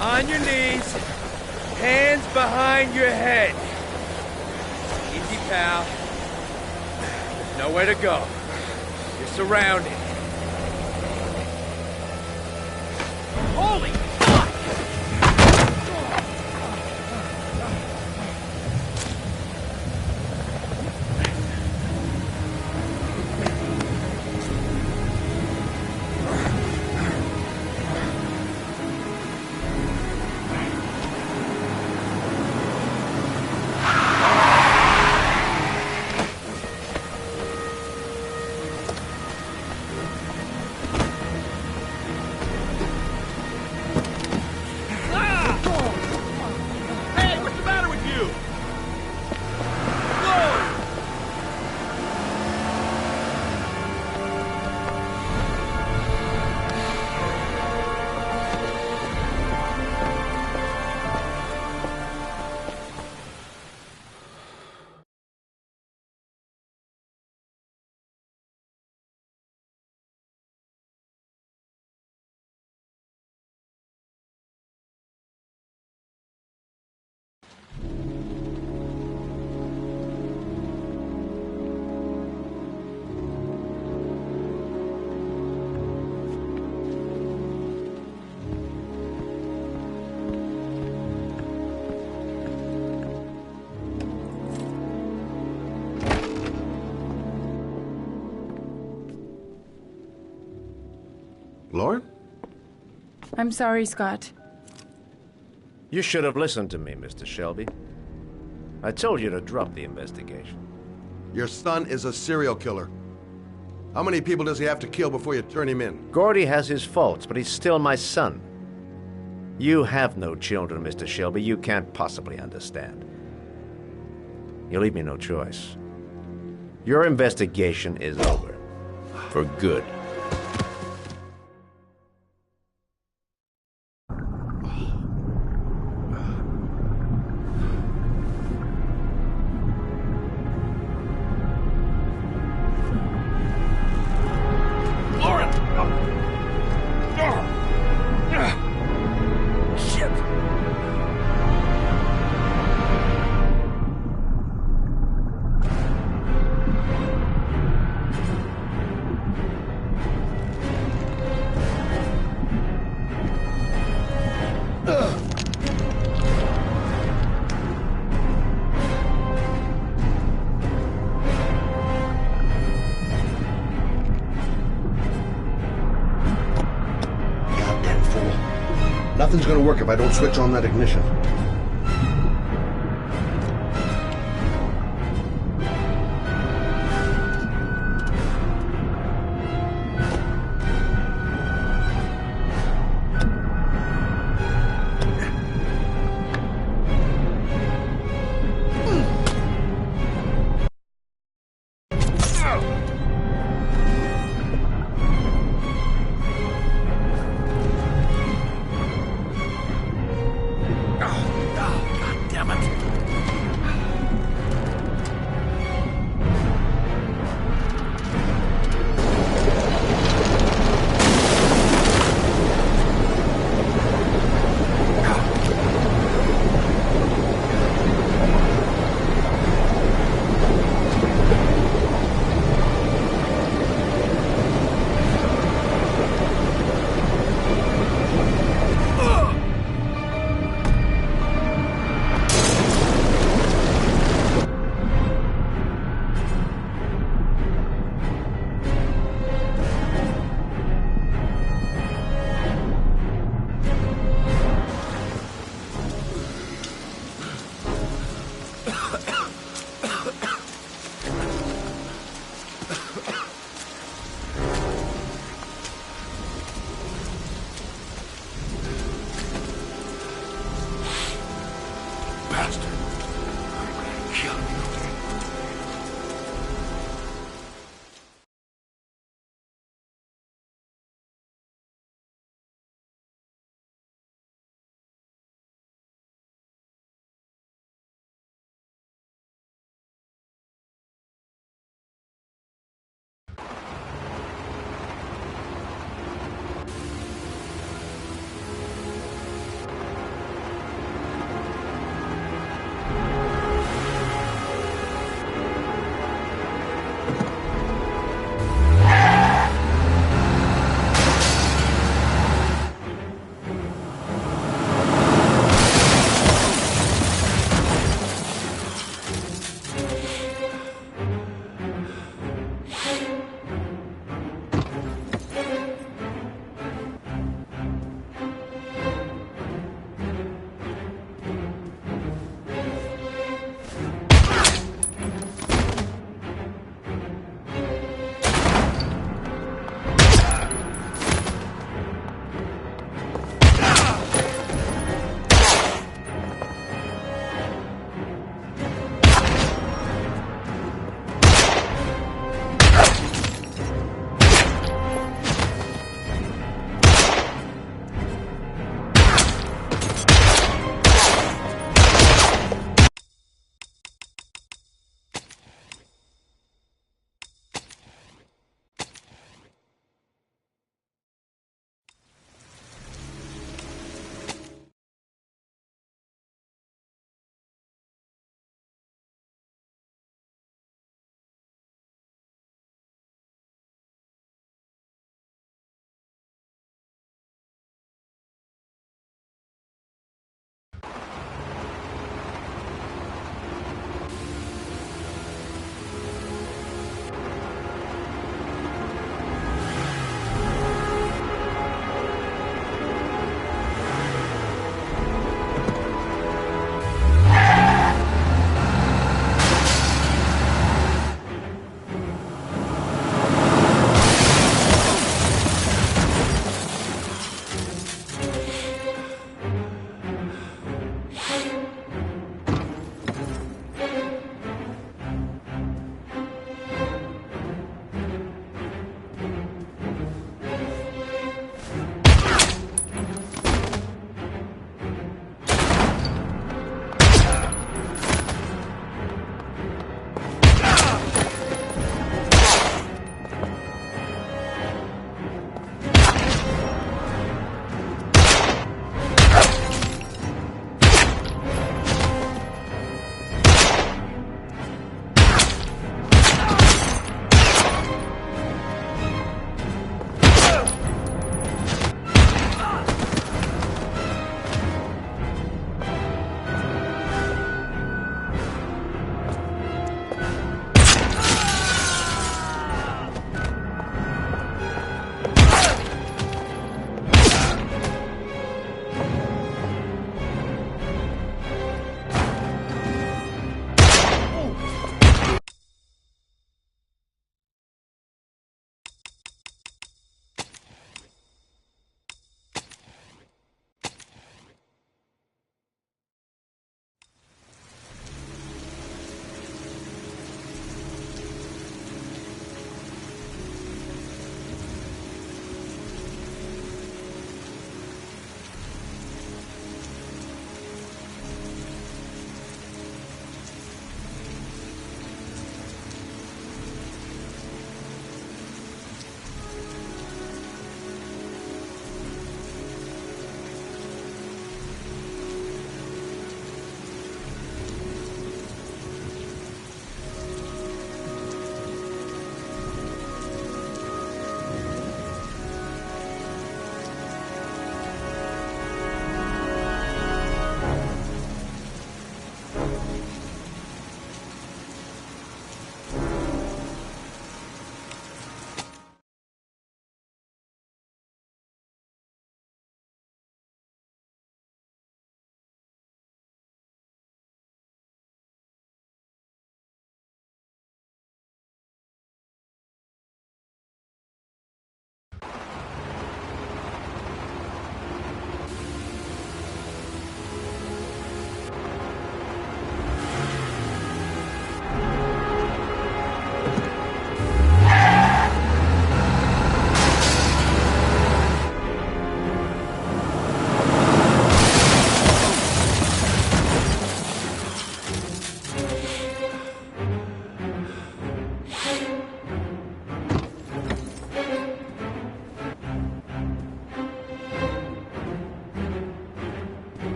On your knees, hands behind your head. Easy, pal. There's nowhere to go. You're surrounded. Holy fuck! Lauren? I'm sorry, Scott. You should have listened to me, Mr. Shelby. I told you to drop the investigation. Your son is a serial killer. How many people does he have to kill before you turn him in? Gordy has his faults, but he's still my son. You have no children, Mr. Shelby. You can't possibly understand. You leave me no choice. Your investigation is over. For good. Nothing's gonna work if I don't switch on that ignition.